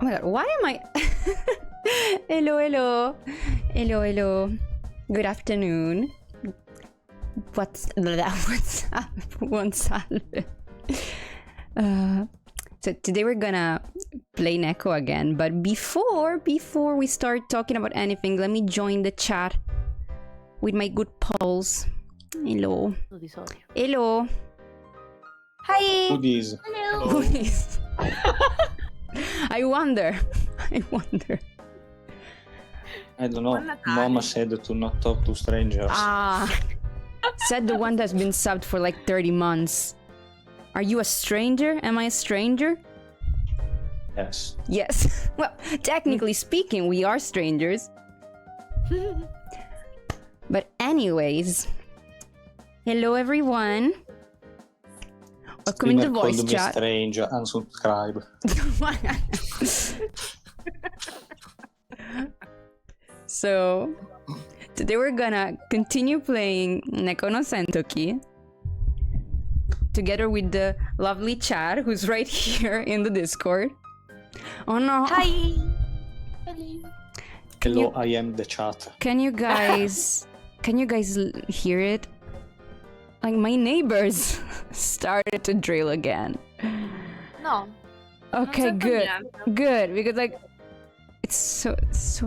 Oh my god, why am I... Hello, hello. Hello, hello. Good afternoon. What's up? What's up? So today we're gonna play Neko again, but before we start talking about anything, let me join the chat with my good pals. Hello. Hello. Hi. Who is? Hello. Who is? I wonder. I don't know. Mama said to not talk to strangers. Said the one that's been subbed for like 30 months. Are you a stranger? Am I a stranger? Yes. Yes. Well, technically speaking, we are strangers. But anyways, hello everyone. Welcome in the voice chat. Strange, unsubscribe. So, today we're gonna continue playing Neko no Sentouki together with the lovely Chad, who's right here in the Discord. Oh no! Hi. Hello, I am the chat. Can you guys hear it? Like my neighbors started to drill again. No. Okay, good, because like it's so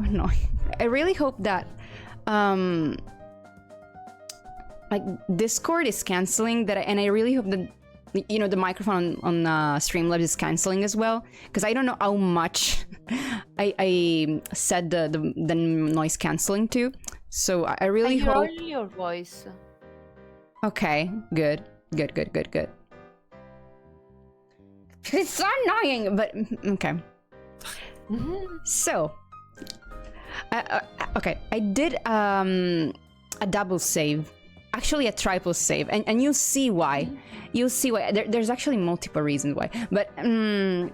annoying. I really hope that like Discord is canceling that, and I really hope that the microphone on Streamlabs is canceling as well, because I don't know how much I set the noise canceling to. So I really hope. I hear only your voice. Okay, good. It's so annoying, but okay. So, okay, I did a double save, actually a triple save, and you'll see why. You'll see why. There's actually multiple reasons why, but the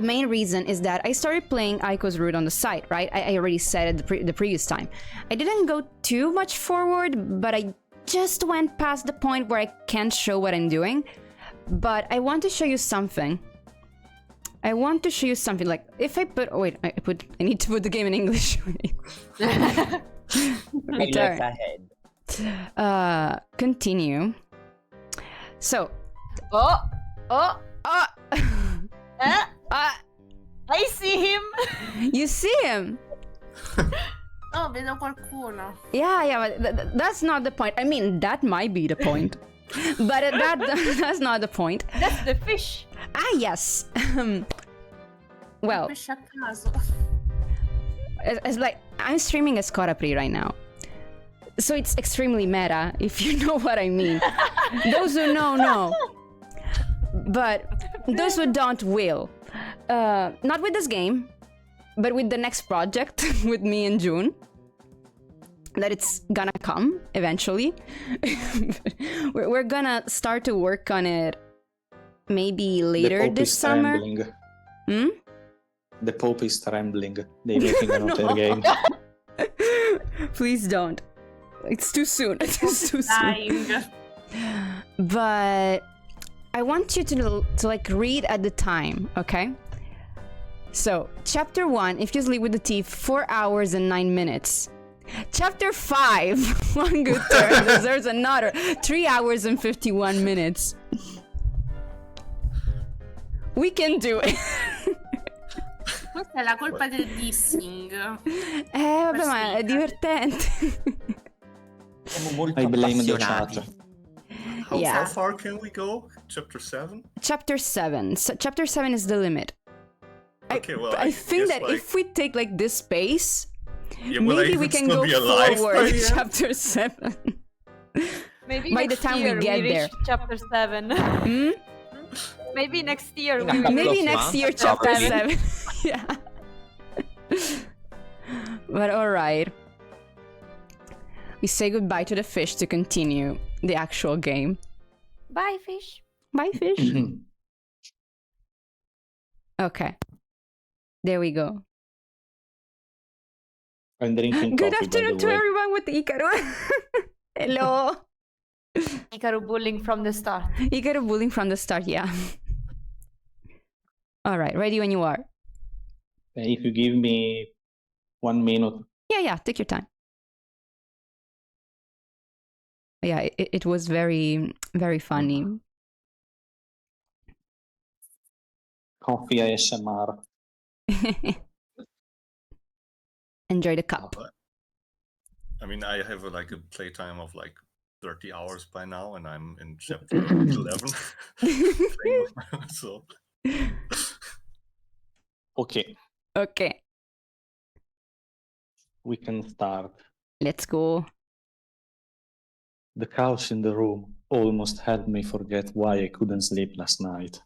main reason is that I started playing Aiko's route on the site, right? I already said it the previous time. I didn't go too much forward, but I just went past the point where I can't show what I'm doing. But I want to show you something. Like if I put, oh wait, I need to put the game in English. Return. Continue. So. I see him. You see him? Oh, vedo qualcuno. Yeah, but that's not the point. I mean, that might be the point. But that's not the point. That's the fish. Ah, yes. Well, Fish a caso. it's like I'm streaming as Korapri right now. So it's extremely meta, if you know what I mean. Those who know. But those who don't will. Not with this game, but with the next project with me in June. That it's gonna come eventually. We're gonna start to work on it maybe later this summer. The Pope is trembling. They're making another game. Please don't. It's too soon. It's too soon. But I want you to like read at the time, okay? So, chapter 1, if you sleep with the thief, 4 hours and 9 minutes. Chapter 5, one good turn deserves another 3 hours and 51 minutes. We can do it. Questa è la colpa del dissing. Vabbè, ma è divertente. Siamo molto I blame the appassionati. chat. How far can we go? Chapter 7? Chapter 7. So, chapter 7 is the limit. Okay, well, I think that like... if we take like this space, yeah, well, maybe we can go forward to chapter 7. Maybe by the next time year we get there. reach chapter 7. Maybe next year we Maybe next year chapter 7. Yeah. But alright. We say goodbye to the fish to continue the actual game. Bye, fish. Bye, fish. Okay. There we go. I'm drinking Good coffee, afternoon to everyone with Ikaru. Hello. Ikaru bullying from the start. Ikaru bullying from the start, yeah. Alright, ready when you are. If you give me 1 minute. Yeah, take your time. Yeah, it was very, very funny. Coffee ASMR. Enjoy the cup. I mean, I have like a playtime of like 30 hours by now, and I'm in chapter 11. So. Okay, Okay, we can start. let's go. The couch in the room almost had me forget why I couldn't sleep last night.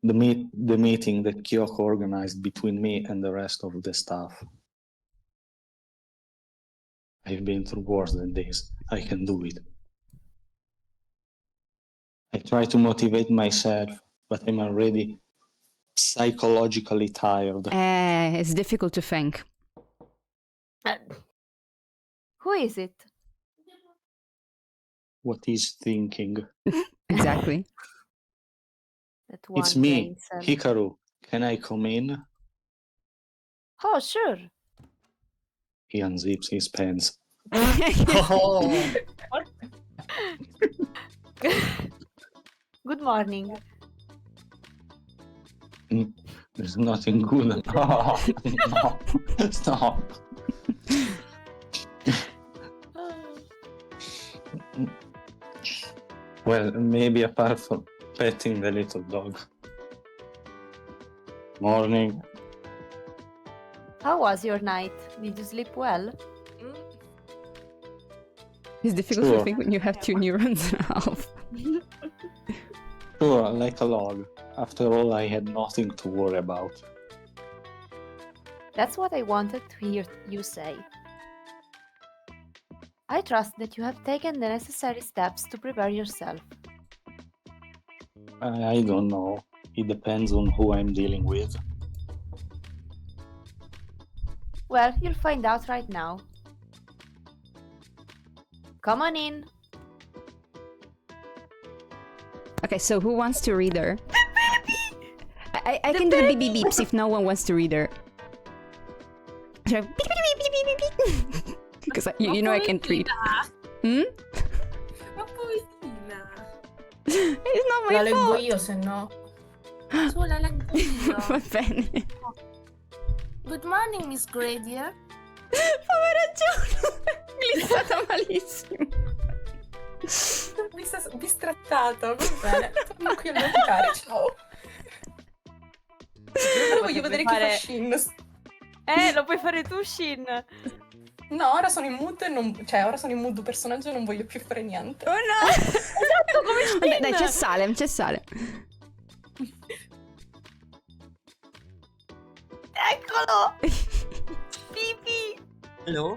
The meeting that Kyoko organized between me and the rest of the staff. I've been through worse than this. I can do it. I try to motivate myself, but I'm already psychologically tired. It's difficult to think. Who is it? What is thinking? Exactly. That one It's me, playing seven. Hikaru. Can I come in? Oh, sure. He unzips his pants. Oh, Good morning. There's nothing good. Oh, no, stop. Well, maybe apart from petting the little dog. Morning. How was your night? Did you sleep well? It's difficult to Sure. think when you have 2 neurons and a half. Sure, like a log. After all, I had nothing to worry about. That's what I wanted to hear you say. I trust that you have taken the necessary steps to prepare yourself. I don't know. It depends on who I'm dealing with. Well, you'll find out right now. Come on in. Okay, so who wants to read her? I can do the beep beep beeps if no one wants to read her. So, beep, beep, beep, beep, beep, beep. Because you know I can't read. Hmm? Ma poverina. It's not La my leggo fault. io, se no. Sola leggo io. Va bene. Good morning, Miss Gradier. Povera Giulia. Glissata malissimo. Bistrattato, va bene. Torno qui a giocare, ciao. Ora voglio vedere chi fa Shin. Lo puoi fare tu, Shin. No, ora sono in mood e non... Cioè, ora sono in mood personaggio e non voglio più fare niente. Oh no! Esatto, come Shin. Dai, c'è Salem, c'è Salem. Eccolo! Pipi! hello.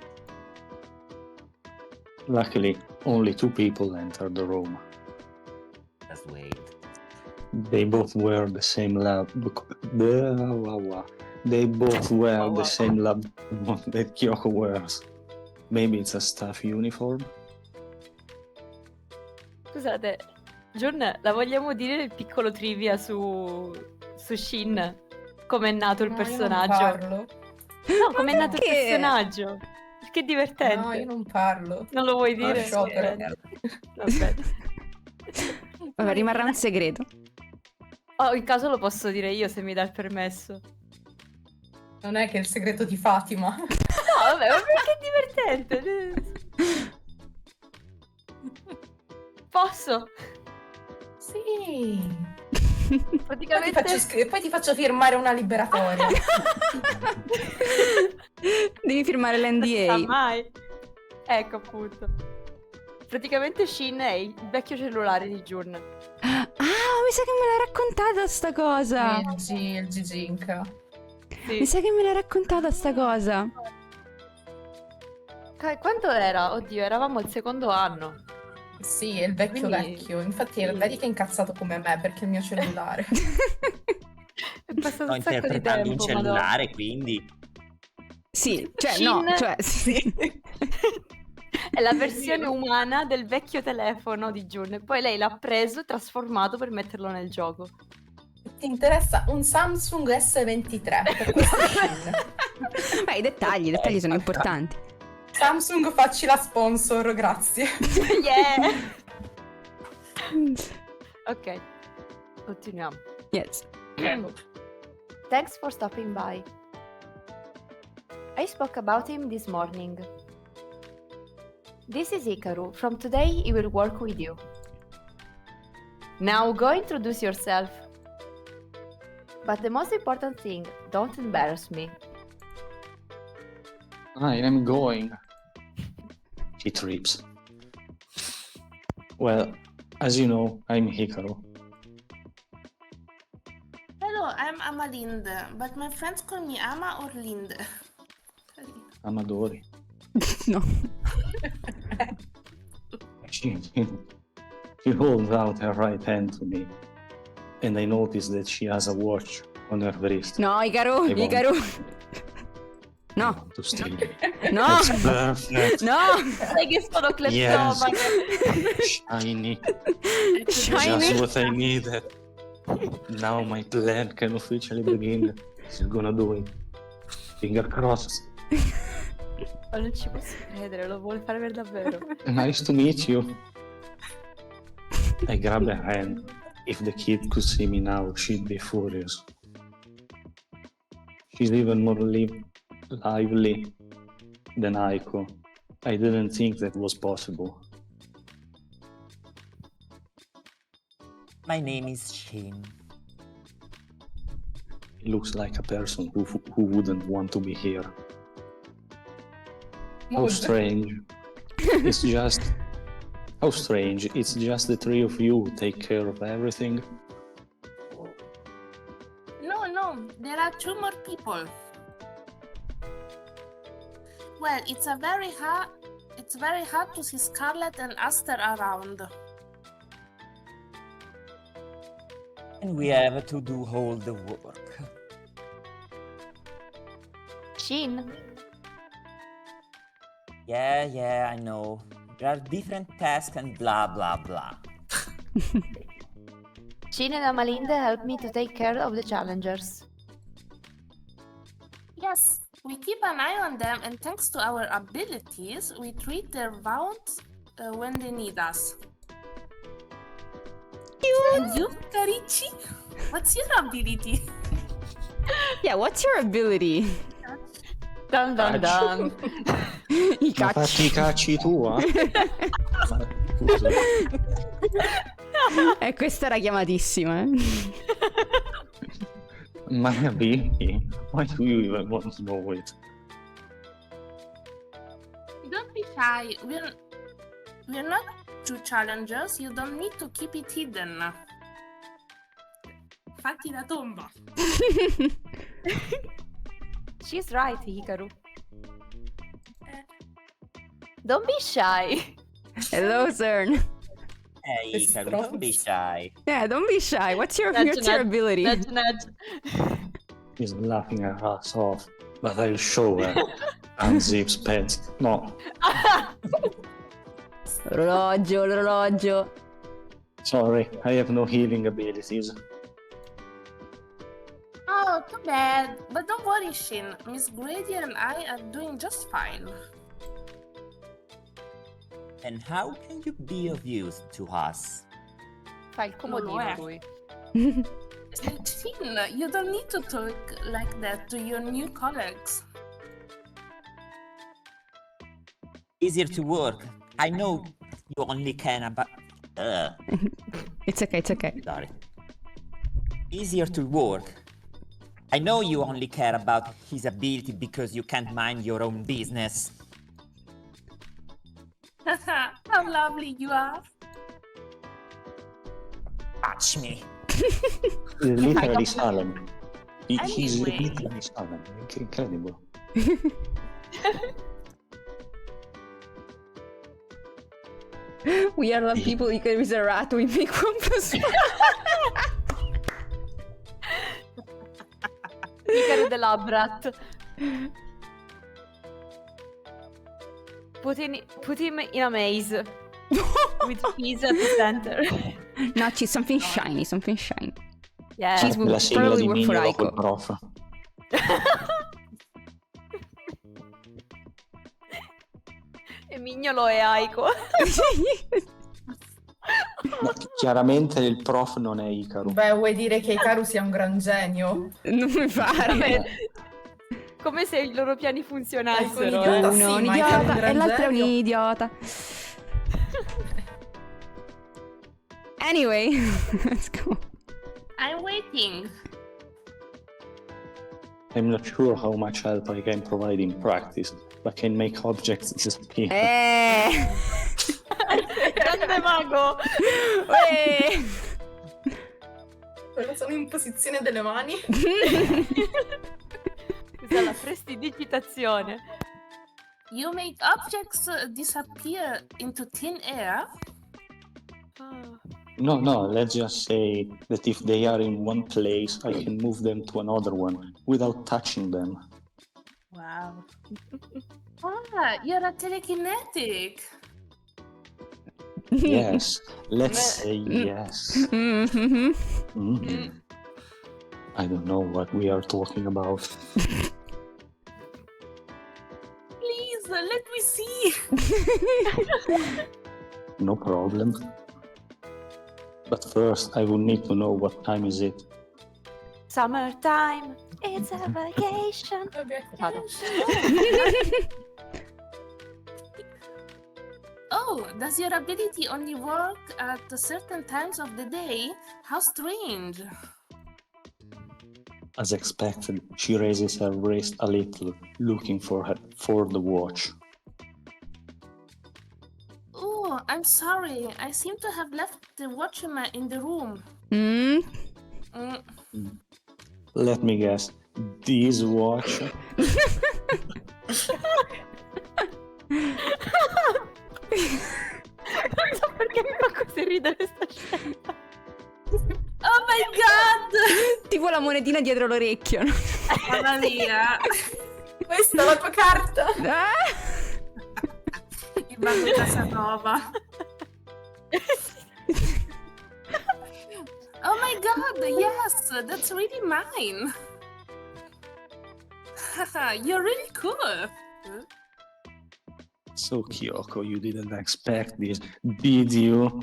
Luckily, only 2 people entered the room. Just wait. They both wear the same lab. They both wear the same lab that Kyoko wears. Maybe it's a staff uniform. Scusate, Jun, la vogliamo dire il piccolo trivia su Shin? Com'è nato il No, io non personaggio? parlo. No, com'è nato il perché? personaggio? Perché è divertente. No, io non parlo. Non lo vuoi No, dire? sciopero. Aspetta. Vabbè, rimarrà un segreto. Oh, in caso lo posso dire io se mi dà il permesso. Non è che è il segreto di Fatima. No, vabbè, ma perché è divertente. Posso? Sì. Praticamente... Poi ti faccio firmare una liberatoria. Devi firmare Non si sa l'NDA. mai. Ecco appunto. Praticamente Shin è il vecchio cellulare di Jun. Ah, mi sa che me l'ha raccontata sta cosa. Il Giginka. Sì. Mi sa che me l'ha raccontata sta cosa. Quanto era? Oddio, eravamo al secondo anno. Sì, è il vecchio Quindi- vecchio. Infatti, sì. vedi che è incazzato come me perché è il mio cellulare. È passato Sto un sacco di interpretando tempo, un cellulare, quindi... Sì, cioè Shin- no, cioè sì. È la versione umana del vecchio telefono di Jun. Poi lei l'ha preso e trasformato per metterlo nel gioco. ti interessa un Samsung S23 per questo Shin. Beh, i dettagli sono importanti. Samsung, facci la sponsor, grazie. Yeah! Ok, continuiamo. Yes. Thanks for stopping by. I spoke about him this morning. This is Hikaru. From today, he will work with you. Now go introduce yourself. But the most important thing, don't embarrass me. I am going. He trips. Well, as you know, I'm Hikaru. Hello, I'm Amalinde, but my friends call me Ama or Linde. Amadori. No. She holds out her right hand to me, and I notice that she has a watch on her wrist. No, Hikaru, I won't. Hikaru. I No, want to steal it. no, It's perfect. no. Sai che sono kleptomane. Shiny. Shiny. Just what I needed. Now my plan can officially begin. She's gonna do it. Finger crossed. Ma non ci posso credere, lo vuole fare per davvero. Nice to meet you. I grab her hand. If the kid could see me now, she'd be furious. She's even more lively than Aiko. I didn't think that was possible. My name is Shin. He looks like a person who wouldn't want to be here. How Mood. strange. It's just... How strange. It's just the three of you who take care of everything. No, there are 2 more people. Well, it's very hard to see Scarlett and Aster around. And we have to do all the work. Shin, Yeah, I know. There are different tasks and blah blah blah. Shin and Amalinde help me to take care of the challengers. Yes, we keep an eye on them, and thanks to our abilities, we treat their wounds when they need us. And you, Karichi? What's your ability? Yeah, what's your ability? Dun dun dun. I Ma fatti i cacci tua? Questa era chiamatissima, eh? My ability? Why do you even want to know it? Don't be shy. We're not true challengers. You don't need to keep it hidden. Fatti la tomba. She's right, Hikaru. Don't be shy. Hello, Cern. Hey, It's Hikaru, don't be shy. Yeah, don't be shy. What's your Nudge, ability? Nudge, nudge. She's laughing her ass off, but I'll show her. Unzips pants. No, L'orologio. sorry, I have no healing abilities. Oh, too bad. But don't worry, Shin. Miss Grady and I are doing just fine. And how can you be of use to us? Fa il comodino è. lui. Shin, you don't need to talk like that to your new colleagues. Easier to work. I know you only can about... It's okay, it's okay. Sorry. Easier to work. I know you only care about his ability because you can't mind your own business. How lovely you are. Touch me. He's literally silent. He's Anyway. literally silent. Incredible. We are the people you can miserate, we make one plus one. Hikaru the lab rat. Put him in a maze with peas at the center. No, c'è something shiny, something shiny. Yeah. Cheese will La sigla probably di work for Mignolo col Aiko. prof. E Mignolo e Aiko. No, chiaramente il prof non è Icaro. Beh, vuoi dire che Hikaru sia un gran genio? Non mi pare. Come se i loro piani funzionassero. Icon idiota. Uno è un Sì, ma è un idiota gran e l'altro è un genio. idiota. Anyway, let's go. I'm waiting. I'm not sure how much help I can provide in practice, but can make objects disappear. Grande mago! Quello sono in posizione delle mani. Scusa, la prestidigitazione. You make objects disappear into thin air? Ah. No, let's just say that if they are in one place, I can move them to another one without touching them. Wow. Ah, you're a telekinetic. Yes, let's say yes. Mhm. Mm. I don't know what we are talking about. Please, let me see. No problem. But first, I will need to know what time is it. Summertime, it's a vacation. Vado. Oh, does your ability only work at certain times of the day? How strange. As expected, she raises her wrist a little, looking for the watch. Oh, I'm sorry. I seem to have left the watch in the room. Mm. Mm. Let me guess, this watch? Non so perché mi fa così ridere sta scena. Oh my god! Tipo la monetina dietro l'orecchio. No? Mamma mia! Questa è la tua carta. Ah! Il banco Casanova. Oh my god, yes, that's really mine. You're really cool. So, Kyoko, you didn't expect this, did you?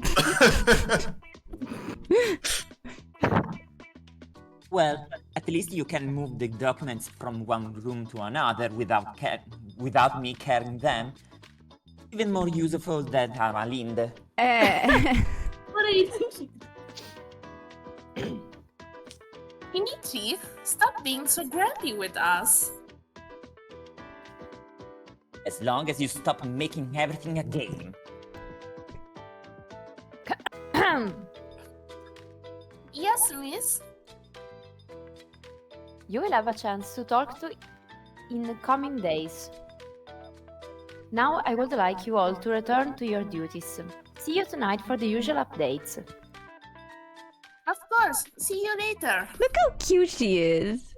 Well, at least you can move the documents from one room to another without me carrying them. Even more useful than Amalinde. What are you thinking? Kinichi, stop being so grumpy with us. As long as you stop making everything a game. Yes, miss. You will have a chance to talk to in the coming days. Now I would like you all to return to your duties. See you tonight for the usual updates. Of course. See you later. Look how cute she is.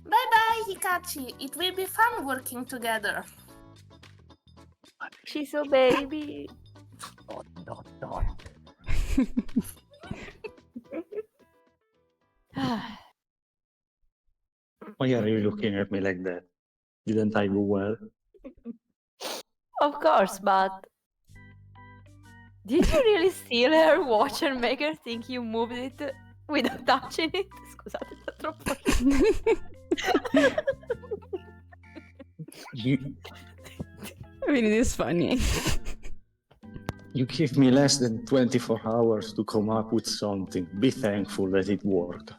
Bye-bye, Hikachi. It will be fun working together. She's a baby. Why are you looking at me like that? Didn't I go well? Of course, but did you really steal her watch and make her think you moved it without touching it? Scusate, fa troppo I mean, it is funny. You give me less than 24 hours to come up with something. Be thankful that it worked.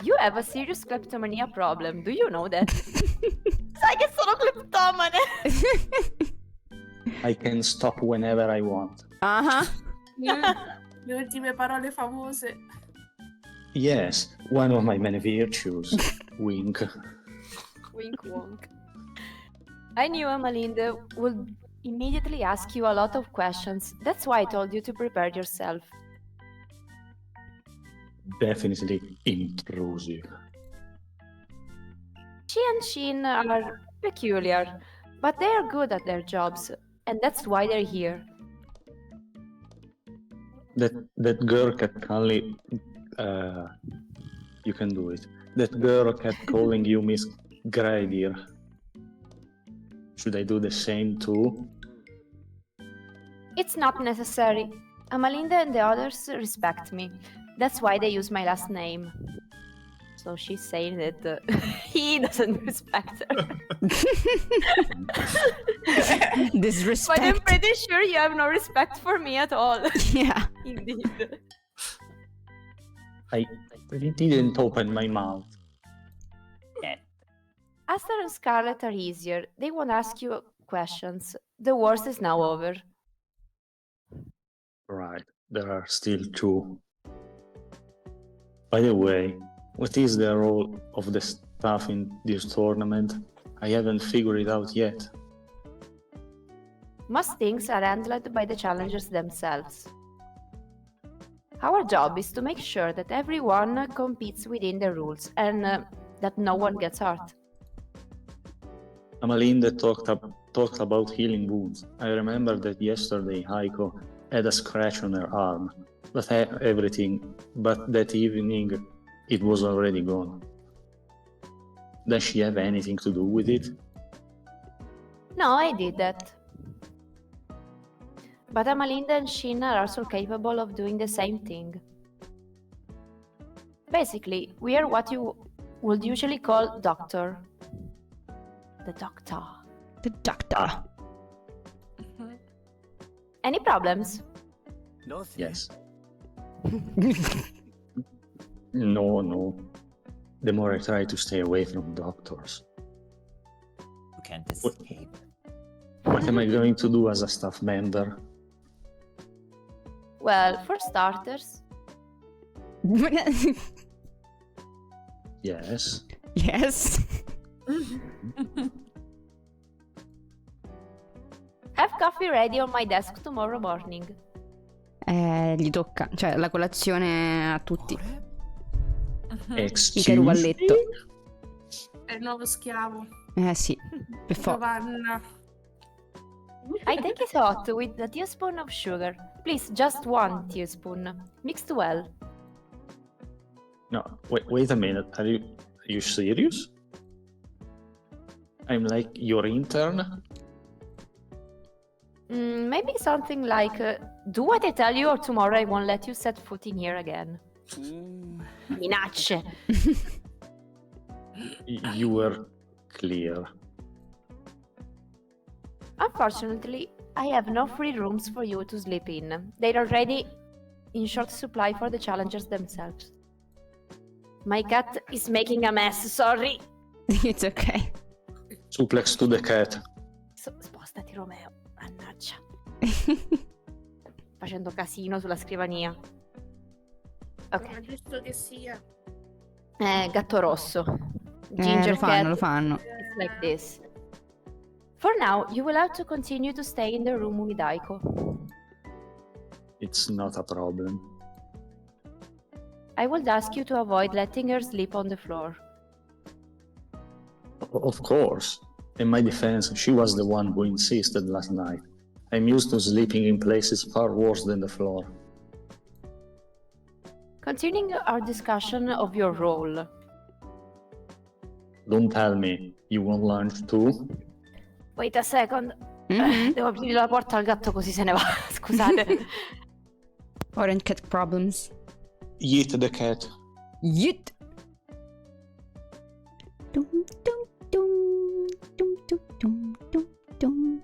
You have a serious kleptomania problem, do you know that? Sai che sono kleptomane! I can stop whenever I want. Uh-huh. Le ultime parole famose. Yes, one of my many virtues. Wink. Wink wonk. I knew Amalinde would immediately ask you a lot of questions. That's why I told you to prepare yourself. Definitely intrusive. She and Shin are peculiar, but they are good at their jobs, and that's why they're here. That girl kept calling. You can do it. That girl kept calling you Miss Grey, dear. Should I do the same too? It's not necessary. Amalinda and the others respect me. That's why they use my last name. So she's saying that he doesn't respect her. Disrespect. But I'm pretty sure you have no respect for me at all. Yeah. Indeed. I didn't open my mouth. Aster and Scarlet are easier. They won't ask you questions. The worst is now over. Right, there are still two. By the way, what is the role of the staff in this tournament? I haven't figured it out yet. Most things are handled by the challengers themselves. Our job is to make sure that everyone competes within the rules and that no one gets hurt. Amalinda talked about healing wounds. I remember that yesterday Heiko had a scratch on her arm, but that evening it was already gone. Does she have anything to do with it? No, I did that. But Amalinda and Shin are also capable of doing the same thing. Basically, we are what you would usually call doctor. The doctor. The doctor. Any problems? Yes. No. The more I try to stay away from doctors. You can't escape. What am I going to do as a staff member? Well, for starters, Yes. Yes. have coffee ready on my desk tomorrow morning. Gli tocca, cioè la colazione a tutti. Excuse Ikaru a letto. È il nuovo schiavo. Sì, per forza. Giovanna. I take it hot with a teaspoon of sugar. Please, just 1 teaspoon. Mixed well. No, wait a minute. Are you serious? I'm like your intern? Maybe something like, do what I tell you or tomorrow I won't let you set foot in here again. Minacce. You were clear. Unfortunately, I have no free rooms for you to sleep in. They're already in short supply for the challengers themselves. My cat is making a mess, sorry. It's okay. Suplex to the cat. Spostati, Romeo. Mannaggia. Facendo casino sulla scrivania. Ok. Come è giusto che sia. Gatto rosso. Ginger cat. Lo fanno. It's like this. For now, you will have to continue to stay in the room with Aiko. It's not a problem. I would ask you to avoid letting her sleep on the floor. Of course. In my defense, she was the one who insisted last night. I'm used to sleeping in places far worse than the floor. Continuing our discussion of your role. Don't tell me you want lunch too? Wait a second. Mhm. Devo aprire la porta al gatto così se ne va. Scusate. Orange cat problems. Eat the cat. Yeet. Dum, dum, dum, dum, dum, dum, dum, dum.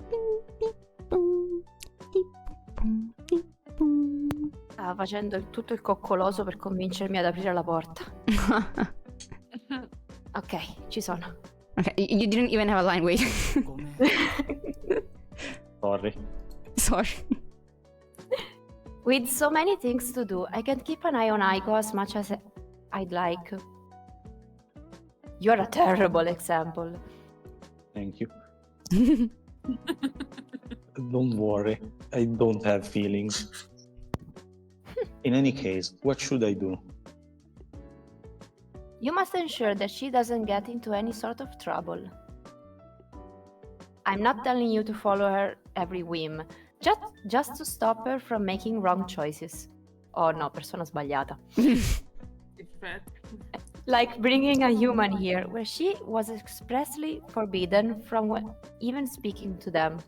Bing, bing, boom. Beep, boom, beep, boom. Stava facendo tutto il coccoloso per convincermi ad aprire la porta. Ok, ci sono. Okay, you didn't even have a line, wait. Sorry. Sorry. With so many things to do, I can't keep an eye on Aiko as much as I'd like. You're a terrible example. Thank you. Don't worry, I don't have feelings. In any case, what should I do? You must ensure that she doesn't get into any sort of trouble. I'm not telling you to follow her every whim. just to stop her from making wrong choices. Oh no, persona sbagliata. Like bringing a human here, where she was expressly forbidden from even speaking to them.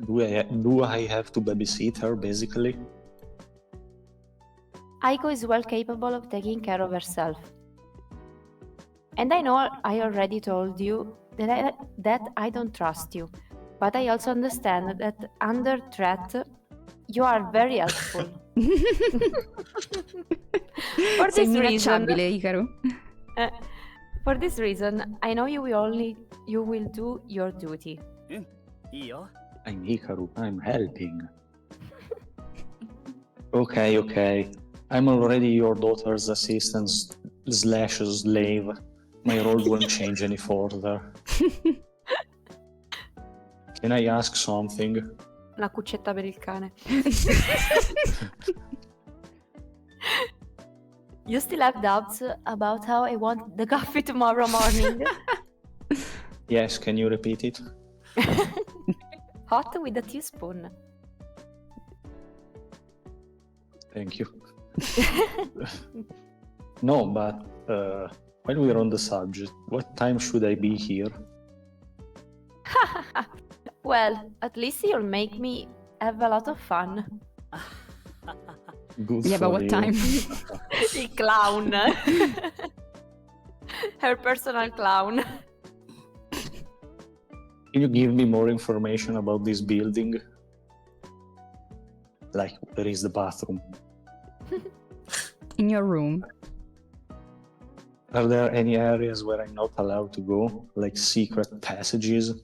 Do I have to babysit her, basically? Aiko is well capable of taking care of herself. And I know I already told you that I don't trust you, but I also understand that under threat, you are very helpful. For Sei this reason, minacciabile, Hikaru. for this reason, I know you will do your duty. I'm Hikaru, I'm helping. Okay. I'm already your daughter's assistant / slave. My role won't change any further. Can I ask something? La cuccetta per il cane. You still have doubts about how I want the coffee tomorrow morning? Yes, can you repeat it? Hot with a teaspoon. Thank you. No, but while we're on the subject, what time should I be here? Well, at least you'll make me have a lot of fun. Good Yeah, for but what you. time? Il clown. Her personal clown. Can you give me more information about this building? Like, where is the bathroom? In your room. Are there any areas where I'm not allowed to go, like secret passages?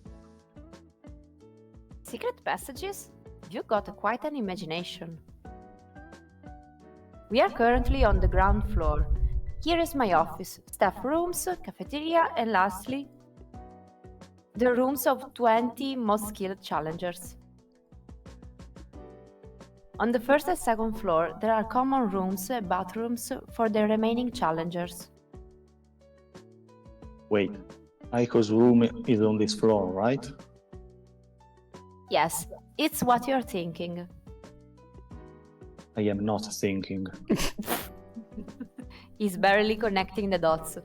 Secret passages? You've got quite an imagination. We are currently on the ground floor. Here is my office, staff rooms, cafeteria, and lastly, the rooms of 20 most skilled challengers. On the first and second floor, there are common rooms and bathrooms for the remaining challengers. Wait, Aiko's room is on this floor, right? Yes, it's what you're thinking. I am not thinking. He's barely connecting the dots.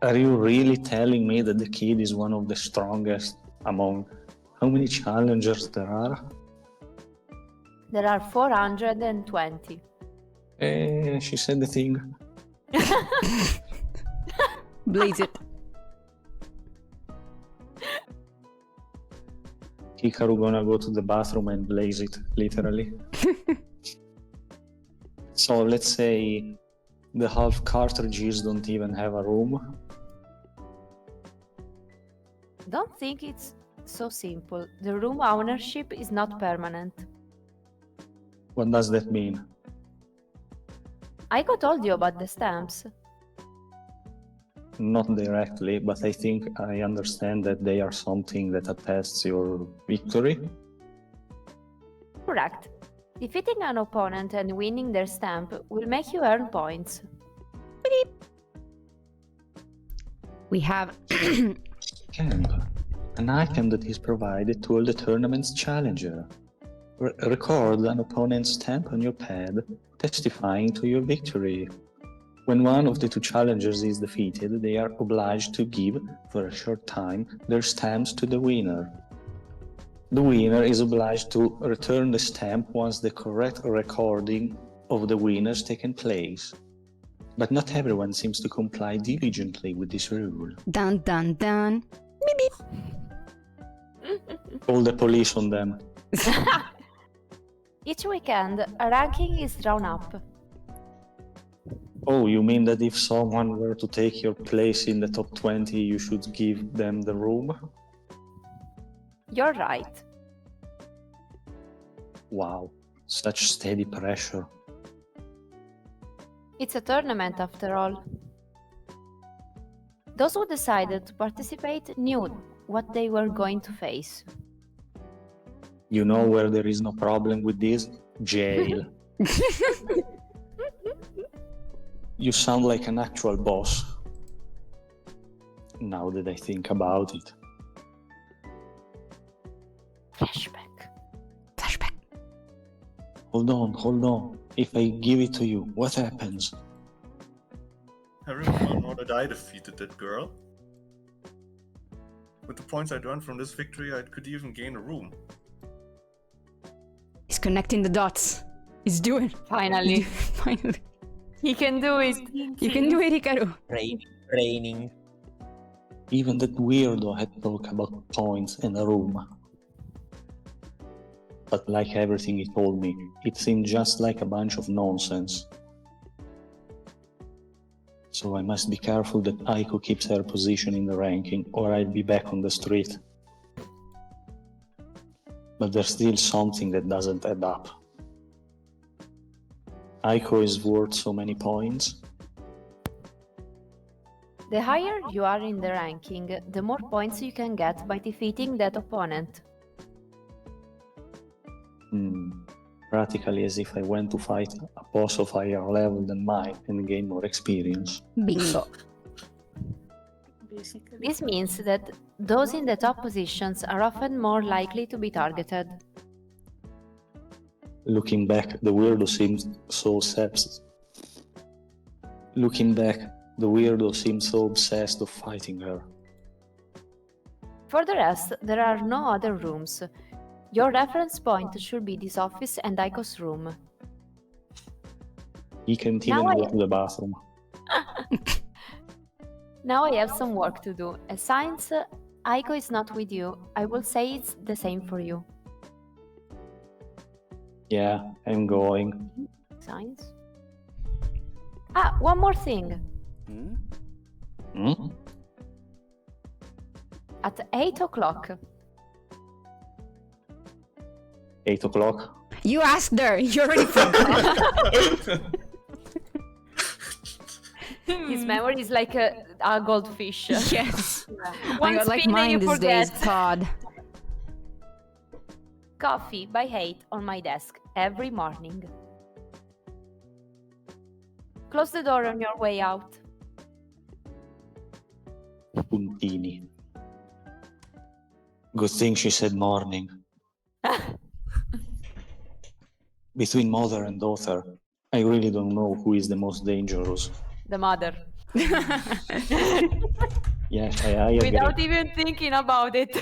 Are you really telling me that the kid is one of the strongest among how many challengers there are? There are 420. She said the thing. Blaze it. Hikaru gonna go to the bathroom and blaze it, literally. So let's say the half cartridges don't even have a room. Don't think it's so simple. The room ownership is not permanent. What does that mean? Aiko told you about the stamps. Not directly, but I think I understand that they are something that attests your victory. Correct. Defeating an opponent and winning their stamp will make you earn points. We have Camp, an item that is provided to all the tournament's challenger. Record an opponent's stamp on your pad, testifying to your victory. When one of the two challengers is defeated, they are obliged to give, for a short time, their stamps to the winner. The winner is obliged to return the stamp once the correct recording of the winner's taken place. But not everyone seems to comply diligently with this rule. dun dun dun. Beep beep. Call the police on them. Each weekend, a ranking is drawn up. Oh, you mean that if someone were to take your place in the top 20, you should give them the room? You're right. Wow, such steady pressure. It's a tournament after all. Those who decided to participate knew what they were going to face. You know where there is no problem with this? Jail. You sound like an actual boss. Now that I think about it. Flashback. Flashback. Hold on. If I give it to you, what happens? I remember now that I defeated that girl. With the points I'd earned from this victory, I could even gain a room. He's connecting the dots. He's doing. Finally. Finally. He can do it. You can do it, Hikaru. Training. Even that weirdo had talked about points in a room. But like everything he told me, it seemed just like a bunch of nonsense. So I must be careful that Aiko keeps her position in the ranking, or I'll be back on the street. But there's still something that doesn't add up. Aiko is worth so many points. The higher you are in the ranking, the more points you can get by defeating that opponent. Practically as if I went to fight a boss of higher level than mine and gain more experience. Bingo. Basically. This means that those in the top positions are often more likely to be targeted. Looking back, the weirdo seems so obsessed. Of fighting her. For the rest, there are no other rooms. Your reference point should be this office and Aiko's room. He can't Now even go I- to the bathroom. Now I have some work to do. Since Aiko is not with you, I will say it's the same for you. Yeah, I'm going. Signs? Ah, one more thing. Hmm? At 8 o'clock, 8 o'clock? You asked her. You already forgot. his memory is like a goldfish. Yes. One I got like spin and mine you these days, forget. Todd. Coffee by 8 on my desk every morning. Close the door on your way out. Puntini. Good thing she said morning. Between mother and daughter, I really don't know who is the most dangerous. The mother. Yes, I agree. Without even thinking about it.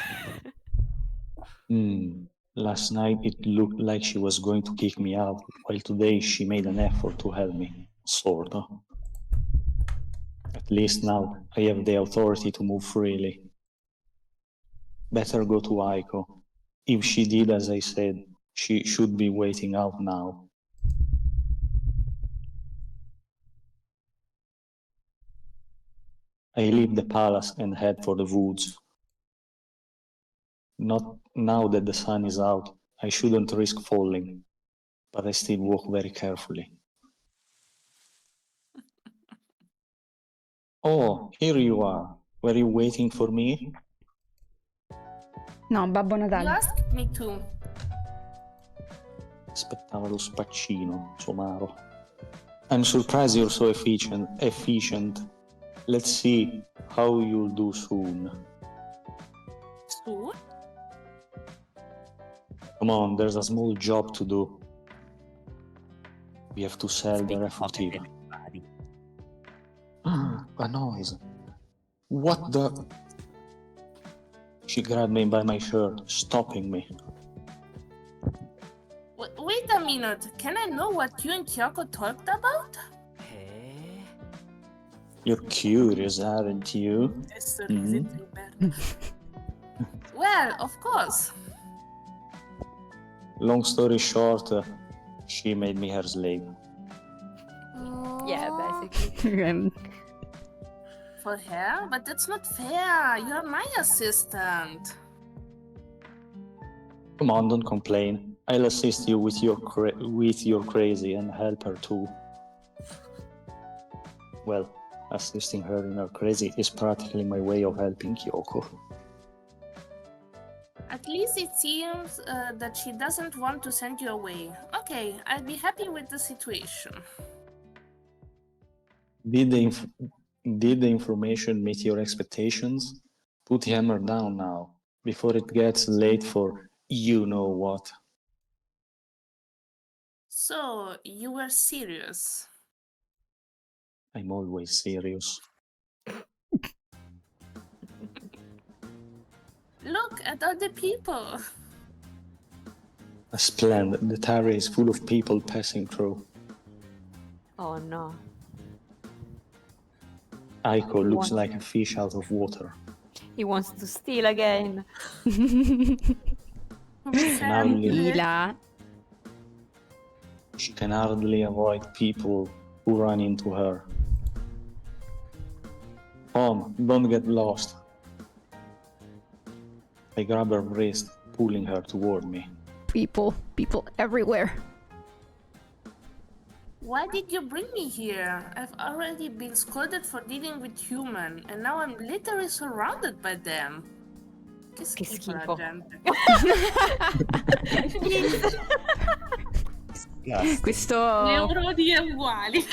Last night it looked like she was going to kick me out, while today she made an effort to help me, sorta. At least now I have the authority to move freely. Better go to Aiko. If she did as I said, she should be waiting out now. I leave the palace and head for the woods. Not now that the sun is out, I shouldn't risk falling, but I still walk very carefully. Oh, here you are. Were you waiting for me? No, Babbo You Natale. asked me to. Aspettava lo spaccino, somaro. I'm surprised you're so efficient. Let's see how you'll do soon. Soon? Come on, there's a small job to do. We have to sell the Speak refurtiva. of everybody. A noise. What the? She grabbed me by my shirt, stopping me. Wait a minute. Can I know what you and Kyoko talked about? You're curious, aren't you? Yes, sir, is it Roberto? Well, of course. Long story short, she made me her slave. Yeah, basically. For her? But that's not fair. You're my assistant. Come on, don't complain. I'll assist you with your crazy and help her too. Well, assisting her in her crazy is practically my way of helping Kyoko. At least it seems that she doesn't want to send you away. Okay, I'll be happy with the situation. Did the information meet your expectations? Put the hammer down now, before it gets late for you know what. So, you were serious. I'm always serious. Look at all the people. Splendid. The area is full of people passing through. Oh no. Aiko looks like a fish out of water. He wants to steal again. Ila. She can hardly avoid people who run into her. Don't get lost. I grab her wrist, pulling her toward me. People everywhere. Why did you bring me here? I've already been scolded for dealing with human, and now I'm literally surrounded by them. Che schifo la gente. Questo... Neurodi uguali.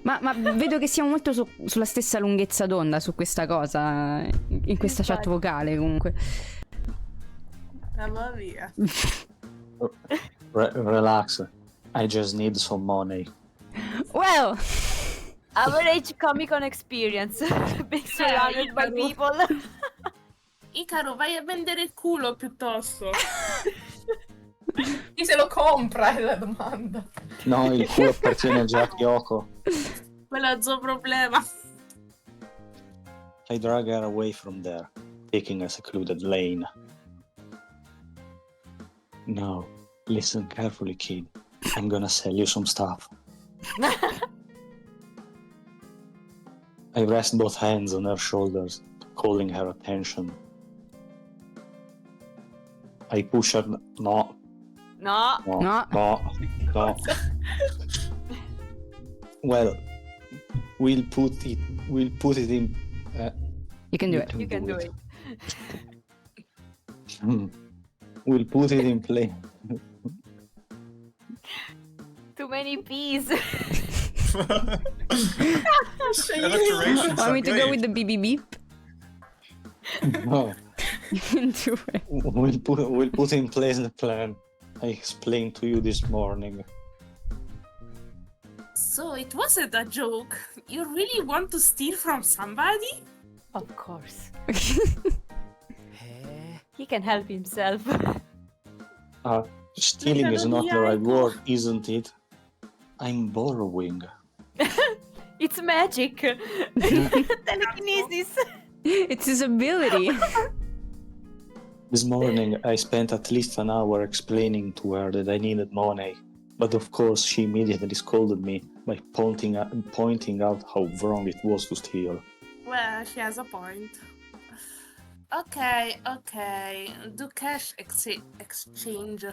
ma vedo che siamo molto sulla stessa lunghezza d'onda su questa cosa, in questa chat vocale comunque. Mamma mia. Relax. I just need some money. Well... Average Comic Con experience. Being surrounded by people. Icaro, vai a vendere il culo piuttosto. Chi se lo compra è la domanda. No, il culo appartiene già a Kyoko. Quello è il suo problema. I drag her away from there, taking a secluded lane. No, listen carefully, kid. I'm gonna sell you some stuff. I rest both hands on her shoulders, calling her attention. I push her. No. Well, we'll put it in. You can do it. You can do it. We'll put it in play. Too many peas. Alliterations Want are me to go great. with the beep beep beep? No, You can do it. we'll put in place the plan I explained to you this morning. So it wasn't a joke. You really want to steal from somebody? Of course. He can help himself. Stealing is not the right word, isn't it? I'm borrowing. It's magic. Telekinesis. It's his ability. This morning, I spent at least an hour explaining to her that I needed money, but of course she immediately scolded me by pointing out how wrong it was to steal. Well, she has a point. Okay. Do cash exchange.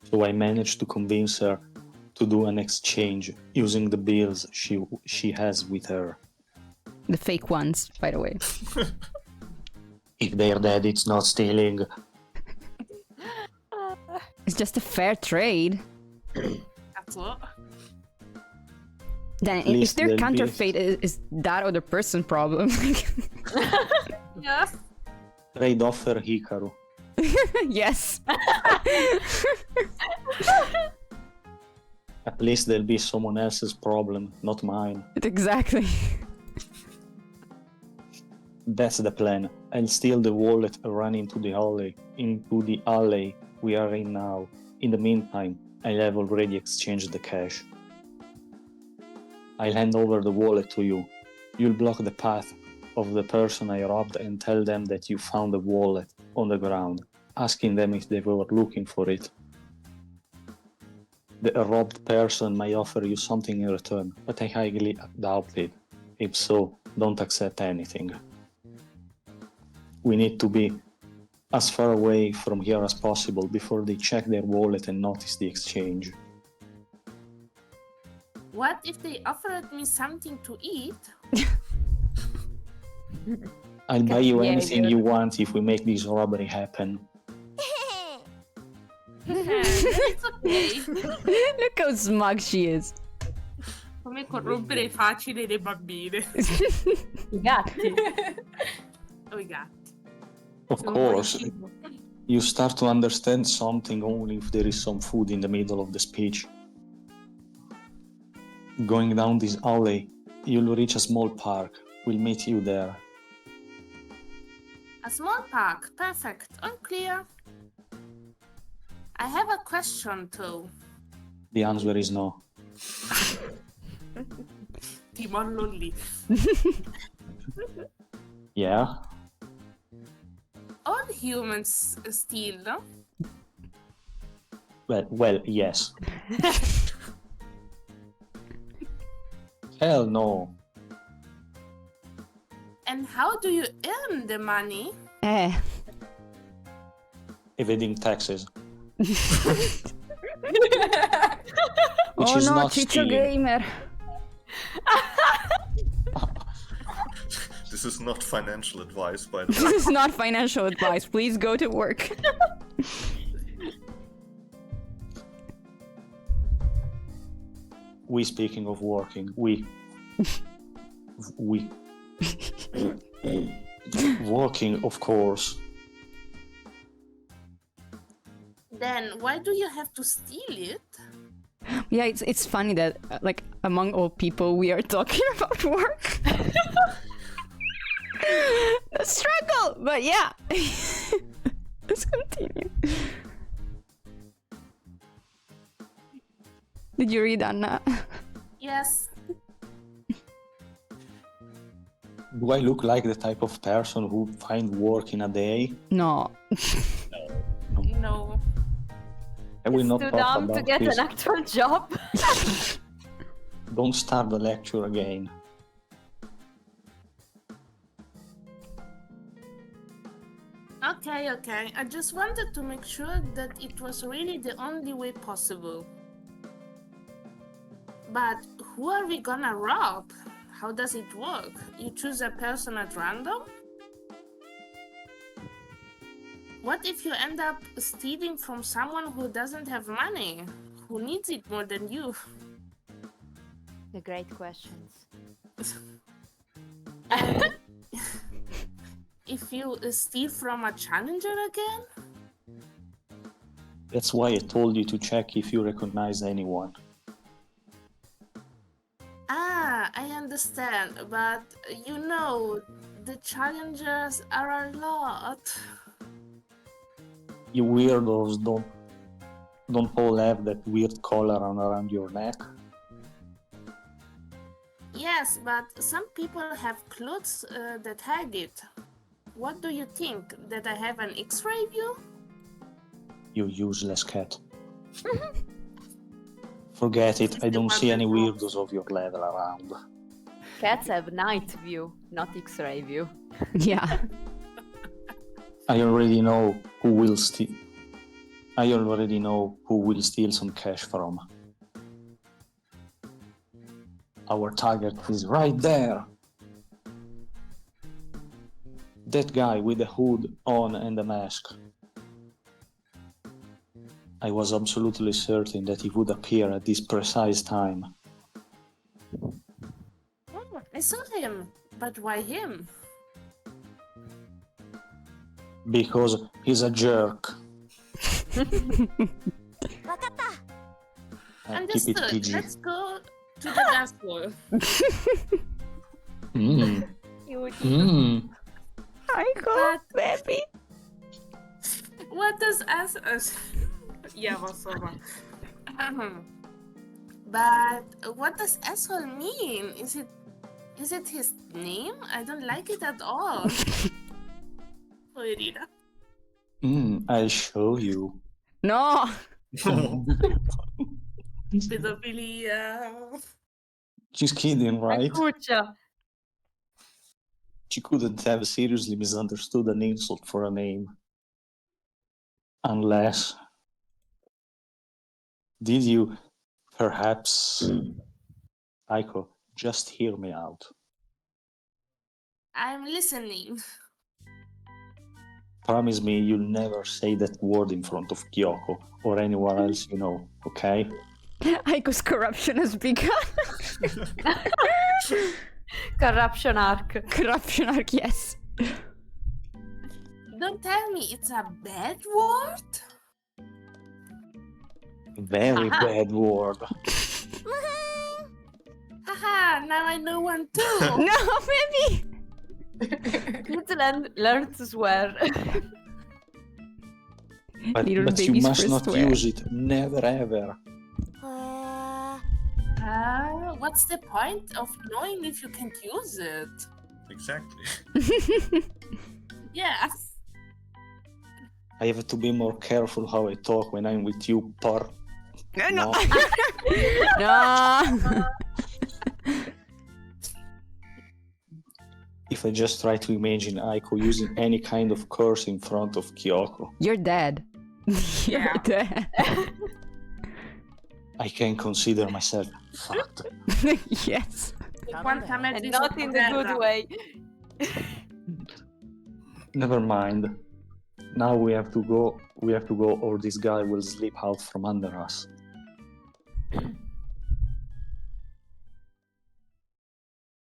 So I managed to convince her to do an exchange using the bills she has with her. The fake ones, by the way. If they're dead, it's not stealing. It's just a fair trade. That's what. Then At if least they're they'll be- counterfeit, is that other person problem? Yeah. Trade offer Hikaru. Yes. At least there'll be someone else's problem, not mine. Exactly. That's the plan. I'll steal the wallet and run into the alley we are in now. In the meantime, I have already exchanged the cash. I'll hand over the wallet to you. You'll block the path of the person I robbed and tell them that you found the wallet on the ground, asking them if they were looking for it. The robbed person may offer you something in return, but I highly doubt it. If so, don't accept anything. We need to be as far away from here as possible before they check their wallet and notice the exchange. What if they offered me something to eat? I'll buy you Yeah, anything dude. you want if we make this robbery happen. It's okay. Look how smug she is. Come corrompere facile le bambine. I gatti. Oh, i gatti. Of Sono un po' course, di cibo. you start to understand something only if there is some food in the middle of the speech. Going down this alley, you'll reach a small park. We'll meet you there. A small park. Perfect. All clear. I have a question, though. The answer is no. Ti mollo lì. Yeah? All humans steal, no? Well, yes. Hell no. And how do you earn the money? Evading taxes. Oh is no, not Ciccio stealing. Gamer. This is not financial advice, by the This way. is not financial advice. Please go to work. We speaking of working, we working, of course. Then why do you have to steal it? Yeah, it's funny that like among all people we are talking about work. The struggle, but yeah. Let's continue. Did you read Anna? Yes. Do I look like the type of person who find work in a day? No. No. I will not Too talk dumb about to get this. an actual job. Don't start the lecture again. Okay. I just wanted to make sure that it was really the only way possible. But who are we gonna rob? How does it work? You choose a person at random? What if you end up stealing from someone who doesn't have money? Who needs it more than you? The great questions. If you steal from a challenger again? That's why I told you to check if you recognize anyone. Ah, I understand, but you know, the challengers are a lot. You weirdos don't all have that weird collar around your neck? Yes, but some people have clothes that hide it. What do you think? That I have an X-ray view? You useless cat. Forget it, I don't see any weirdos of your level around. Cats have night view, not X-ray view. Yeah. I already know who will steal. I already know who will steal some cash from. Our target is right there. That guy with the hood on and the mask. I was absolutely certain that he would appear at this precise time. Oh, I saw him. But why him? Because he's a jerk. Keep it Understood. PG. Let's go to the dance floor. I go, baby. What does us? Yeah, Vasova. But what does asshole mean? Is it his name? I don't like it at all. Irina. I'll show you. No. Pedophilia. She's kidding, right? Cuccia. She couldn't have seriously misunderstood an insult for a name. Unless... Did you, perhaps... Aiko, just hear me out. I'm listening. Promise me you'll never say that word in front of Kyoko or anyone else you know, okay? Aiko's corruption has begun. Corruption arc. Corruption arc, yes. Don't tell me it's a bad word? Very bad word. Haha, now I know one too. No, baby. Kids learn to swear. But Little you babies must first not swear. use it. Never ever. What's the point of knowing if you can't use it? Exactly. Yeah. I have to be more careful how I talk when I'm with you, par. No. No. If I just try to imagine Aiko using any kind of curse in front of Kyoko, You're dead. You're Yeah. dead. I can consider myself fucked. Yes. And not in the good way. Never mind. Now we have to go, or this guy will slip out from under us.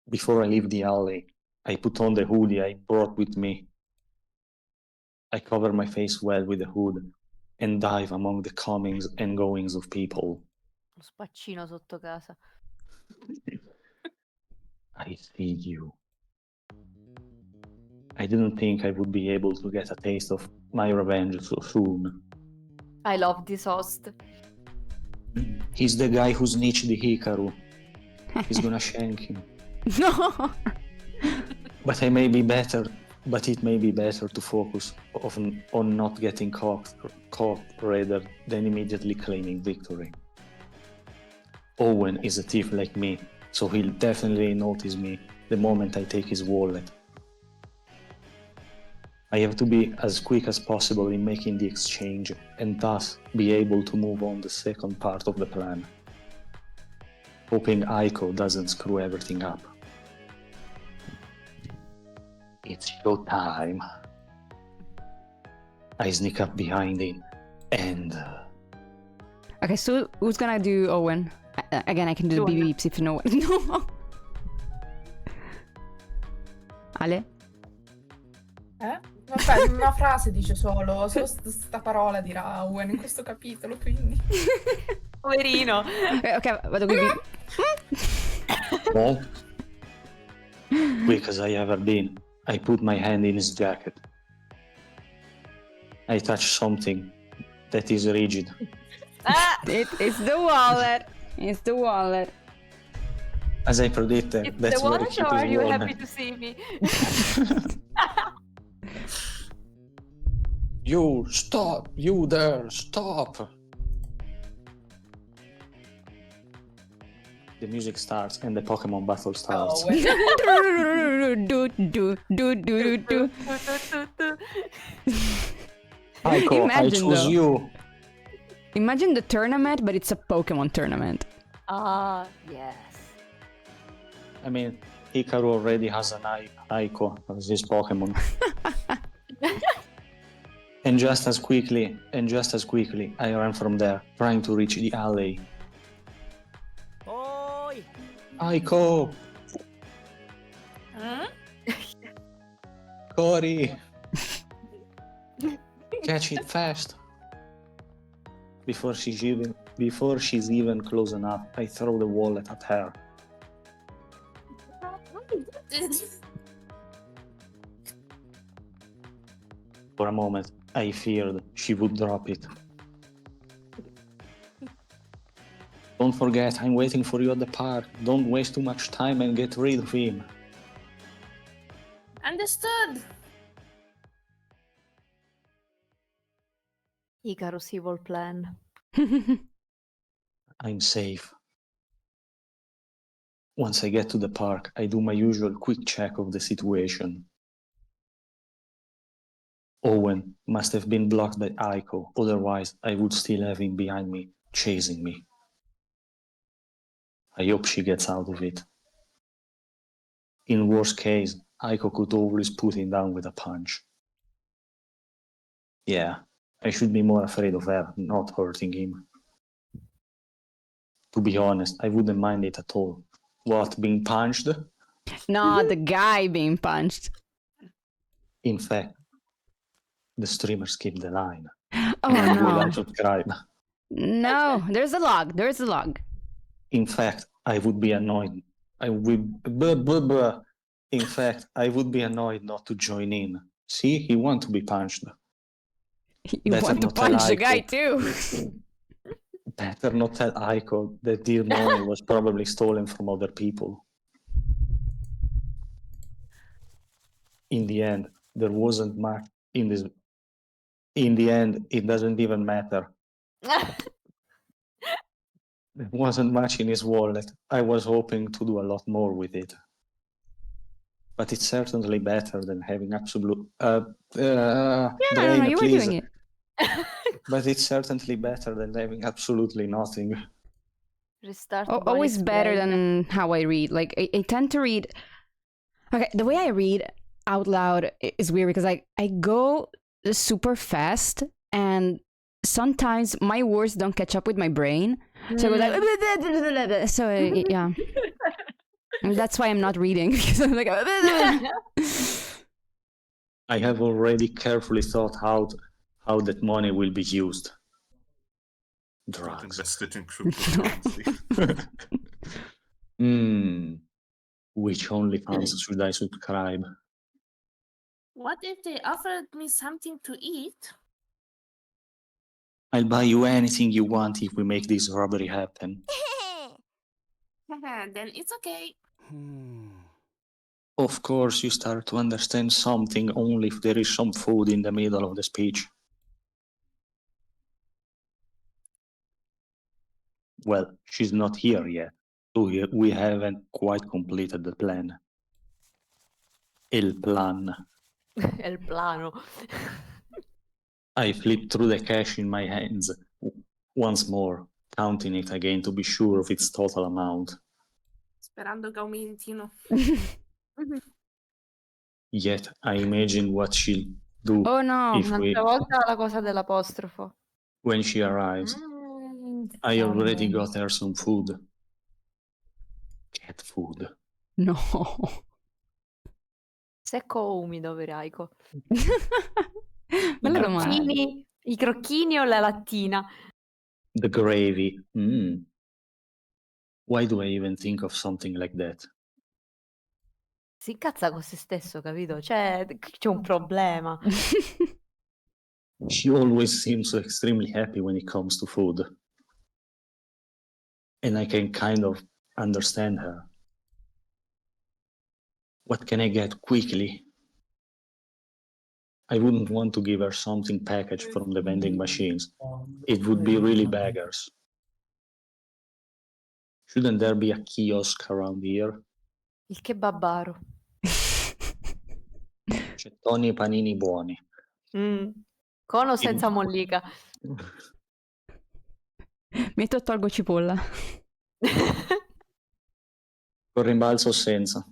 Before I leave the alley, I put on the hoodie I brought with me. I cover my face well with the hood and dive among the comings and goings of people. Lo spaccino sotto casa. I see you. I didn't think I would be able to get a taste of my revenge so soon. I love this host. He's the guy who snitched the Hikaru. He's gonna shank him. No. But it may be better to focus on not getting caught rather than immediately claiming victory. Owen is a thief like me, so he'll definitely notice me the moment I take his wallet. I have to be as quick as possible in making the exchange and thus be able to move on the second part of the plan, hoping Aiko doesn't screw everything up. It's showtime. I sneak up behind him and... Okay, so who's gonna do Owen? Again, I can do the Owen. beeps if no one. No. Ale? Vabbè, una frase dice solo sta parola dirà Owen in questo capitolo, quindi... Poverino. Ok, vado con i Well, quick as I ever been, I put my hand in his jacket. I touch something that is rigid. It's the wallet. It's the wallet. As I predicted, It's that's the where wallet, keep or are his you wallet. happy to see me? You stop! You there! Stop! The music starts and the Pokemon battle starts. Owen. do do do do do. Aiko, I Imagine, choose though. you! Imagine the tournament, but it's a Pokemon tournament. Ah, yes. I mean, Hikaru already has an Aiko as his Pokemon. And just as quickly, I ran from there, trying to reach the alley. Oi! Aiko! Hmm? Cory! Catch it fast! Before she's even close enough, I throw the wallet at her. For a moment, I feared she would drop it. Don't forget, I'm waiting for you at the park. Don't waste too much time and get rid of him. Understood. Icarus' evil plan. I'm safe. Once I get to the park, I do my usual quick check of the situation. Owen must have been blocked by Aiko, otherwise I would still have him behind me, chasing me. I hope she gets out of it. In worst case, Aiko could always put him down with a punch. Yeah, I should be more afraid of her, not hurting him. To be honest, I wouldn't mind it at all. What, being punched? No, the guy being punched. In fact, The streamer skipped the line. Oh And will no. unsubscribe. No, there's a log. There's a log. In fact, I would be annoyed. In fact, I would be annoyed not to join in. See, he wants to be punched. You Better want to not tell punch the Aiko. guy too. Better not tell Aiko that dear money was probably stolen from other people. In the end, there wasn't much in this. In the end, it doesn't even matter. There wasn't much in his wallet. I was hoping to do a lot more with it. But it's certainly better than having absolute. No, Brain, you were please. doing it. But it's certainly better than having absolutely nothing. Restart. Always Bonnie's better brain. than how I read. Like I tend to read. Okay, the way I read out loud is weird because I go super fast and sometimes my words don't catch up with my brain. So I go like so yeah. And that's why I'm not reading because I'm like I have already carefully thought out how that money will be used. Not Drugs. invested in cryptocurrency. Which OnlyFans should I subscribe? What if they offered me something to eat? I'll buy you anything you want if we make this robbery happen. Then it's okay. Of course, you start to understand something only if there is some food in the middle of the speech. Well, she's not here yet, so we haven't quite completed the plan. El plan. El plano. I flipped through the cash in my hands once more, counting it again to be sure of its total amount. Sperando che aumentino. Yet I imagine what she'll do oh no. if we, Un'altra volta la cosa dell'apostrofo. when she arrives. I already got her some food. Cat food. No. Secco o umido, Veraico? Bella domanda. I crocchini o la lattina? The gravy. Why do I even think of something like that? Si incazza con se stesso, capito? Cioè, c'è un problema. She always seems so extremely happy when it comes to food. And I can kind of understand her. What can I get quickly? I wouldn't want to give her something packaged from the vending machines. It would be really beggars. Shouldn't there be a kiosk around here? Il kebabaro. Gettoni e panini buoni. Con o senza mollica? Metto e tolgo cipolla. Con rimbalzo o senza.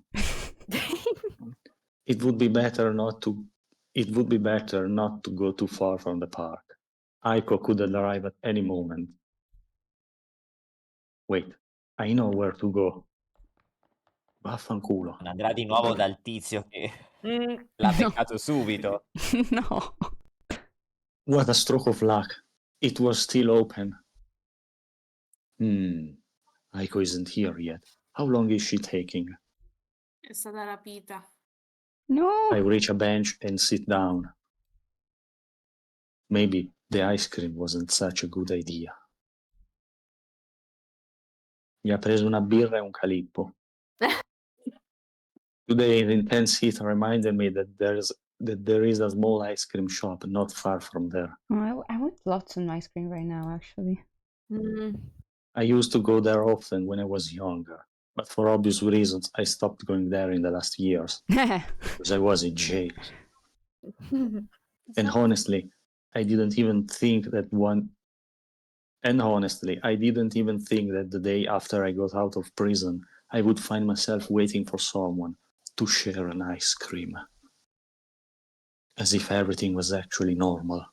It would be better not to go too far from the park. Aiko could arrive at any moment. Wait, I know where to go. Vaffanculo. Andrà di nuovo dal tizio che l'ha beccato subito. No. What a stroke of luck. It was still open. Aiko isn't here yet. How long is she taking? È stata rapita. No. I reach a bench and sit down. Maybe the ice cream wasn't such a good idea. Mi ha preso una birra e un calippo. Today's intense heat reminded me that there is a small ice cream shop not far from there. Oh, I would love some ice cream right now, actually. I used to go there often when I was younger, but for obvious reasons, I stopped going there in the last years because I was in jail. And honestly, I didn't even think that the day after I got out of prison, I would find myself waiting for someone to share an ice cream. As if everything was actually normal.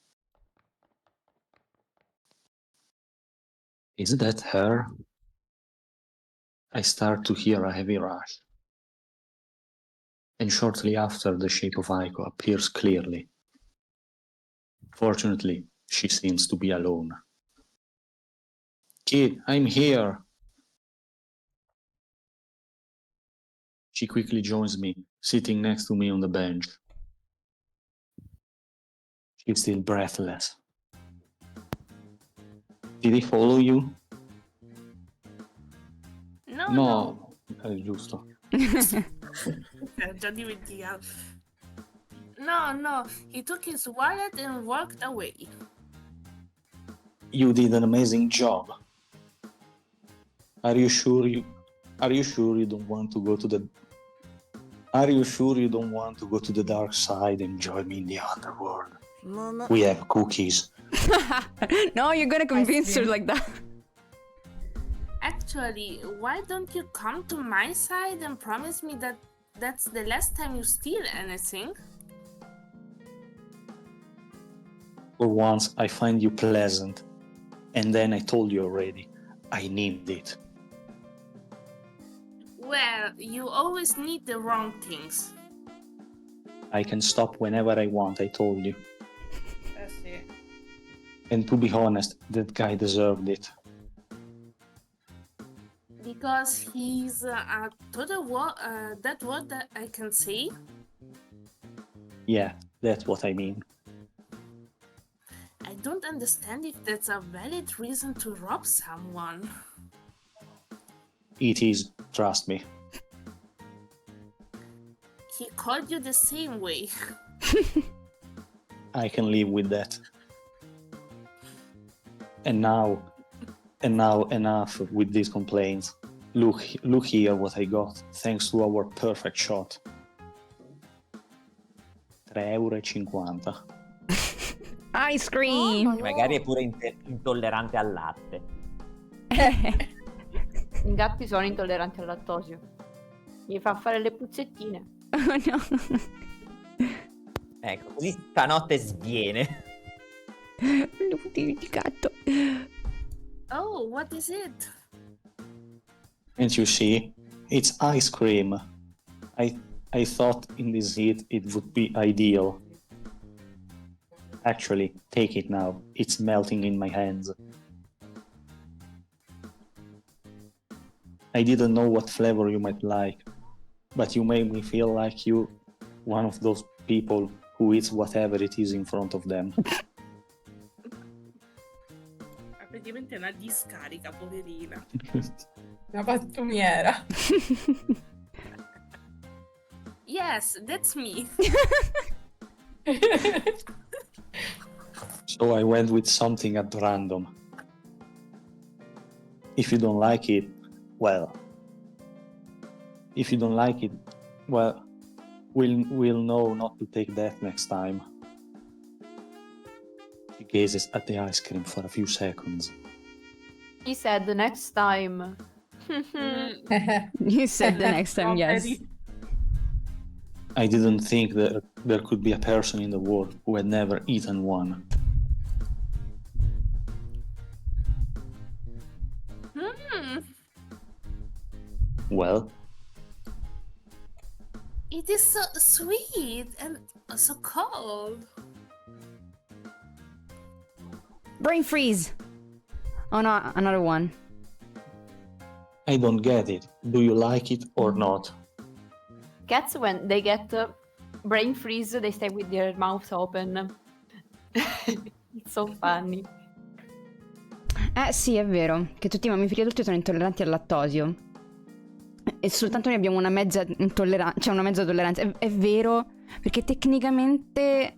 Is that her? I start to hear a heavy rush. And shortly after, the shape of Aiko appears clearly. Fortunately, she seems to be alone. Kid, I'm here. She quickly joins me, sitting next to me on the bench. She's still breathless. Did he follow you? No. Giusto. Già dimenticato. No, he took his wallet and walked away. You did an amazing job. Are you sure you don't want to go to the dark side and join me in the underworld? We have cookies. No, you're gonna convince her like that. Actually, why don't you come to my side and promise me that that's the last time you steal anything? For once, I find you pleasant. And then I told you already, I need it. Well, you always need the wrong things. I can stop whenever I want, I told you. Sì. And to be honest, that guy deserved it. Because he's a total that what that I can say. Yeah, that's what I mean. I don't understand if that's a valid reason to rob someone. It is, trust me. He called you the same way. I can live with that. And now enough with these complaints. Look here what I got, thanks to our perfect shot. €3,50. Ice cream! Magari è pure intollerante al latte. I gatti sono intolleranti al lattosio. Gli fa fare le puzzettine. Oh no. Ecco, così stanotte sviene. L'ho dimenticato. Oh, what is it? And you see, it's ice cream. I thought in this heat it would be ideal. Actually, take it now. It's melting in my hands. I didn't know what flavor you might like, but you made me feel like you one of those people who eats whatever it is in front of them. Praticamente è una discarica, poverina. Una pattumiera. Yes, that's me. So I went with something at random. If you don't like it, well, we'll know not to take that next time. She gazes at the ice cream for a few seconds. He said the next time. You said the next time, yes. I didn't think that there could be a person in the world who had never eaten one. Well, It is so sweet and so cold. Brain freeze! Oh no, another one. I don't get it. Do you like it or not? Cats, when they get brain freeze, they stay with their mouths open. It's so funny. Sì, è vero, che tutti i mammiferi adulti sono intolleranti al lattosio. E soltanto noi abbiamo una mezza intolleranza, cioè una mezza tolleranza. È vero, perché tecnicamente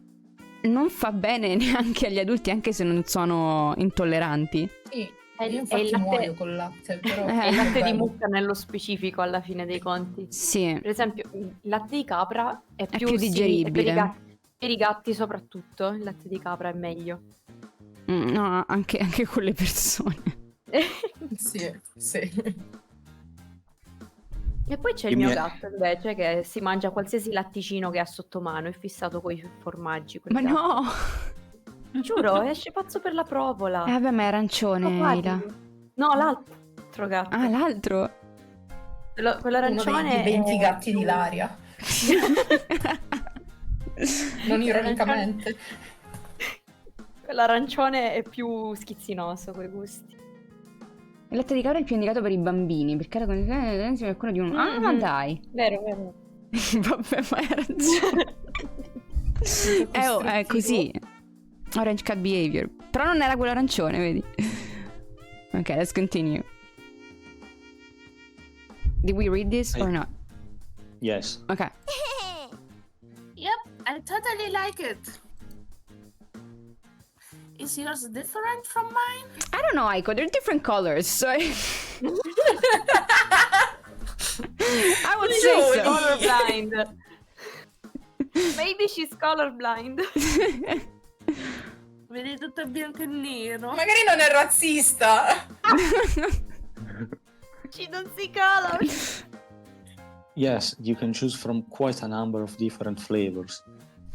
non fa bene neanche agli adulti, anche se non sono intolleranti. Sì, È io il infatti latte- muoio col latte, però... È il latte di bello. mucca nello specifico alla fine dei conti. Sì, Per esempio, il latte di capra è più, più sì, digeribile. per i gatti soprattutto, il latte di capra è meglio. No, anche con le persone. Sì, sì. E poi c'è il mio gatto invece che si mangia qualsiasi latticino che ha sotto mano, è fissato con i formaggi. quel Ma gatto. no! Giuro, esce pazzo per la provola. Vabbè, ma è arancione, Eila. No, l'altro gatto. Ah, l'altro? Quello Uno arancione dei 20 è- gatti di Laria. Non ironicamente. L'arancione è più schizzinoso coi gusti. Il latte di capra è più indicato per i bambini, perché era qualcuno di un... Ah, ma dai! Vero, vero. Vabbè, ma hai ragione. È così. Orange cat behavior. Però non era quello arancione, vedi? Ok, let's continue. Did we read this or not? Yes. Okay. Yep, I totally like it. Is yours different from mine? I don't know, Aiko. They're different colors, so I would say so. Colorblind. Maybe she's colorblind. Vedi tutto bianco e nero. Magari non è razzista. She don't see colors. Yes, you can choose from quite a number of different flavors,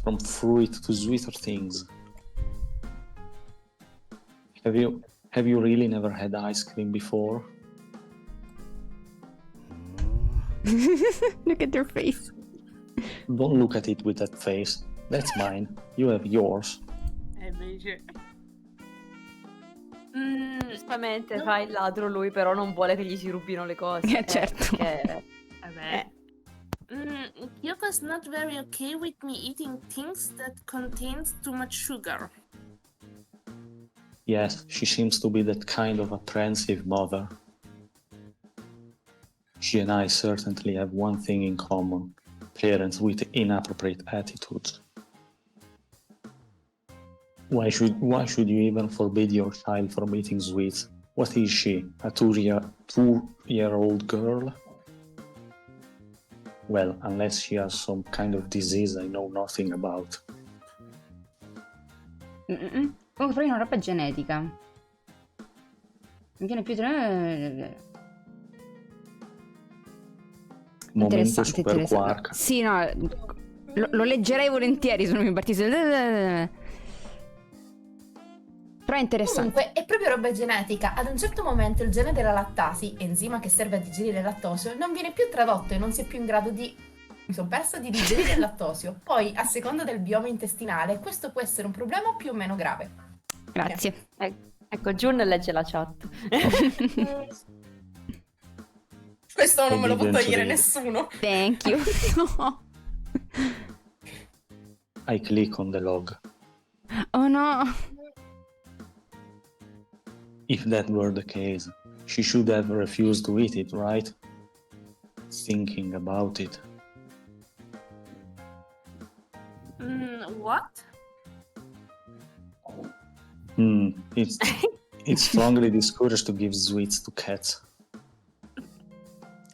from fruit to sweeter things. Have you really never had ice cream before? Look at their face. Don't look at it with that face. That's mine. You have yours. Invece... Giustamente fa il ladro lui, però non vuole che gli si rubino le cose. Certo. Perché... Vabbè. Kyoko's not very okay with me eating things that contains too much sugar. Yes, she seems to be that kind of apprehensive mother. She and I certainly have one thing in common: parents with inappropriate attitudes. Why should you even forbid your child from eating sweets? What is she, a two-year-old girl? Well, unless she has some kind of disease I know nothing about. Comunque però è una roba genetica. Mi viene più... Momento super quark. Sì, no, lo leggerei volentieri se non mi partisse. Però è interessante. Comunque è proprio roba genetica. Ad un certo momento il gene della lattasi, enzima che serve a digerire il lattosio, non viene più tradotto e non si è più in grado di... Mi sono persa di digerire il lattosio. Poi, a seconda del bioma intestinale, questo può essere un problema più o meno grave. Grazie. Ecco, Jun legge la chat. Questo non me lo può Evidenza togliere di- nessuno. Thank you. No. I click on the log. Oh no. If that were the case, she should have refused to eat it, right? Thinking about it. What? It's strongly discouraged to give sweets to cats.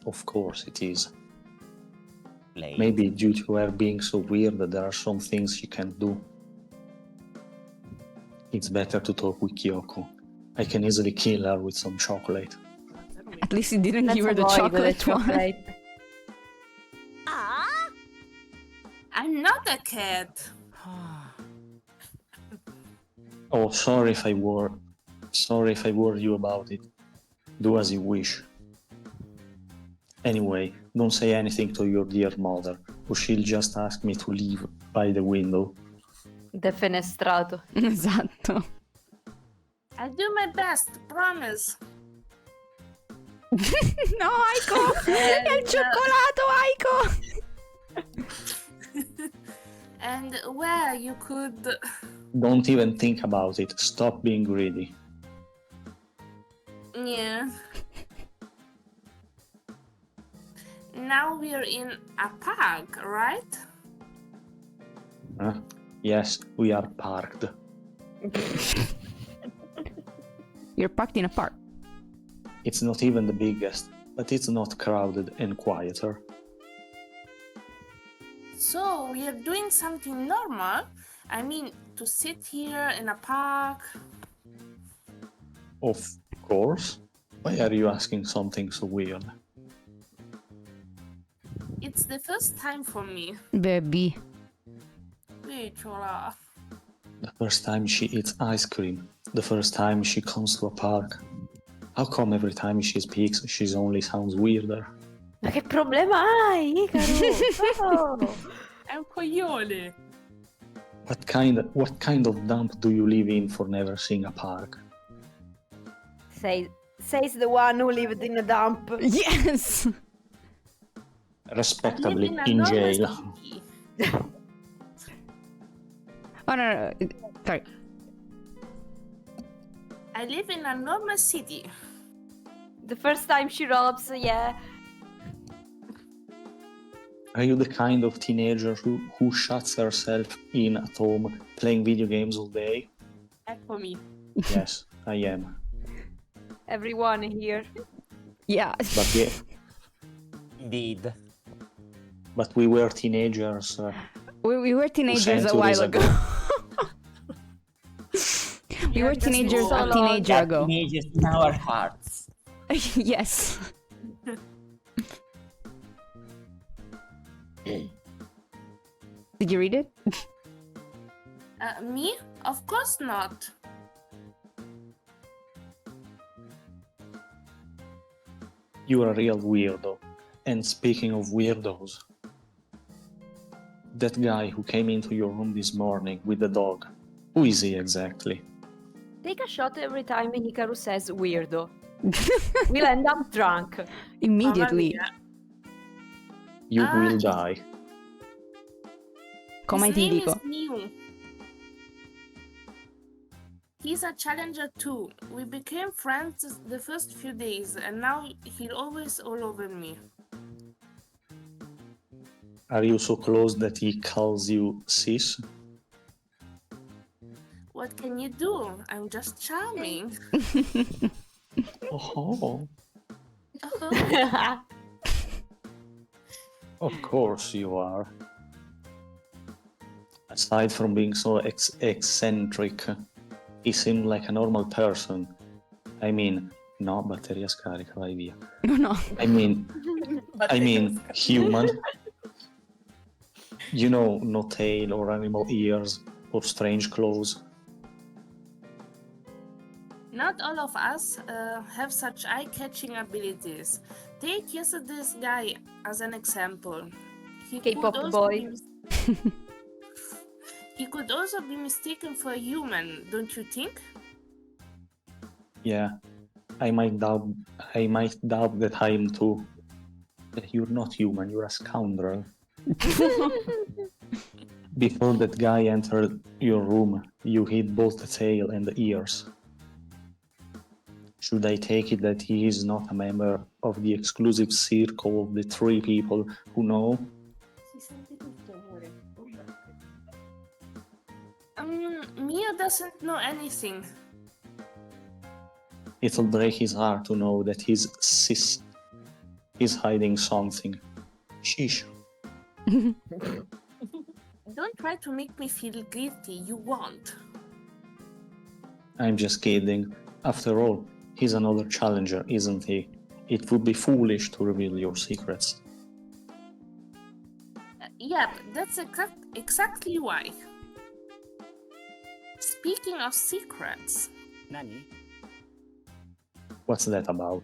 Of course it is. Play. Maybe due to her being so weird that there are some things she can't do. It's better to talk with Kyoko. I can easily kill her with some chocolate. At least he didn't Let's give her the avoid chocolate one. I'm not a cat. Oh, sorry if I worry you about it. Do as you wish. Anyway, don't say anything to your dear mother, or she'll just ask me to leave by the window. Defenestrato. Esatto. I'll do my best, promise. No, Aiko! È il cioccolato, Aiko! And well, you could... Don't even think about it. Stop being greedy. Yeah. Now we're in a park, right? Huh? Yes, we are parked. You're parked in a park. It's not even the biggest, but it's not crowded and quieter. So, we are doing something normal? I mean, to sit here in a park? Of course. Why are you asking something so weird? It's the first time for me. Baby. Picciola. The first time she eats ice cream. The first time she comes to a park. How come every time she speaks, she only sounds weirder? Ma che problema hai, Icaro? Oh. È un coglione. What kind of dump do you live in for never seeing a park? Says the one who lived in a dump. Yes. Respectably I live in a normal jail. city. Oh no. Sorry. I live in a normal city. The first time she robs, yeah. Are you the kind of teenager who shuts herself in at home playing video games all day? Ecco me. Yes, I am. Everyone here. Yeah. But yeah, Indeed. but we were teenagers. We were teenagers a centuries while ago. We were teenagers so a long. teenager That ago. teenagers in our hearts. Yes. Did you read it? Me? Of course not. You are a real weirdo. And speaking of weirdos, that guy who came into your room this morning with the dog, who is he exactly? Take a shot every time Hikaru says weirdo. We'll end up drunk. Immediately. Mamma You Ah. will die. Come His ti name dico? is new. He's a challenger too. We became friends the first few days, and now he's always all over me. Are you so close that he calls you sis? What can you do? I'm just charming. Oh, of course you are. Aside from being so eccentric, he seemed like a normal person. I mean, no, batteria scarica, vai via. No. I mean, human. You know, no tail or animal ears or strange clothes. Not all of us have such eye-catching abilities. Take yesterday's guy as an example. He K-pop could also boy. He could also be mistaken for a human, don't you think? Yeah, I might doubt that I am too. But you're not human, you're a scoundrel. Before that guy entered your room, you hid both the tail and the ears. Should I take it that he is not a member of the exclusive circle of the 3 people who know? Mia doesn't know anything. It'll break his heart to know that his sis is hiding something. Sheesh. Don't try to make me feel guilty, you won't. I'm just kidding. After all, he's another challenger, isn't he? It would be foolish to reveal your secrets. Yep, that's exactly why. Speaking of secrets, What's that about?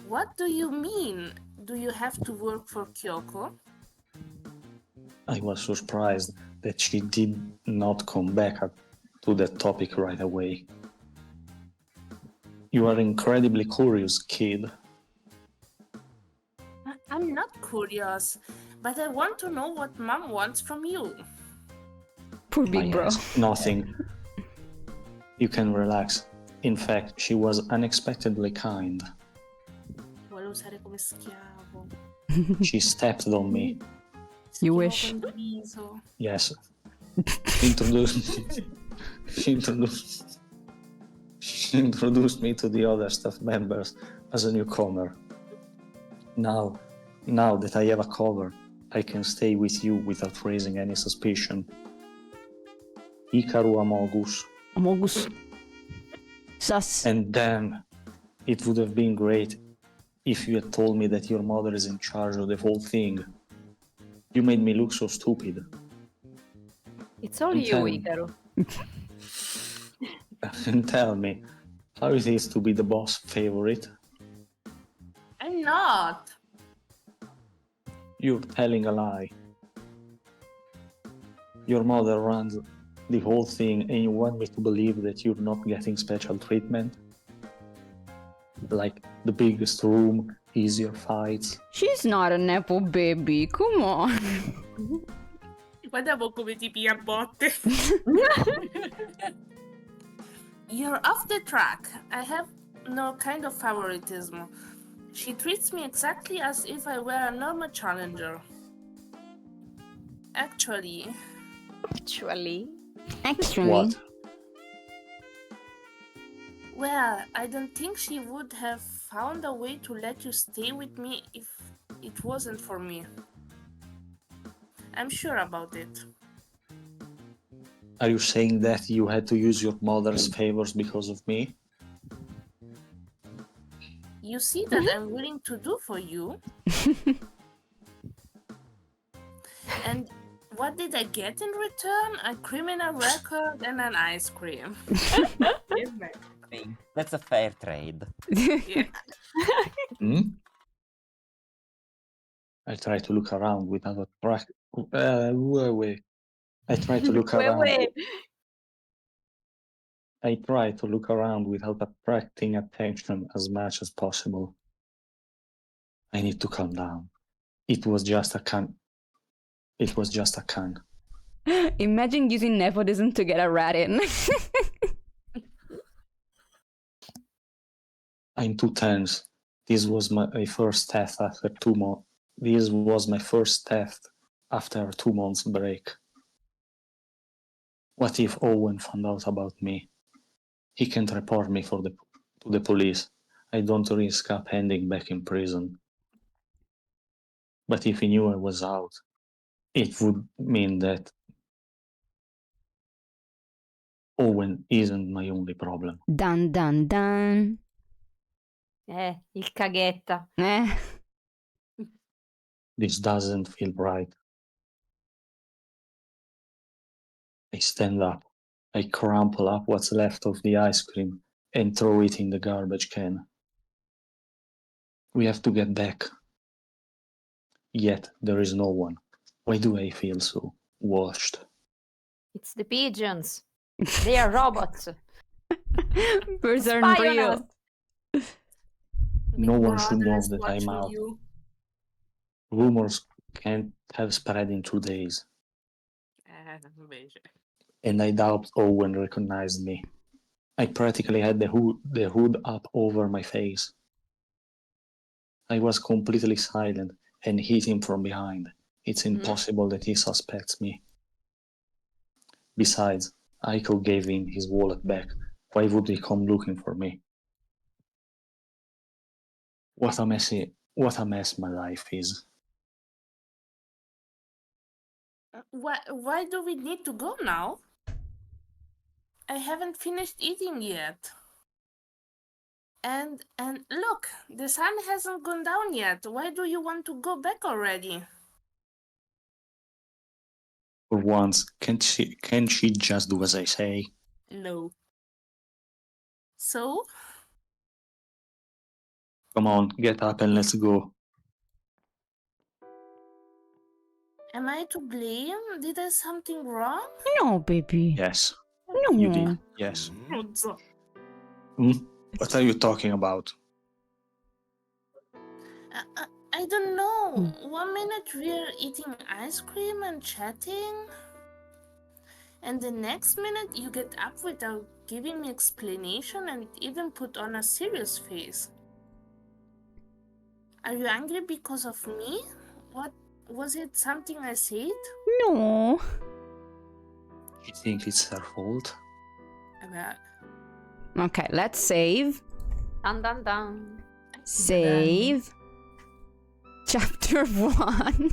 what do you mean? Do you have to work for Kyoko? I was surprised that she did not come back to that topic right away. You are incredibly curious, kid. I'm not curious, but I want to know what Mom wants from you. Poor I big bro. asked nothing. You can relax. In fact, she was unexpectedly kind. Vuole usare come schiavo. She stepped on me. You Schiavo wish. condiviso. Yes. She introduced me to the other staff members as a newcomer. Now that I have a cover, I can stay with you without raising any suspicion. Hikaru Amogus. Amogus. Sus. And damn, it would have been great if you had told me that your mother is in charge of the whole thing. You made me look so stupid. It's all And you, tell- Hikaru. And tell me, how it is to be the boss favorite? I'm not. You're telling a lie. Your mother runs the whole thing and you want me to believe that you're not getting special treatment? Like the biggest room, easier fights. She's not a Nepo baby, come on. Guardavo come ti pia botte. You're off the track. I have no kind of favoritism. She treats me exactly as if I were a normal challenger. Actually, Actually, Actually, What? well, I don't think she would have found a way to let you stay with me if it wasn't for me. I'm sure about it. Are you saying that you had to use your mother's favors because of me? You see that I'm willing to do for you. And what did I get in return? A criminal record and an ice cream. That's a fair trade. Yeah. Hmm? I try to look around without wait. I try to look around. I try to look around without attracting attention as much as possible. I need to calm down. It was just a can. It was just a can. imagine using nepotism to get a rat in. I'm too tense. This was my first theft after 2 months. This was my first theft after a 2 months break. What if Owen found out about me? He can't report me to the police. I don't risk up ending back in prison. But if he knew I was out, it would mean that Owen isn't my only problem. Dun dun dun. il caghetta. This doesn't feel right. I stand up. I crumple up what's left of the ice cream and throw it in the garbage can. We have to get back. Yet there is no one. Why do I feel so washed? It's the pigeons. They are robots. Birds Spy aren't on real. us. No Big one should Brother know is that I'm watching out. you. Rumors can't have spread in 2 days. Invece. And I doubt Owen recognized me. I practically had the hood up over my face. I was completely silent and hit him from behind. It's impossible that he suspects me. Besides, Aiko gave him his wallet back. Why would he come looking for me? What a mess my life is. Why do we need to go now? I haven't finished eating yet. And look, the sun hasn't gone down yet. Why do you want to go back already? For once, can't she just do as I say? No. So? Come on, get up and let's go. Am I to blame? Did I something wrong? No, baby. Yes, No. you did. Yes. Rozzo. What are you talking about? I don't know. 1 minute we're eating ice cream and chatting, and the next minute you get up without giving me explanation and even put on a serious face. Are you angry because of me? What was it? Something I said? No. You think it's her fault? Okay, let's save. Dun dun dun. Save. Chapter 1.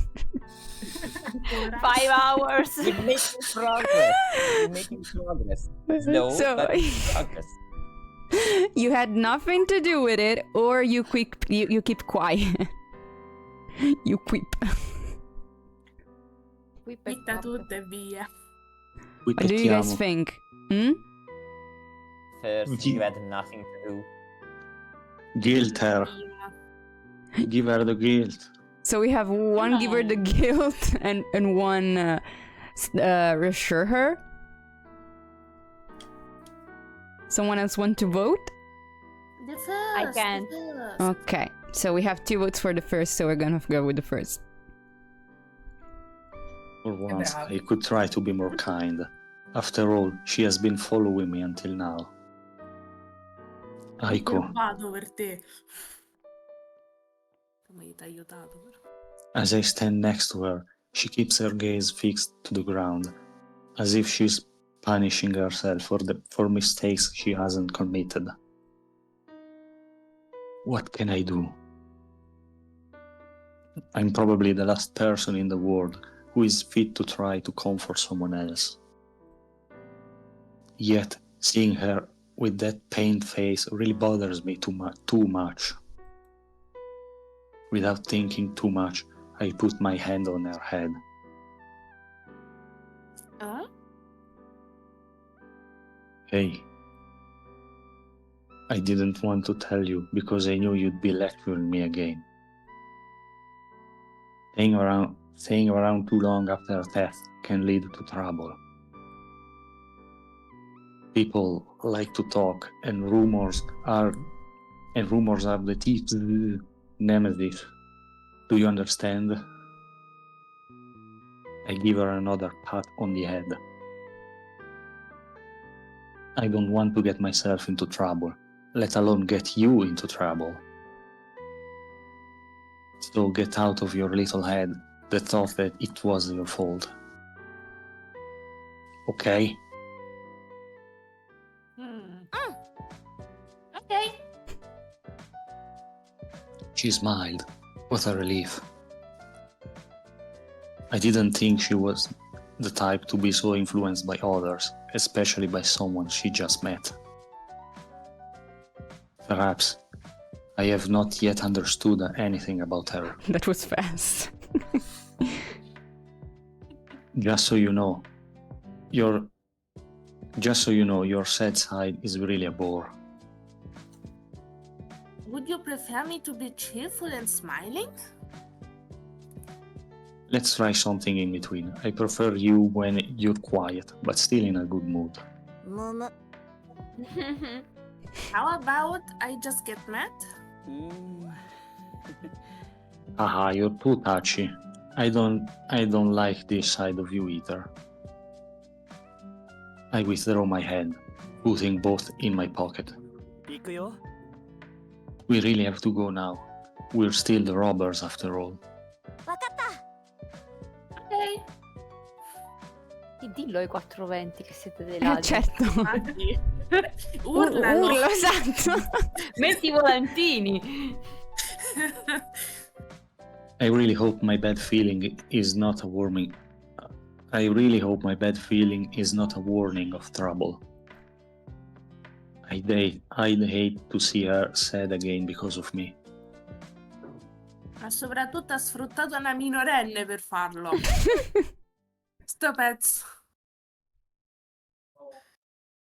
5 hours. We're making progress. We're making progress. Slow, So- but progress. You had nothing to do with it, or you keep quiet. You quip. Fitta tutto e via. We What do you guys pettiamo. think? Hmm? First, you had nothing to do. Guilt her. Give her the guilt. So we have one give her the guilt and one reassure her? Someone else want to vote? The first. I can. The first. Okay, so we have 2 votes for the first, so we're gonna go with the first. For once, Bravo. I could try to be more kind. After all, she has been following me until now. Aiko, Vado per te. Come ti ha aiutato però. as I stand next to her, she keeps her gaze fixed to the ground, as if she's punishing herself for mistakes she hasn't committed. What can I do? I'm probably the last person in the world who is fit to try to comfort someone else. Yet, seeing her with that pained face really bothers me too much. Without thinking too much, I put my hand on her head. Hey, I didn't want to tell you because I knew you'd be lecturing me again. Staying around too long after a test can lead to trouble. People like to talk, and rumors are the thief's nemesis. Do you understand? I give her another pat on the head. I don't want to get myself into trouble, let alone get you into trouble. So get out of your little head the thought that it was your fault. Okay? Okay. She smiled. What a relief. I didn't think she was the type to be so influenced by others, especially by someone she just met. Perhaps I have not yet understood anything about her. That was fast. Just so you know, your sad side is really a bore. Would you prefer me to be cheerful and smiling? Let's try something in between. I prefer you when you're quiet, but still in a good mood. How about I just get mad? Haha, you're too touchy. I don't like this side of you either. I withdraw my hand, putting both in my pocket. We really have to go now. We're still the robbers after all. Ok. E dillo ai 420 che siete dei ladri. Certo. Infatti. Urlano. Urlo, esatto. Metti i volantini. I really hope my bad feeling is not a warning. Of trouble. I'd hate to see her sad again because of me. Ma soprattutto ha sfruttato una minorenne per farlo. Sto pezzo.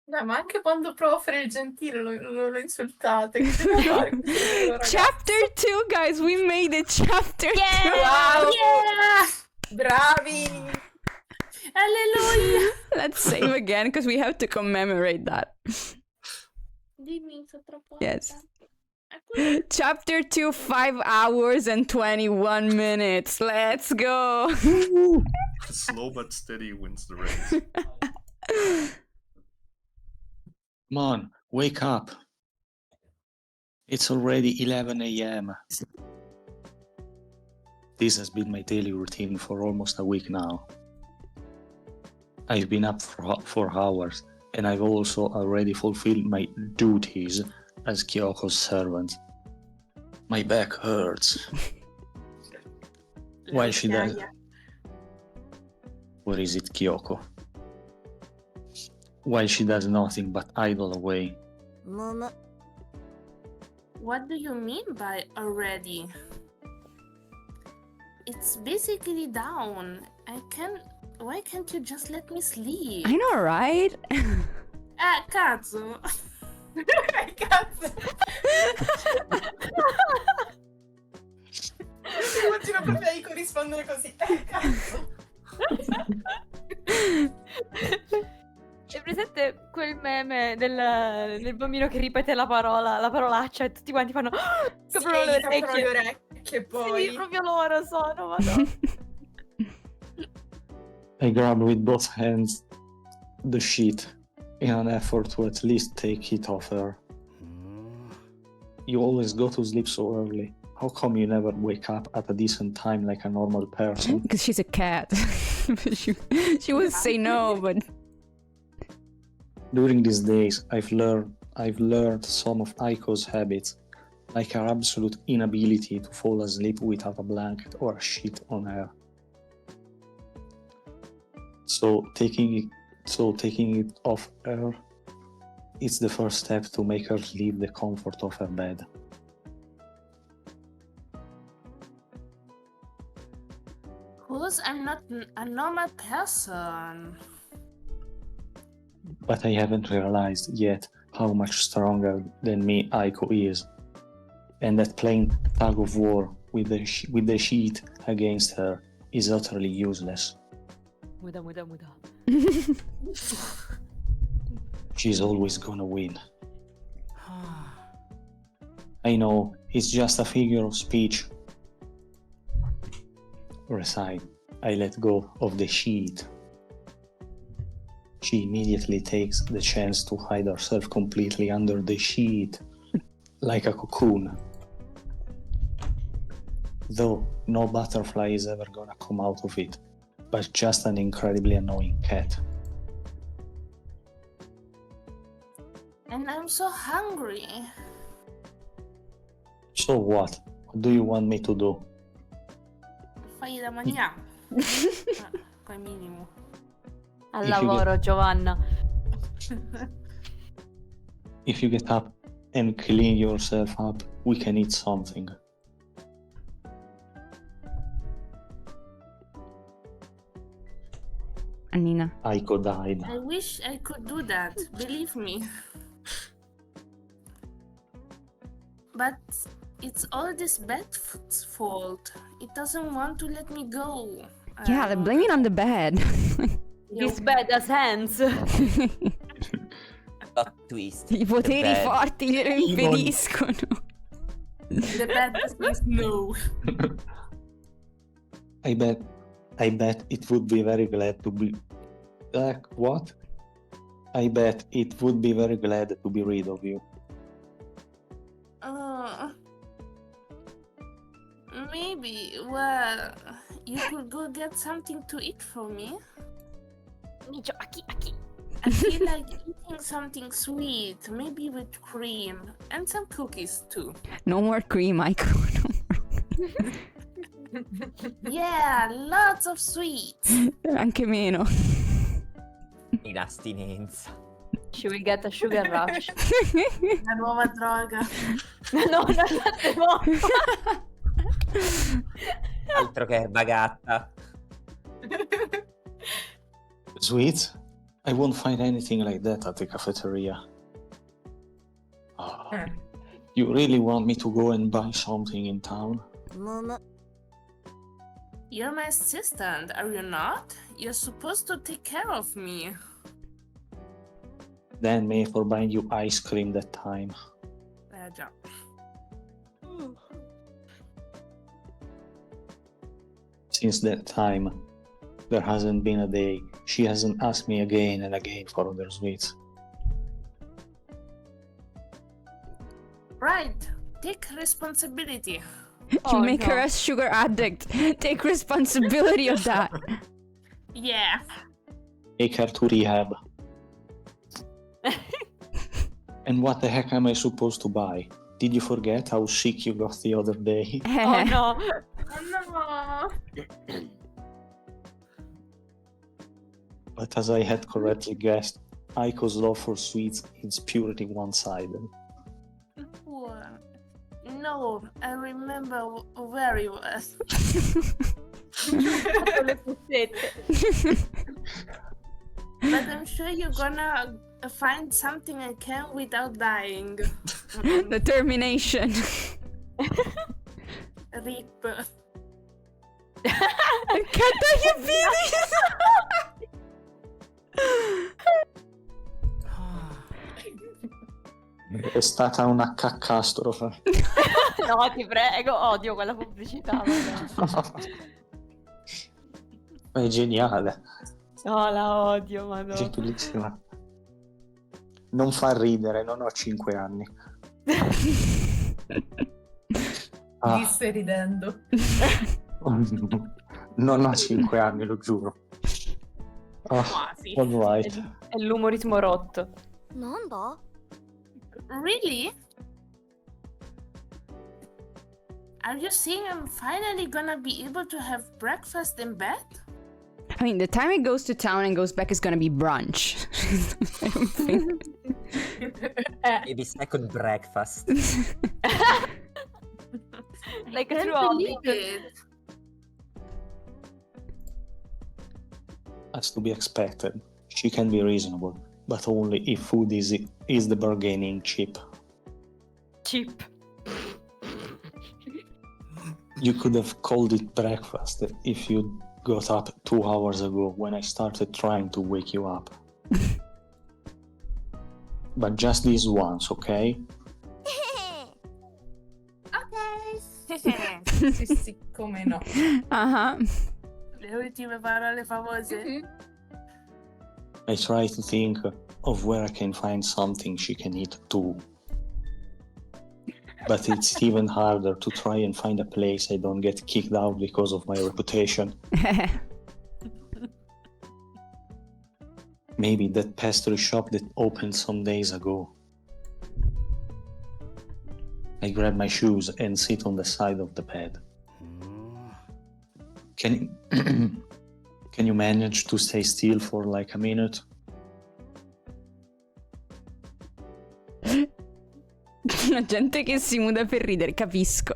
No, ma anche quando provo a fare il gentile lo insultate. Che devo fare? Chapter 2, guys, we made it. Chapter 2. Wow! Yeah! Bravi! Alleluia! Let's save again because we have to commemorate that. Dimmi, sono troppo Yes. alta. Chapter 2, 5 hours and 21 minutes. Let's go. Slow but steady wins the race. Come on, wake up. It's already 11 a.m. This has been my daily routine for almost a week now. I've been up for hours, and I've also already fulfilled my duties as Kyoko's servant. My back hurts. While she does... Where is it, Kyoko? While she does nothing but idle away. What do you mean by already? It's basically down. Why can't you just let me sleep? I know, right? Cazzo! Cazzo! Immagino proprio Aiko rispondere così. Cazzo! È presente quel meme del bambino che ripete la parolaccia e tutti quanti fanno Sì, coprono le coprono orecchie. le orecchie poi. Sì, proprio loro sono, madonna. I grab with both hands the sheet in an effort to at least take it off her. You always go to sleep so early. How come you never wake up at a decent time like a normal person? Because she's a cat. she would say no, but During these days, I've learned some of Aiko's habits, like her absolute inability to fall asleep without a blanket or a sheet on her. So taking it off her, it's the first step to make her leave the comfort of her bed. Because I'm not a normal person. But I haven't realized yet how much stronger than me Aiko is, and that playing tug of war with the sheet against her is utterly useless. Muda. She's always gonna win. I know, it's just a figure of speech. Resign. I let go of the sheet. She immediately takes the chance to hide herself completely under the sheet, like a cocoon. Though no butterfly is ever gonna come out of it, but just an incredibly annoying cat. And I'm so hungry. So what? What do you want me to do? Fai da mangiare. Poi minimo. Al If you lavoro, Giovanna. If you get up and clean yourself up, we can eat something. Nina. Aiko died. I wish I could do that, believe me. But it's all this bed's fault. It doesn't want to let me go. Yeah, they're blaming on the bed. This bed has hands. Plot twist. I poteri The bed. forti glielo impediscono. The bed says no. I bet it would be very glad to be... what? I bet it would be very glad to be rid of you. Maybe, well, you could go get something to eat for me. Micio, aquí. I feel like eating something sweet, maybe with cream, and some cookies too. No more cream, Aiko. No more. Yeah, lots of sweets. Anche meno. In astinenza. She will get a sugar rush. La nuova droga. No, no. Altro che erba gatta. Sweets? I won't find anything like that at the cafeteria. You really want me to go and buy something in town? You're my assistant, are you not? You're supposed to take care of me. Then me for buying you ice cream that time. Già. Since that time, there hasn't been a day she hasn't asked me again and again for other sweets. Right, take responsibility. You make her a sugar addict. Take responsibility of that. Yeah. Take her to rehab. And what the heck am I supposed to buy? Did you forget how sick you got the other day? Oh no. Oh no. But as I had correctly guessed, Aiko's love for sweets is purely one-sided. No, I remember very well. But I'm sure you're gonna find something I can without dying. Determination. Rip. Canta you feeling? È stata una catastrofe. No, ti prego, odio quella pubblicità. Vabbè. È geniale, No, la odio, ma no. genialissima. Non fa ridere, non ho 5 anni. Ah, Disse ridendo. non ho 5 anni, lo giuro. Ah, Quasi. all right. È l'umorismo rotto. Really? Are you saying I'm finally gonna be able to have breakfast in bed? I mean, the time it goes to town and goes back is gonna be brunch. I don't think. Maybe second breakfast. Like Can't throughout believe it. As to be expected, she can be reasonable, but only if food is the bargaining chip. cheap. You could have called it breakfast if you got up 2 hours ago when I started trying to wake you up. But just this once, okay? Sì, sì, come no. Uh-huh. Le ultime parole famose. I try to think of where I can find something she can eat too. But it's even harder to try and find a place I don't get kicked out because of my reputation. Maybe that pastry shop that opened some days ago. I grab my shoes and sit on the side of the bed. Can you manage to stay still for like a minute? La gente che si muda per ridere, capisco.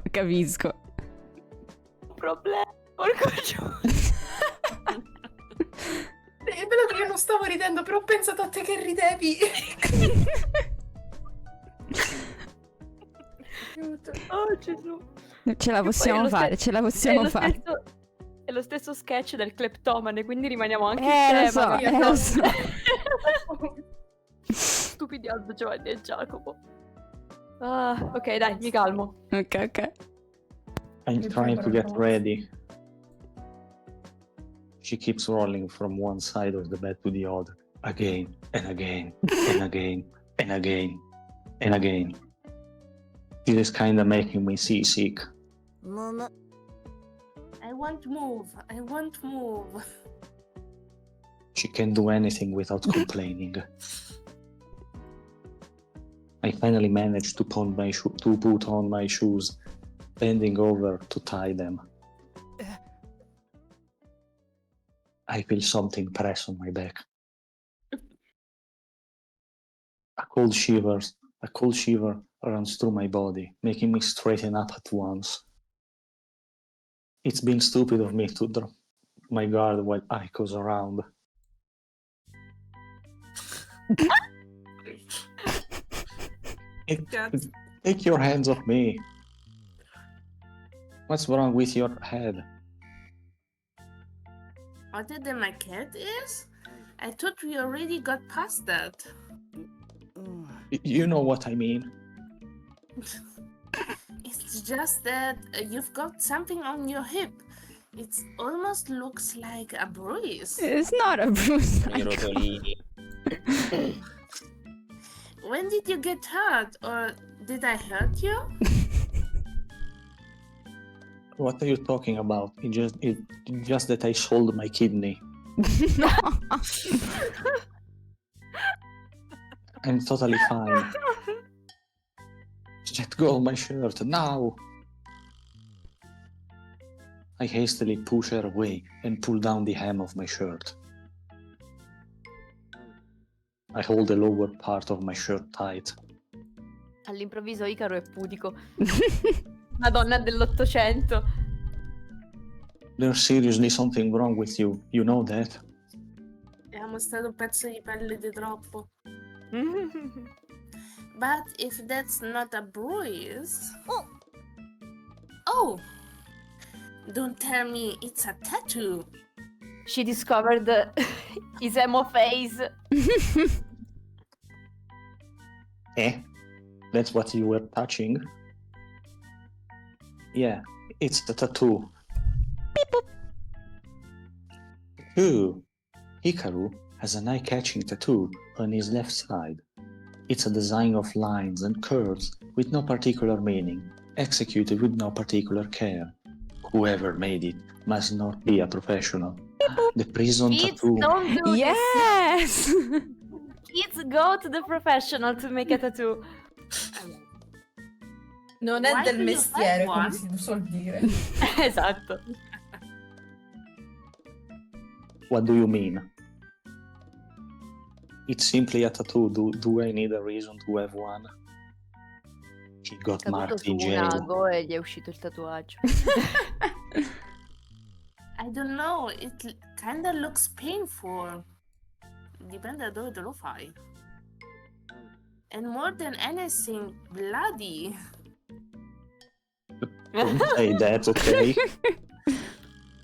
Problema. Porco giù. È bello che io non stavo ridendo, però ho pensato a te che ridevi. Oh Gesù. Ce la possiamo fare, ce la possiamo fare. È lo stesso sketch del cleptomane, quindi rimaniamo anche in Lo tema. so. Stupidiando Giovanni e Giacomo. Ah, ok, dai, mi calmo. Ok. I'm trying to get ready. She keeps rolling from one side of the bed to the other, again and again and again and again and again. This is kinda making me seasick. I won't move. She can't do anything without complaining. I finally managed to put on my shoes, bending over to tie them. I feel something press on my back. A cold shiver runs through my body, making me straighten up at once. It's been stupid of me to drop my guard while Aiko's around. Take your hands off me. What's wrong with your head? Other than my cat is? I thought we already got past that. You know what I mean. It's just that you've got something on your hip. It almost looks like a bruise. It's not a bruise. I rotolini. When did you get hurt? Or did I hurt you? What are you talking about? It's just that I sold my kidney. No. I'm totally fine. Let go of my shirt now. I hastily push her away and pull down the hem of my shirt. I hold the lower part of my shirt tight. All'improvviso Icaro è pudico. Madonna dell'800. There's seriously something wrong with you. You know that? È mostrato un pezzo di pelle di troppo. But if that's not a bruise... Oh! Don't tell me it's a tattoo. She discovered his emo face. Eh? That's what you were touching? Yeah, it's the tattoo. Ooh, Hikaru has an eye-catching tattoo on his left side. It's a design of lines and curves with no particular meaning, executed with no particular care. Whoever made it must not be a professional. The prison Kids tattoo. don't do Yes! this. Kids go to the professional to make a tattoo. Non è Why del do you mestiere, have come one? si suol dire. Esatto. What do you mean? It's simply a tattoo. Do I need a reason to have one? He got Caduto marked su in un jail. ago e gli è uscito il tatuaggio. I don't know, it kinda looks painful. Dipende da dove te lo fai. And more than anything, bloody. Don't say that, okay?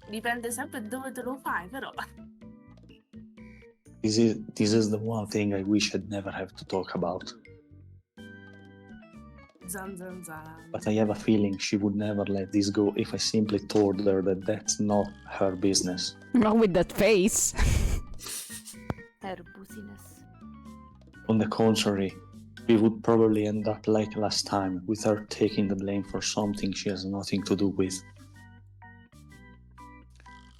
Dipende sempre da dove te lo fai, però. This is the one thing I wish I'd never have to talk about. Zan zan zan. But I have a feeling she would never let this go if I simply told her that that's not her business. Not with that face. Her busyness. On the contrary, we would probably end up like last time, with her taking the blame for something she has nothing to do with.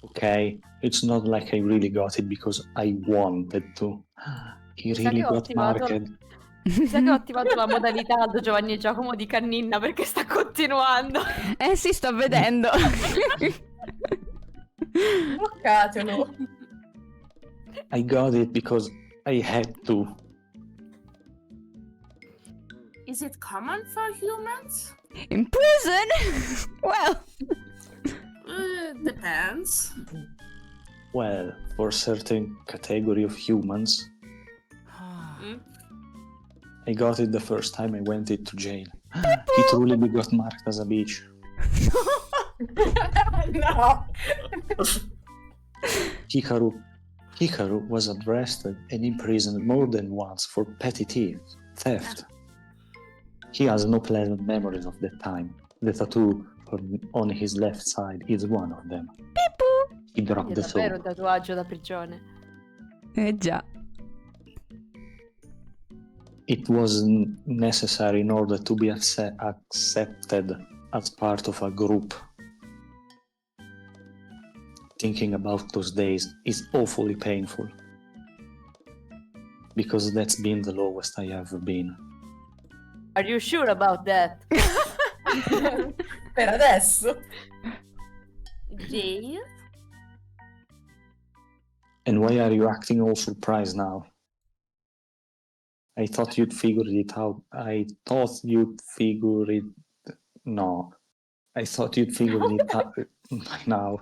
Okay, it's not like I really got it because I wanted to. He sa really che ho got attivato- marked. Mi sa che ho attivato la modalità Aldo Giovanni e Giacomo di Canninna perché sta continuando. Sì, sto vedendo. Bloccatelo. I got it because I had to. Is it common for humans? In prison? Well, Depends. Well, for a certain category of humans, Mm. I got it the first time I went into jail. He truly got marked as a bitch. No. Hikaru was arrested and imprisoned more than once for petty theft. He has no pleasant memories of that time. The tattoo on his left side is one of them. He dropped È the davvero soap. un tatuaggio da prigione. già. It was necessary in order to be accepted as part of a group. Thinking about those days is awfully painful. Because that's been the lowest I ever been. Are you sure about that? Per adesso. Jail? And why are you acting all surprised now? I thought you'd figured it out. No. I thought you'd figured it out now.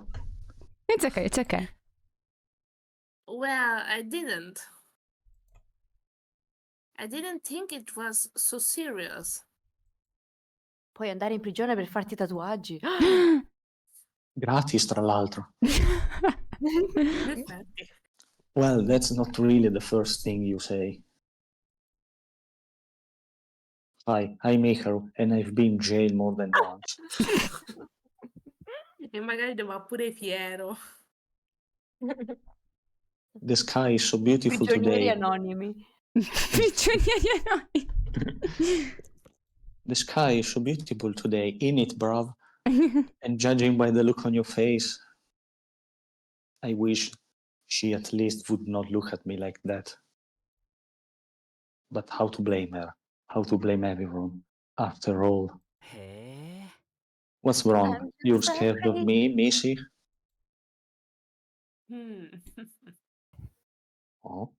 It's okay, it's okay. Well, I didn't. I didn't think it was so serious. Puoi andare in prigione per farti tatuaggi. Gratis, tra l'altro. In effetti. Well, that's not really the first thing you say. Hi, I'm Hikaru, and I've been in jail more than once. E magari ne va pure fiero. The sky is so beautiful Prigionieri today. anonimi. Prigionieri anonimi. The sky is so beautiful today, ain't it, bruv? And judging by the look on your face, I wish she at least would not look at me like that. But how to blame her? How to blame everyone? After all, what's wrong? I'm You're just scared of afraid. me, Missy? Oh.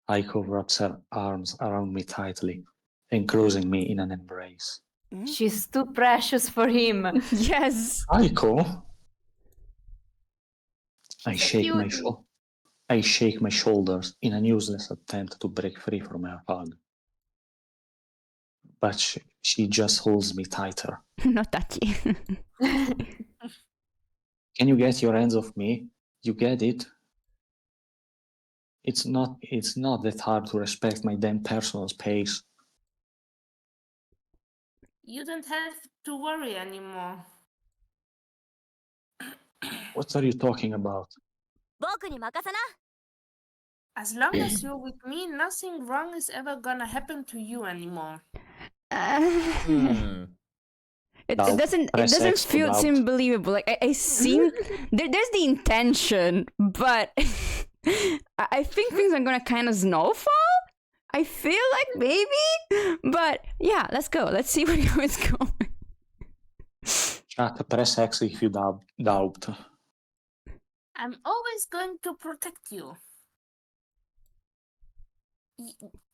Aiko wraps her arms around me tightly, enclosing me in an embrace. She's too precious for him. Yes. Aiko? I She's a shake my shoulders in an useless attempt to break free from her hug. But she just holds me tighter. Not touchy. Can you get your hands off me? You get it? It's not that hard to respect my damn personal space. You don't have to worry anymore. What are you talking about? As long as you're with me, nothing wrong is ever gonna happen to you anymore. It Doubt. doesn't Press X to doubt. seem believable. Like I seem there's the intention, but I think things are gonna kind of snowfall. I feel like maybe, but yeah, let's go. Let's see where it's going. Chat, press X if you doubt. I'm always going to protect you.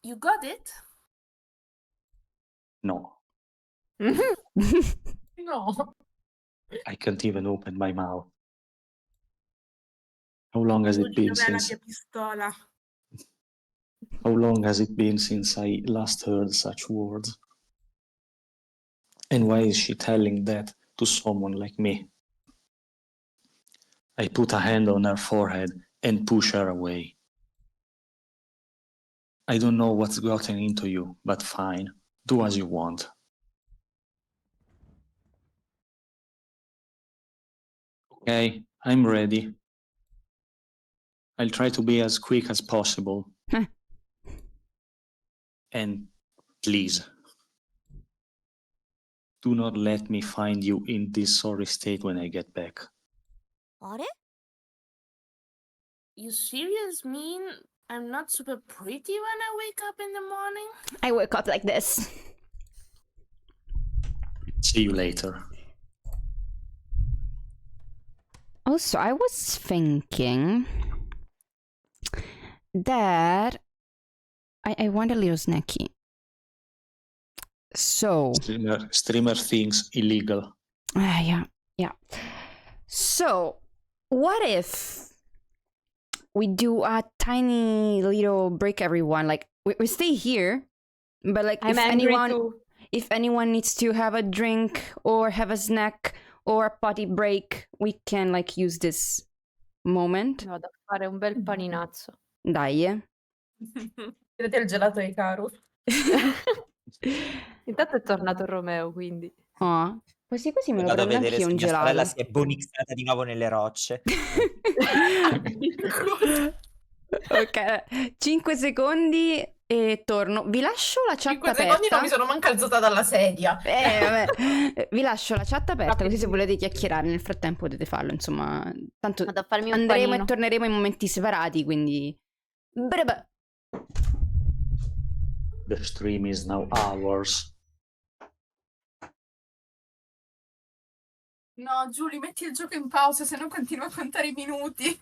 You got it? No, No. I can't even open my mouth. How long has it been Dov'è la since? mia pistola? How long has it been since I last heard such words? And why is she telling that to someone like me? I put a hand on her forehead and push her away. I don't know what's gotten into you, but fine. Do as you want. Okay, I'm ready. I'll try to be as quick as possible. And please, do not let me find you in this sorry state when I get back. You serious mean I'm not super pretty when I wake up in the morning? I wake up like this. See you later. Also, I was thinking that I want a little snacky. So Streamer things illegal. yeah. So what if we do a tiny little break, everyone? Like we stay here, but like I'm angry too. if anyone needs to have a drink or have a snack or a potty break, we can like use this moment. Vado a fare un bel paninazzo. Dai. Vedete il gelato di Karu? Intanto è tornato Romeo, quindi. Oh, così me lo Vado a prendo vedere anch'io se un mia sorella gelato. si è bonixata di nuovo nelle rocce. Ok, 5 secondi e torno. Vi lascio la chat 5 aperta. secondi non mi sono manca alzata dalla sedia. Vabbè. Vi lascio la chat aperta, così se volete chiacchierare nel frattempo potete farlo, insomma. Tanto Vado a farmi un andremo panino. e torneremo in momenti separati, quindi... Breve. The stream is now ours. No, Giulia, metti il gioco in pausa, se no continua a contare i minuti.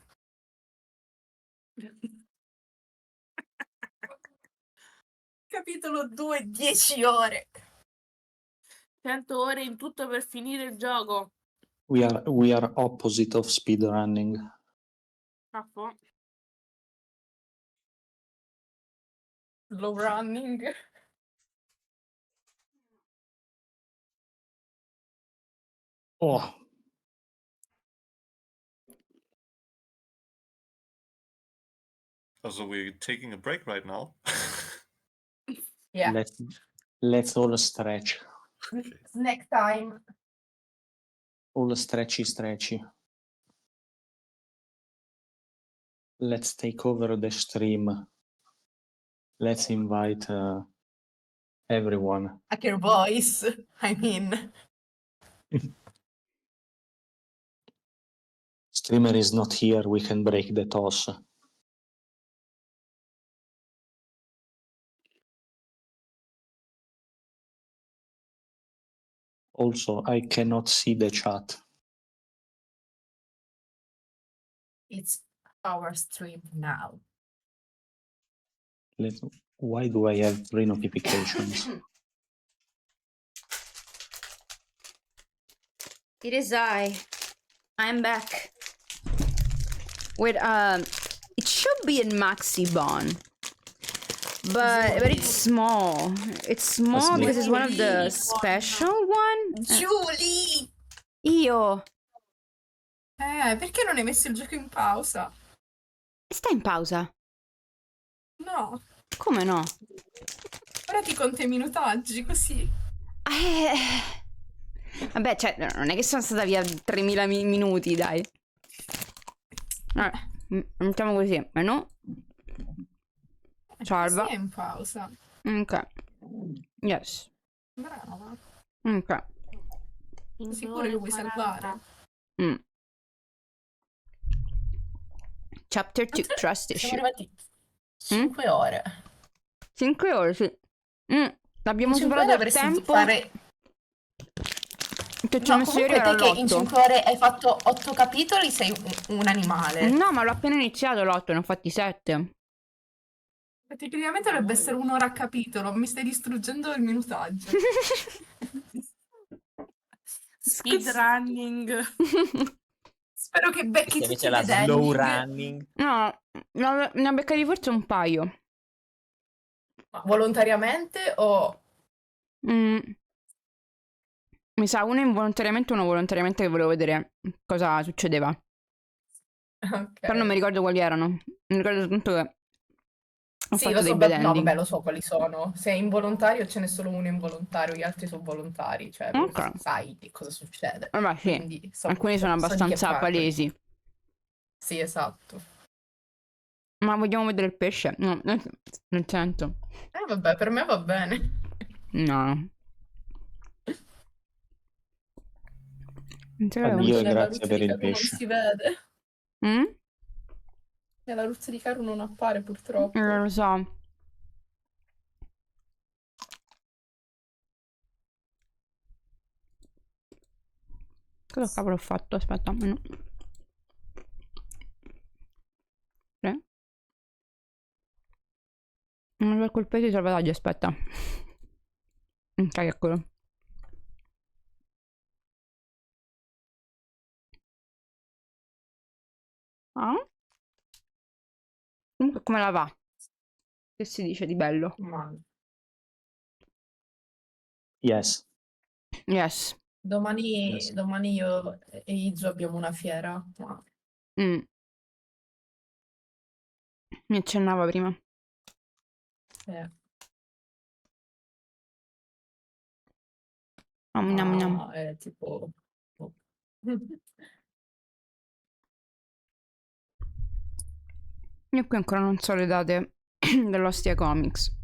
Capitolo 2, 10 ore. 100 ore in tutto per finire il gioco. We are opposite of speedrunning. Caffò. Slow running. Oh, Oh, so we're taking a break right now. Yeah. let's all stretch. Snack time. All stretchy. Let's take over the stream. Let's invite everyone. Hacker voice. I mean. Streamer is not here, we can break the toss. Also, I cannot see the chat. It's our stream now. Why do I have 3 notifications? It is I'm back. With it should be in Maxibon. But it's small. It's small because it's one of the special one. Julie! Io. Perché non hai messo il gioco in pausa? Sta in pausa. No, Come no? ora ti conto i minutaggi, così. Vabbè, cioè, non è che sono stata via 3000 minuti, dai. Mettiamo così. Menu. Così Salva. è in pausa. Ok. Yes. Brava. Ok. Sicuro che vuoi salvare? Mm. Chapter 2. Trust Siamo issue. arrivati 5 ore. 5 ore, sì. Abbiamo In 5 superato ore il avresti tempo dovuto fare... che ci ho No, messo io comunque te che in all'8. 5 ore hai fatto 8 capitoli sei un animale. No, ma l'ho appena iniziato l'8, ne ho fatti 7. Tecnicamente dovrebbe essere un'ora a capitolo, mi stai distruggendo il minutaggio. Speedrunning. Spero che becchi Questa invece tutti è i la slow deadending. running. No, ne ho beccati forse un paio. Ma volontariamente o... Mm, Mi sa uno involontariamente e uno volontariamente, che volevo vedere cosa succedeva. Ok. Però non mi ricordo quali erano. Mi ricordo soltanto che ho Sì, fatto lo dei so, bad no, ending. vabbè, lo so quali sono. Se è involontario ce n'è solo uno involontario, gli altri sono volontari, cioè Ok. sai che cosa succede. Vabbè, sì. Quindi Alcuni sono so di che abbastanza parli. palesi. Sì, esatto. Ma vogliamo vedere il pesce? No, nel senso. Vabbè, per me va bene. No. Non so che Addio e Nella grazie luzza per di il Caru non pesce. si vede. Mm? Nella luzza di Caru non appare, purtroppo. Lo so. Cosa cavolo ho fatto? Aspetta. No. Non avevo quel peso di salvataggio, aspetta. Ok, eccolo. Ah? Comunque come la va? Che si dice di bello? Ma Yes. Yes. domani, Yes. domani io e Izu abbiamo una fiera. Ma Mm. Mi accennava prima. Nam nam. è tipo... boh. Io qui ancora non so le date dell'Ostia Comics.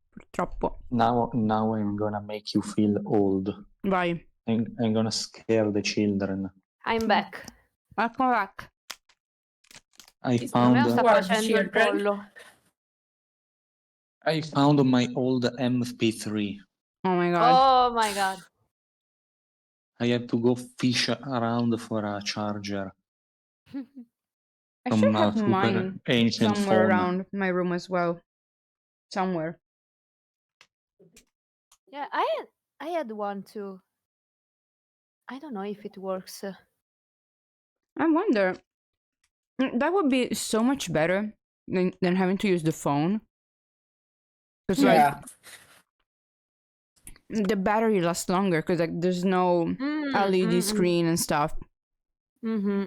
Purtroppo. Now I'm gonna make you feel old. Vai. I'm gonna scare the children. I'm back. Welcome back. I Romeo sta Who are found the facendo il children? pollo. my old MP3. Oh my god. Oh my god. I have to go fish around for a charger I from should a have super mine ancient somewhere phone. around my room as well. Somewhere. Yeah, I had one too. I don't know if it works. I wonder. That would be so much better than having to use the phone. Because like Yeah. the battery lasts longer because like there's no LED screen and stuff. Mm-hmm.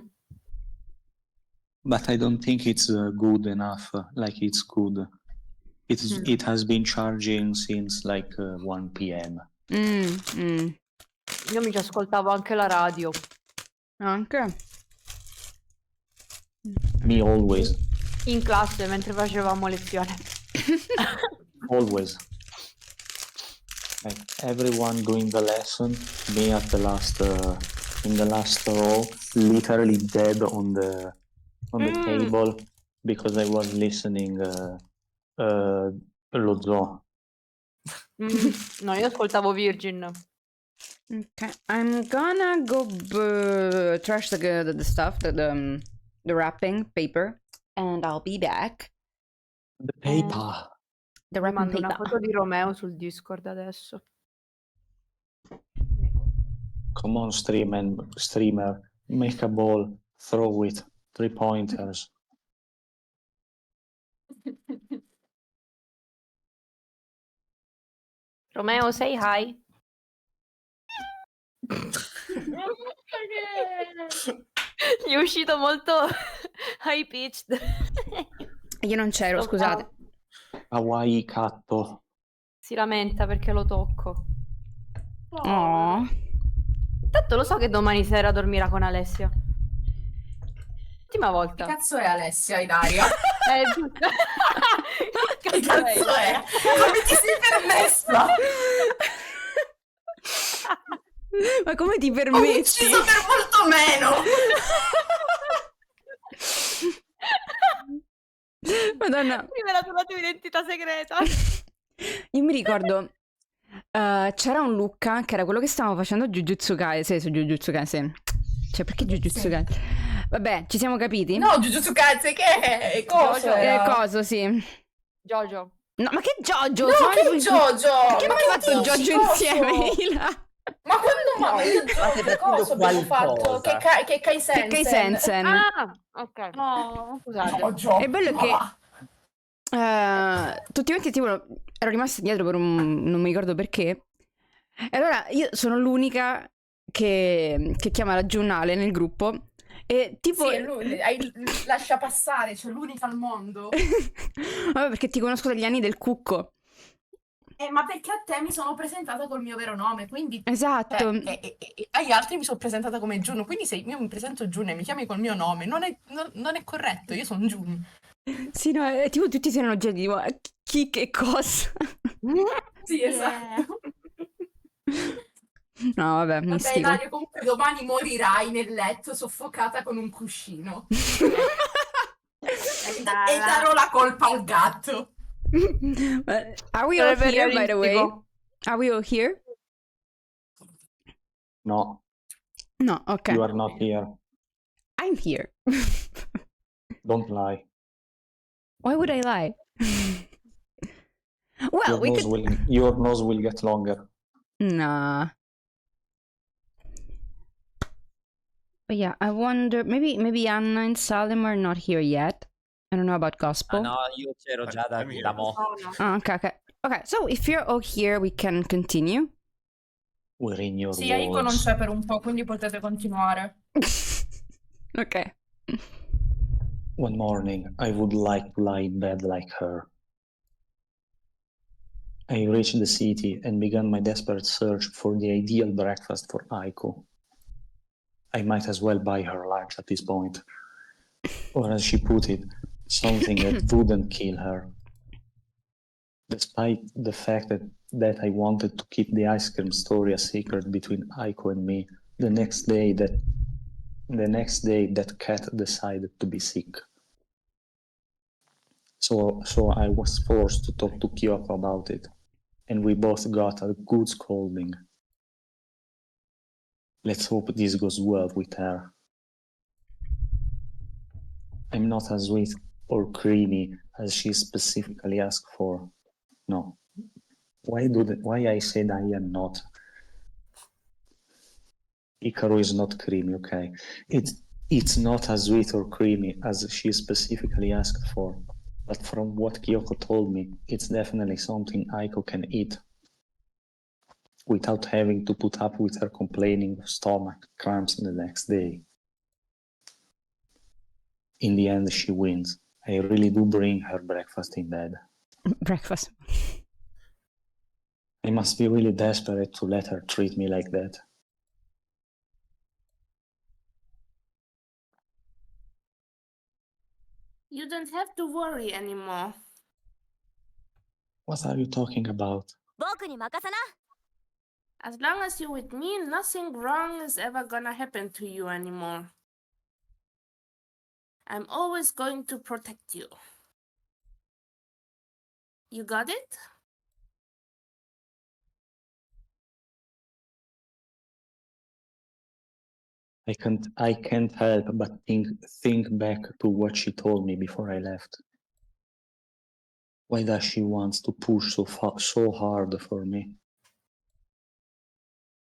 But I don't think it's good enough. Like it's good. It has been charging since like 1 p.m. Io mi ci ascoltavo anche la radio. Anche. Me always. In classe mentre facevamo lezione. Always. Like everyone doing the lesson, me at the last in the last row, literally dead on the table because I was listening lo zoo. No, io ascoltavo Virgin. Okay, I'm gonna go trash the stuff, the wrapping paper, and I'll be back. The paper. The Vi wrapping mando una paper. foto di Romeo sul Discord adesso. Come on, streamer, make a ball, throw it, 3 pointers. Romeo, say hi. Gli è uscito molto high pitched. Io non c'ero, Sto scusate. Kawaii Katto. Si lamenta perché lo tocco. Oh. Tanto lo so che domani sera dormirà con Alessia. Ultima Che volta. cazzo è Alessia, Ilaria? Giusto. Che cazzo è? Come ti sei permessa? Ma come ti Ho permetti? ucciso per molto meno! Madonna. Rivelato la tua identità segreta. Io mi ricordo c'era un Luca che era quello che stavamo facendo Jujutsu Kaisen, su Jujutsu Kaisen. Cioè, perché Jujutsu Sì. Kaisen? Vabbè, ci siamo capiti? No, Jujutsu Kaisen, che è? Cosa era? Coso, sì. Jojo. No, ma che Jojo? No, Sono che le- Jojo? Perché Ma abbiamo fatto dici, Jojo coso? insieme, Ila? Ma quando mai? Io State Jojo, facendo cosa abbiamo fatto? qualcosa. Che Kai Che Kai Sensen. Ah, ok. No, Scusate. Jojo. È bello ma che va. tutti quanti tipo ero rimasta dietro per non mi ricordo perché. E allora io sono l'unica che chiama la giornale nel gruppo e tipo Sì, lui, lascia passare, cioè l'unica al mondo. vabbè, perché ti conosco dagli anni del cucco. Ma perché a te mi sono presentata col mio vero nome, quindi... Esatto. e agli altri mi sono presentata come Giun, quindi se io mi presento Giun e mi chiami col mio nome, non è corretto, io sono Giun. Sì, no, tipo tutti si erano girati, tipo, chi che cosa? Sì, esatto. No, vabbè, mi Vabbè, stico. Ilaria, comunque domani morirai nel letto soffocata con un cuscino. E darò la colpa al gatto. Are we all Sarebbe here, by the way? realistico. Are we all here? No, No, ok. you are not here. I'm here. Don't lie. Why would I lie? Well, we could... Your nose will get longer. Nah. But yeah, I wonder, maybe Anna and Salem are not here yet. I don't know about Ah gospel. no, io c'ero già I'm here. da mo'. Oh, okay. Okay, so if you're all here, we can continue. We're in your Sì, Aiko non walls. c'è per un po', quindi potete continuare. Okay. One morning, I would like to lie in bed like her. I reached the city and began my desperate search for the ideal breakfast for Aiko. I might as well buy her lunch at this point. Or as she put it, something that wouldn't kill her. Despite the fact that I wanted to keep the ice cream story a secret between Aiko and me, the next day that cat decided to be sick. So I was forced to talk to Kyoko about it, and we both got a good scolding. Let's hope this goes well with her. I'm not as sweet or creamy as she specifically asked for. No. Why I said I am not? Ikaru is not creamy, okay? It's not as sweet or creamy as she specifically asked for, but from what Kyoko told me, it's definitely something Aiko can eat without having to put up with her complaining of stomach cramps the next day. In the end, she wins. I really do bring her breakfast in bed. Breakfast. I must be really desperate to let her treat me like that. You don't have to worry anymore. What are you talking about? As long as you're with me, nothing wrong is ever gonna happen to you anymore. I'm always going to protect you. You got it? I can't help but think back to what she told me before I left. Why does she want to push so hard for me?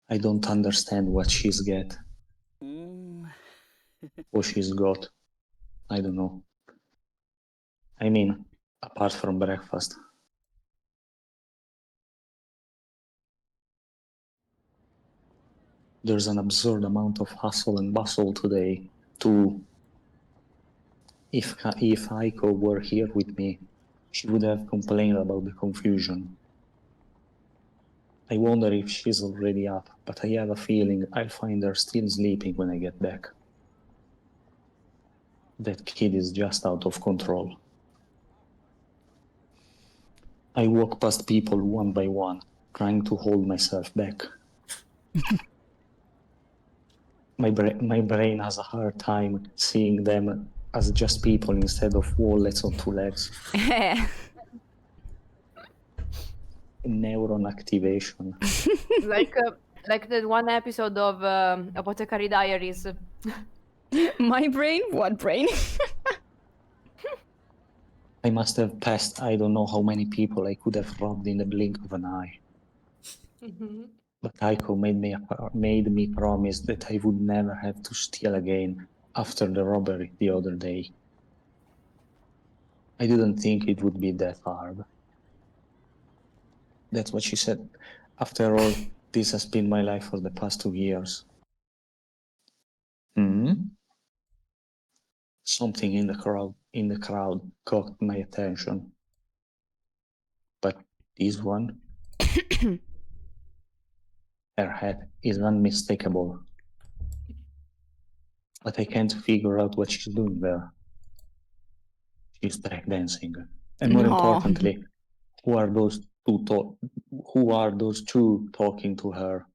I don't understand what she's got. What she's got. I don't know. I mean, apart from breakfast. There's an absurd amount of hustle and bustle today, too. If Aiko were here with me, she would have complained about the confusion. I wonder if she's already up, but I have a feeling I'll find her still sleeping when I get back. That kid is just out of control. I walk past people one by one, trying to hold myself back. My brain has a hard time seeing them as just people instead of wallets on two legs. Neuron activation. Like that one episode of Apothecary Diaries. My brain? What brain? I must have passed I don't know how many people I could have robbed in the blink of an eye. But Aiko made me promise that I would never have to steal again after the robbery the other day. I didn't think it would be that hard. That's what she said. After all, this has been my life for the past 2 years. Something in the crowd caught my attention. But this one, her head is unmistakable. But I can't figure out what she's doing there. She's breakdancing. And more importantly, who are those two talking to her?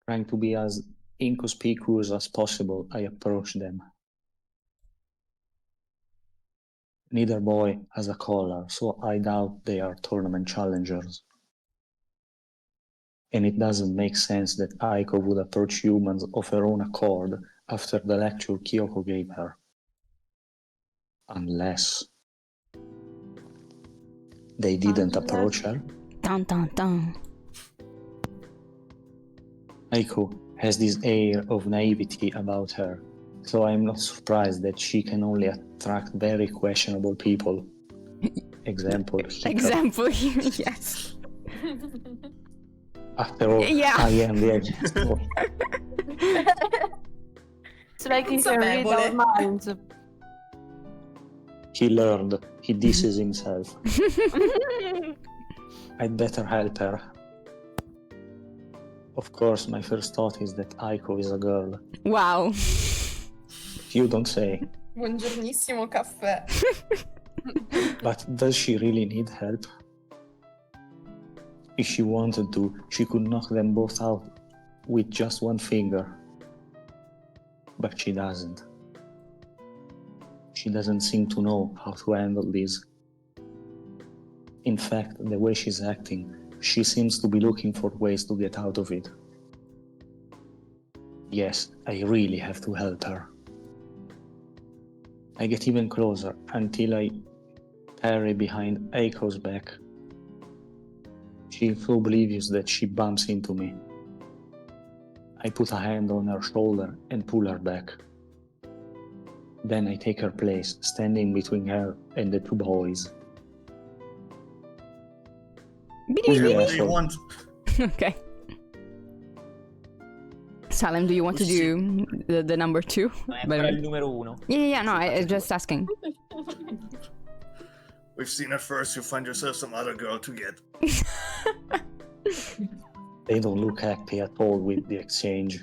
Trying to be as inconspicuous as possible, I approach them. Neither boy has a collar, so I doubt they are tournament challengers. And it doesn't make sense that Aiko would approach humans of her own accord after the lecture Kyoko gave her. Unless they didn't approach her. Dun dun dun. Aiko has this air of naivety about her, so I'm not surprised that she can only attract very questionable people. Example, Example here, yes. After all, Yeah. I am the agent. It's like he can read our minds. He learned. He disses himself. I'd better help her. Of course, my first thought is that Aiko is a girl. Wow. You don't say. Buongiornissimo caffè. But does she really need help? If she wanted to, she could knock them both out with just one finger. But she doesn't. She doesn't seem to know how to handle this. In fact, the way she's acting, she seems to be looking for ways to get out of it. Yes, I really have to help her. I get even closer until I parry behind Aiko's back. She's so oblivious that she bumps into me. I put a hand on her shoulder and pull her back. Then I take her place, standing between her and the two boys. What do you want? Okay. Salem, do you want to do the number 2? Ancora il numero 1. Yeah, no, I just asking. We've seen it first, you find yourself some other girl to get. They don't look happy at all with the exchange.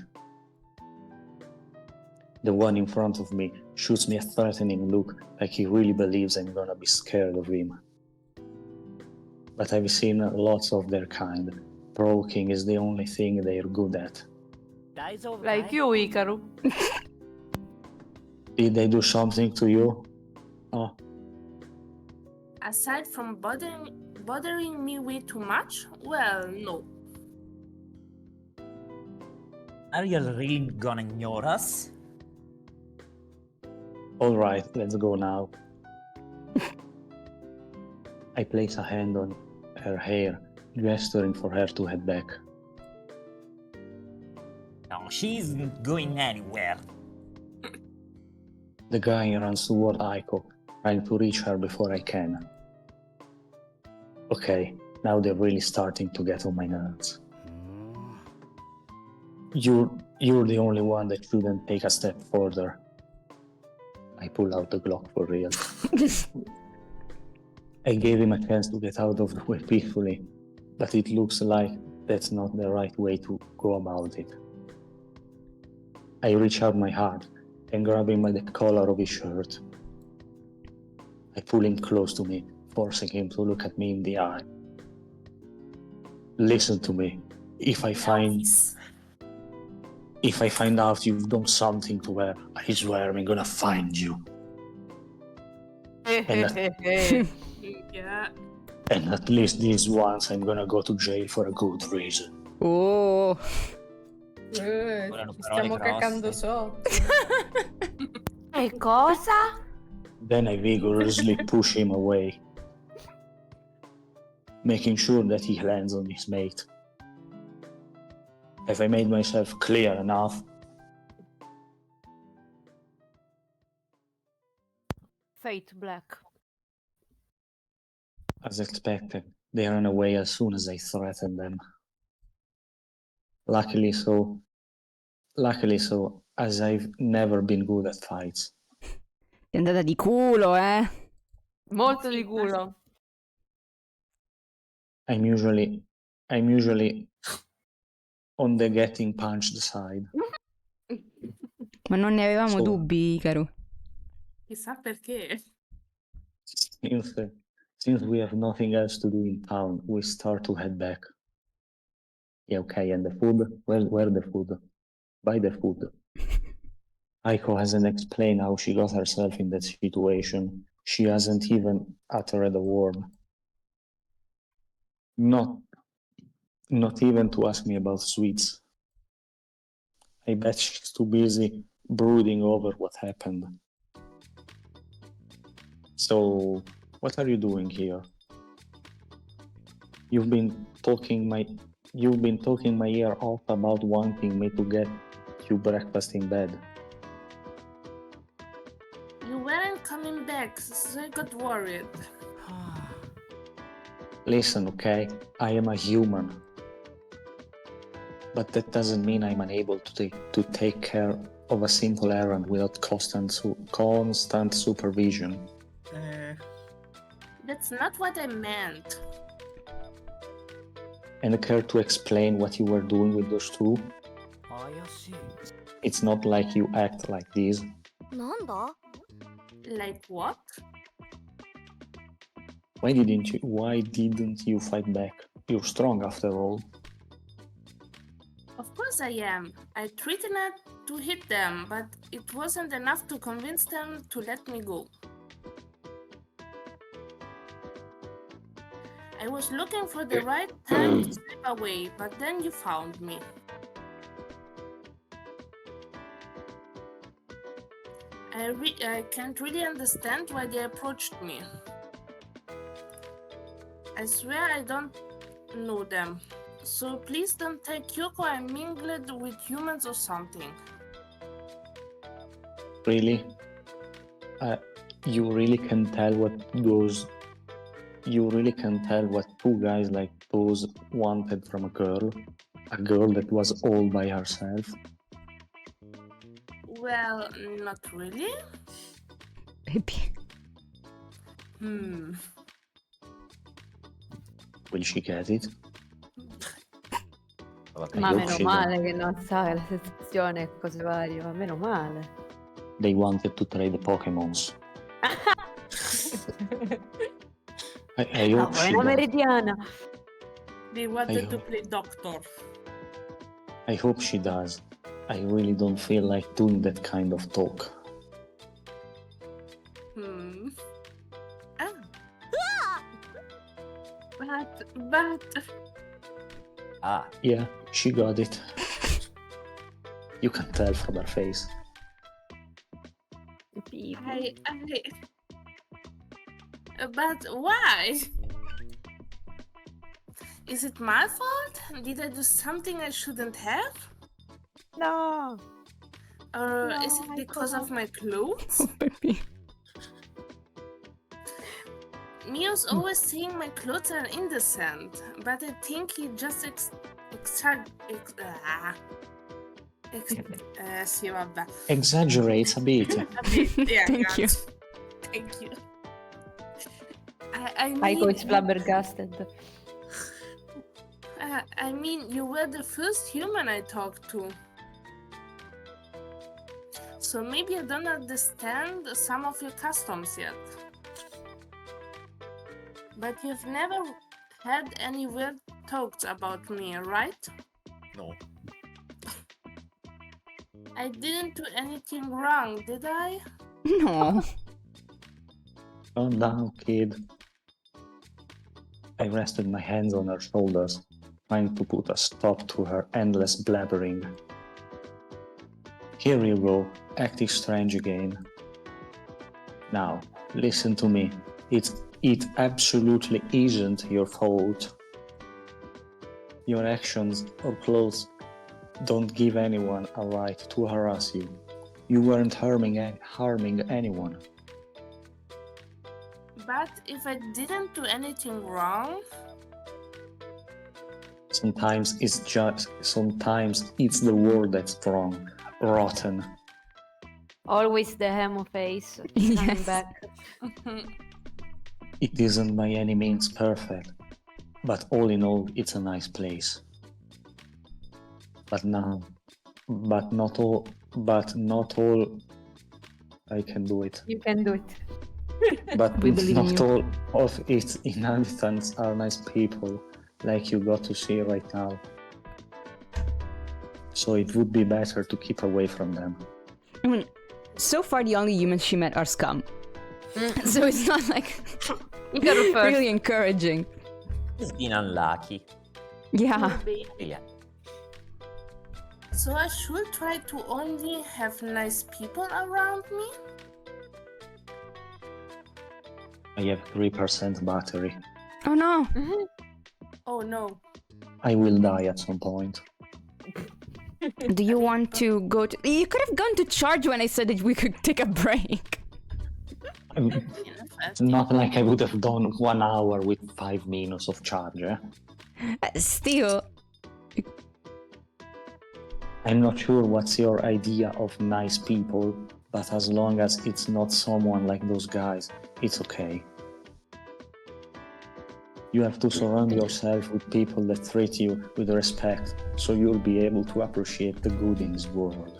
The one in front of me shoots me a threatening look, like he really believes I'm gonna be scared of him. But I've seen lots of their kind. Provoking is the only thing they're good at. Like you, Hikaru. Did they do something to you? Oh, Aside from bothering me way too much, well, no. Are you really gonna ignore us? all right, let's go now. I place a hand on her hair, gesturing for her to head back. No, she isn't going anywhere. The guy runs toward Aiko, trying to reach her before I can. Okay, now they're really starting to get on my nerves. You're the only one that shouldn't take a step further. I pull out the Glock for real. I gave him a chance to get out of the way peacefully, but it looks like that's not the right way to go about it. I reach out my hand and grab him by the collar of his shirt. I pull him close to me, forcing him to look at me in the eye. Listen to me. If I find out you've done something to her, I swear I'm gonna find you. Yeah. And at least this once I'm gonna go to jail for a good reason. Oh. Volano Ci parole stiamo cacando grosse. sotto. Che cosa? Then I vigorously push him away, making sure that he lands on his mate. Have I made myself clear enough? Fate Black. As expected, they ran away as soon as I threatened them. Luckily so, as I've never been good at fights. È andata di culo, eh? Molto di culo. I'm usually on the getting punched side. Ma non ne avevamo So- dubbi, caro. Chissà perché. Since we have nothing else to do in town, we start to head back. Yeah, okay, and the food? Well, where the food? Buy the food. Aiko hasn't explained how she got herself in that situation. She hasn't even uttered a word. Not even to ask me about sweets. I bet she's too busy brooding over what happened. So, what are you doing here? You've been talking my ear off about wanting me to get you breakfast in bed. You weren't coming back, so I got worried. Listen, okay? I am a human. But that doesn't mean I'm unable to take care of a simple errand without constant supervision. That's not what I meant. And care to explain what you were doing with those two? It's not like you act like this. Like what? Why didn't you fight back? You're strong after all. Of course I am. I tried not to hit them, but it wasn't enough to convince them to let me go. I was looking for the right time to slip away, but then you found me. I can't really understand why they approached me. I swear I don't know them. So please don't take Kyoko and mingled with humans or something. Really? You really can tell what two guys like those wanted from a girl that was all by herself? Well, not really. Baby. Will she get it? Ma hope meno she male che non sa la situazione e cose varie, ma meno male. They wanted to trade the Pokémons. I La hope she buona does. meridiana. They wanted to hope- play doctor. I hope she does. I really don't feel like doing that kind of talk. But Ah, Yeah, she got it. You can tell from her face. But why? Is it my fault? Did I do something I shouldn't have? No. Or No, is it I because of forgot. my clothes? Oh, baby. Mio's always saying my clothes are indecent, but I think he just Sì, vabbè. Exaggerates a bit. Yeah, Thank you. grazie. Thank you. I Aiko mean, is flabbergasted. I mean, you were the first human I talked to. So maybe I don't understand some of your customs yet. But you've never had any weird talks about me, right? No. I didn't do anything wrong, did I? No. Calm down, kid. I rested my hands on her shoulders, trying to put a stop to her endless blabbering. Here you go, acting strange again. Now, listen to me. It absolutely isn't your fault. Your actions or clothes don't give anyone a right to harass you. You weren't harming anyone. But if I didn't do anything wrong, Sometimes it's the word that's wrong. Rotten. Always the emo face coming Yes. back. It isn't by any means perfect, but all in all, it's a nice place. But not all, I can do it. You can do it. But We believe in not you. all of its inhabitants are nice people, like you got to see right now. So it would be better to keep away from them. I mean, so far the only humans she met are scum. So it's not like You got it first. really encouraging. He's been unlucky. Yeah. Yeah. so I should try to only have nice people around me? I have 3% battery. Oh no. Oh no. I will die at some point. Do you want to go to... You could have gone to charge when I said that we could take a break. It's not like I would have done 1 hour with 5 minutes of charge. Still. I'm not sure what's your idea of nice people, but as long as it's not someone like those guys, it's okay. You have to surround yourself with people that treat you with respect, so you'll be able to appreciate the good in this world.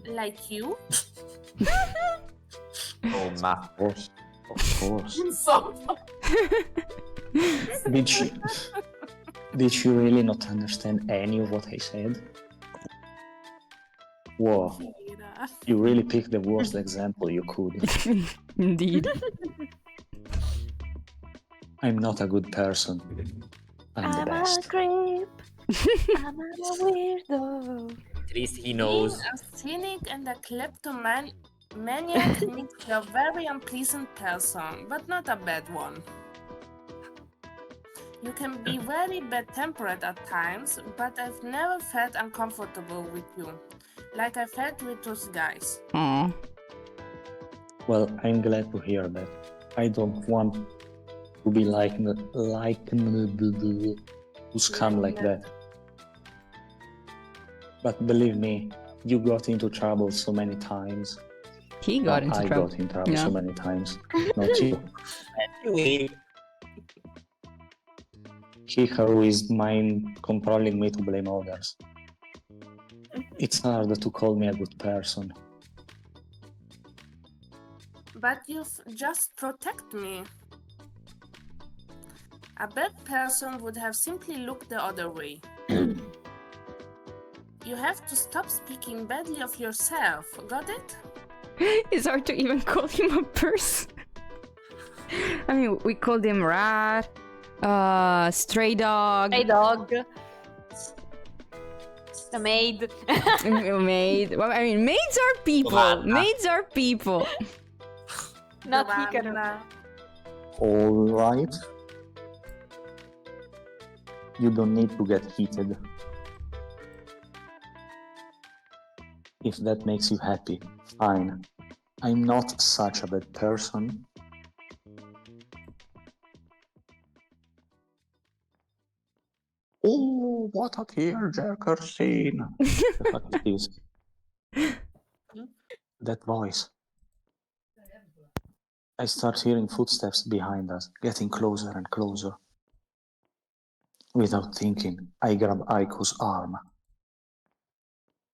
Like you? Oh, ma. Of course. Of course. So Did you really not understand any of what I said? Whoa, Kira. you really picked the worst example you could. Indeed. I'm not a good person. I'm the I'm a best. creep. I'm a weirdo. At least he Being knows. a cynic and a kleptomaniac makes you a very unpleasant person, but not a bad one. You can be very bad-tempered at times, but I've never felt uncomfortable with you, like I felt with those guys. Aw. Well, I'm glad to hear that. I don't want to be to scum like that. But believe me, you got into trouble so many times. He got No, into I trouble. got in trouble Yeah. so many times. Not you. He who is mind controlling me to blame others. It's hard to call me a good person. But you just protect me. A bad person would have simply looked the other way. You have to stop speaking badly of yourself, got it? It's hard to even call him a person. I mean, we called him rat, stray dog, Hey dog. The maid. maid. Well, I mean, maids are people. Giovanna. Maids are people. Not Giovanna. Hikaru. All right. You don't need to get heated. If that makes you happy, fine. I'm not such a bad person. Oh, What a tearjerker scene! The fuck is this? That voice. I start hearing footsteps behind us, getting closer and closer. Without thinking, I grab Aiko's arm.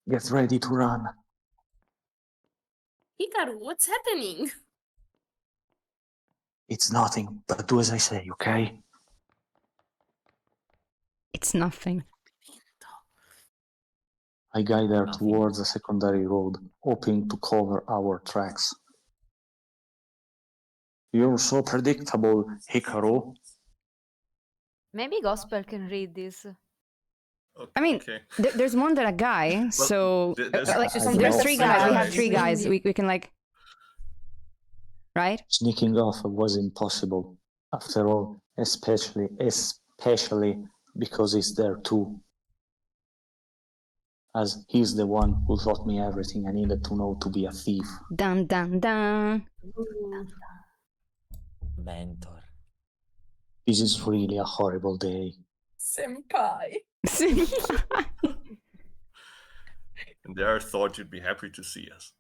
Get ready to run. Hikaru, what's happening? It's nothing, but do as I say, okay? It's nothing. I guide her towards a secondary road, hoping to cover our tracks. You're so predictable, Hikaru. Maybe Gospel can read this. I mean, okay. there's more than a guy, so there's- like, Ci sono there's due 3 guys. We have personaggi, 3 guys. quindi- We can like, right? Sneaking off was impossible. After all, especially because he's there too. As he's the one who taught me everything I needed to know to be a thief. Dun dun dun. Mentor. This is really a horrible day. Senpai. And there I thought you'd be happy to see us.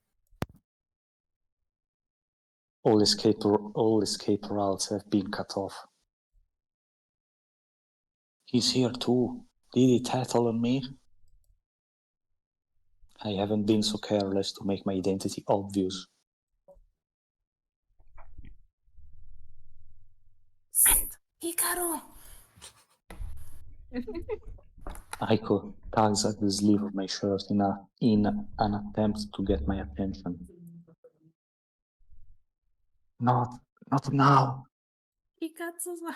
All escape routes have been cut off. He's here too. Did he tattle on me? I haven't been so careless to make my identity obvious. Hikaru! Aiko tugs at the sleeve of my shirt in an attempt to get my attention. Not now. Hikatsu,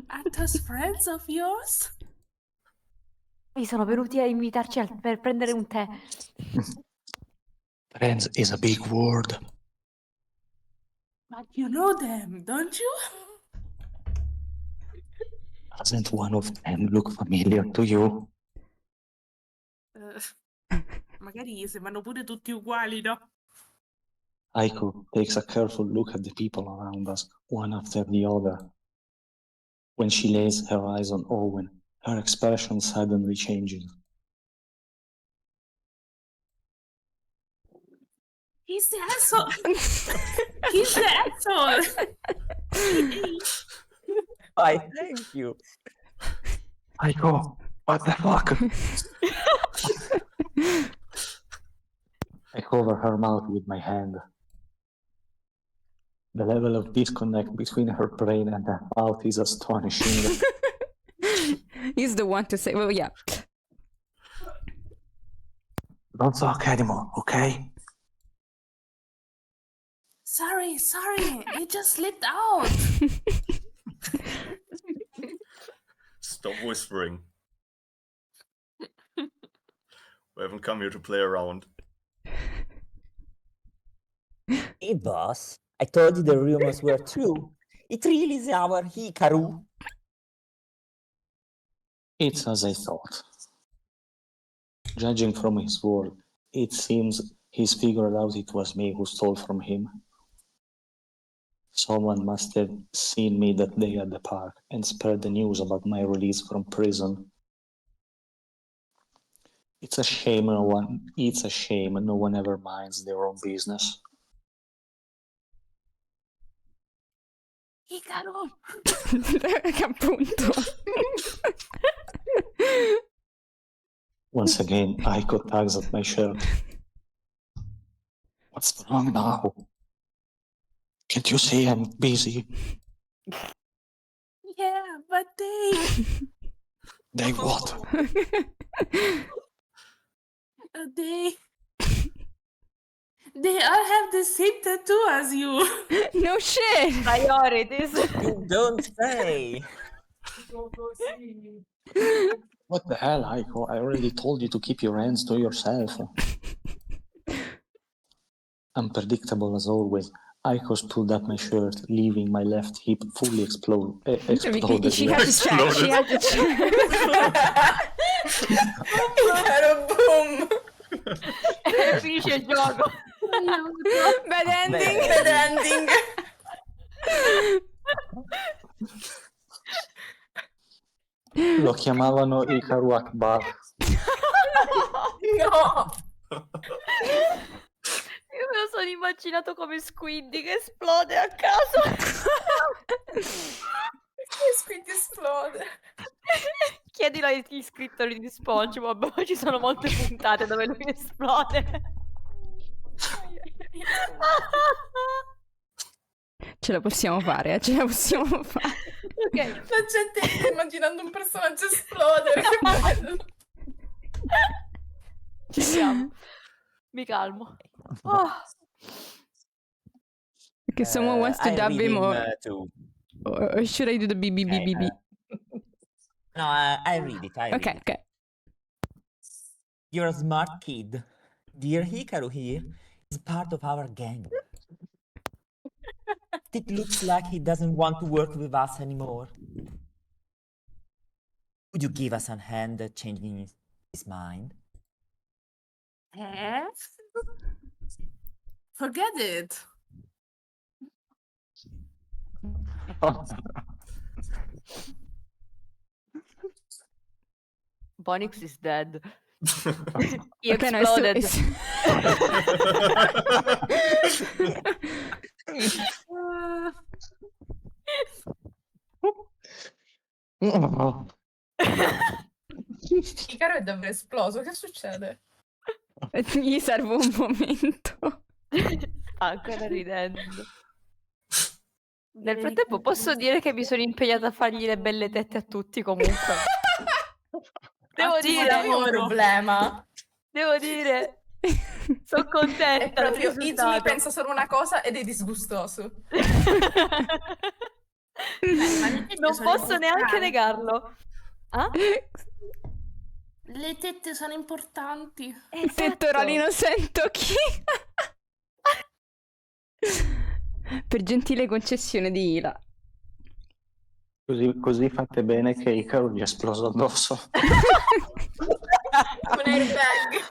are those friends of yours? Mi sono venuti a invitarci per prendere un tè. Friends is a big word. But you know them, don't you? Doesn't one of them look familiar to you? Magari sembrano pure tutti uguali, no? Aiko takes a careful look at the people around us, one after the other. When she lays her eyes on Owen, her expression suddenly changes. He's the asshole! He's the asshole! Why, thank you. Aiko, what the fuck? I cover her mouth with my hand. The level of disconnect between her brain and her mouth is astonishing. He's the one to say, well, yeah. Don't talk anymore, okay? Sorry, it just slipped out. Stop whispering. We haven't come here to play around. Hey, boss. I told you the rumors were true. It really is our Hikaru. It's as I thought. Judging from his word, it seems he's figured out it was me who stole from him. Someone must have seen me that day at the park and spread the news about my release from prison. It's a shame no one ever minds their own business. Hikaru! Che appunto. Once again, Aiko tugs at my shirt. What's wrong now? Can't you see I'm busy? Yeah, but They what? They all have the same tattoo as you. No shit. Priorities. You don't say. What the hell, Aiko? I already told you to keep your hands to yourself. Unpredictable as always, Aiko pulled up my shirt, leaving my left hip fully exploded. She had to check. She had to check. Boom! Finisce il gioco. Bad ending. Bad ending. Lo chiamavano Ikaru Akbar. No! Io me lo sono immaginato come Squiddy che esplode a caso. Squid esplode. Chiedilo agli scrittori di SpongeBob, ma ci sono molte puntate dove lui esplode. Ce la possiamo fare, ce la possiamo fare. Ok. La gente sta immaginando un personaggio esplodere, che bello. Ci siamo. Mi calmo. Oh. Perché someone wants to I dub read him him, or too. should I do the BBBBB? No, I read it. I read Okay, it. okay. You're a smart kid. Dear Hikaru here is part of our gang. It looks like he doesn't want to work with us anymore. Would you give us a hand at changing his mind? Forget it. Bonix is dead. He Okay, no, it's too- exploded. Icaro è davvero esploso, che succede? Gli serve un momento. Sta ancora ridendo. Nel frattempo posso dire che mi sono impegnata a fargli le belle tette a tutti comunque. Devo Non è un dire, problema. devo dire, sono contenta. È proprio del Izumi risultato. pensa solo una cosa ed è disgustoso. Non posso neanche negarlo. Ah? Le tette sono importanti. Tettoralino Sentouki. Per gentile concessione di Ila. Così fatte bene che Ikaru gli è esploso addosso. Un airbag.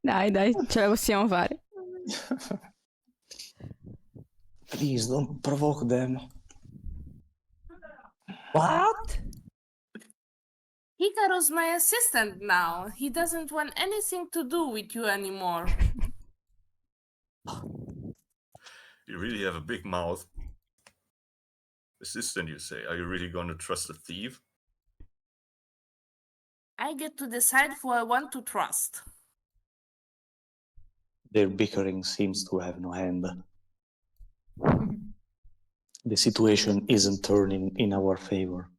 Dai, ce la possiamo fare. Please don't provoke them. What? Hikaru's my assistant now. He doesn't want anything to do with you anymore. You really have a big mouth. Assistant, you say? Are you really going to trust a thief? I get to decide who I want to trust. Their bickering seems to have no end. The situation isn't turning in our favor.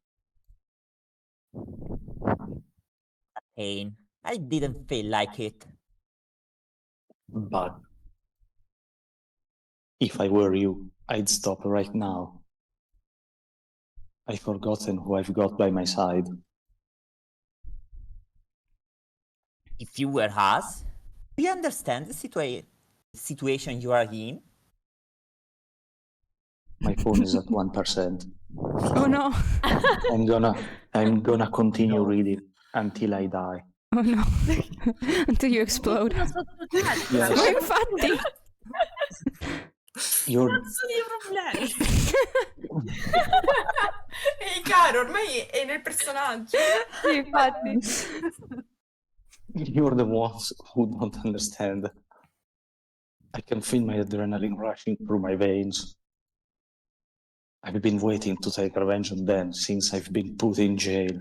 Pain. I didn't feel like it. But if I were you, I'd stop right now. I've forgotten who I've got by my side. If you were us, we understand the situation you are in. My phone is at 1%. Oh no. I'm gonna continue reading until I die. Oh no. Until you explode. Yes. Ma infatti. You're, Cazzo di problemi. E Icaro ormai è nel personaggio. Sì, infatti. you're the ones who don't understand. I can feel my adrenaline rushing through my veins. I've been waiting to take revenge on them since I've been put in jail.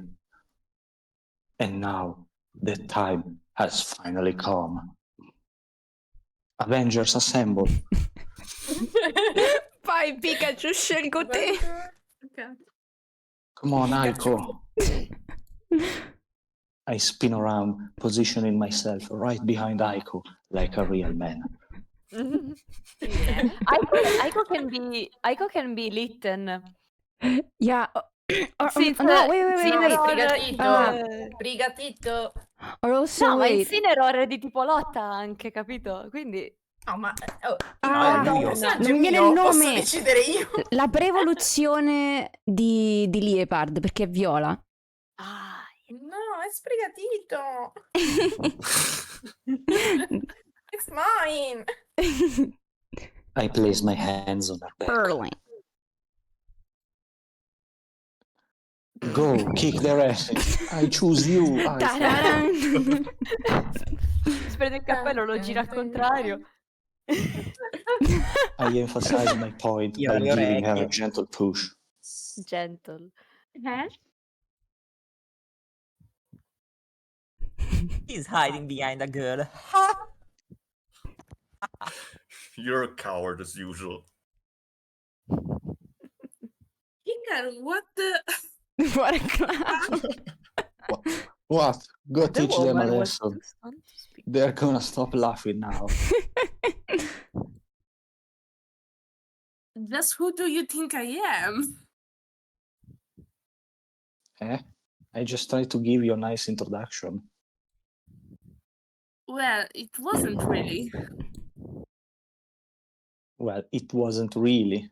And now, the time has finally come. Avengers assemble. Vai Pikachu, scelgo te. Come on, Aiko. I spin around, positioning myself right behind Aiko, like a real man. Aiko can be Litten. Yeah. Since no, wait. Brigatito. Or also, No, ma wait. Incineroar è di tipo lotta anche, capito? Quindi No, ma no, il personaggio non mi è viene mio, il posso nome. decidere io. La prevoluzione di Liepard, perché è viola. No, è sbrigatito. It's mine. I place my hands on her back. Perling. Go, kick their asses. I choose you. Ta-da-dan. Si prende il cappello, lo gira al contrario. I emphasize my point by Io le giving her a orecchie. gentle push. Gentle. He's hiding behind a girl. You're a coward as usual. Inger, what the? What a clown. What? Go The teach them a woman was lesson. too stunned to speak. They're gonna stop laughing now. Just who do you think I am? I just tried to give you a nice introduction. Well, it wasn't really. Well, it wasn't really.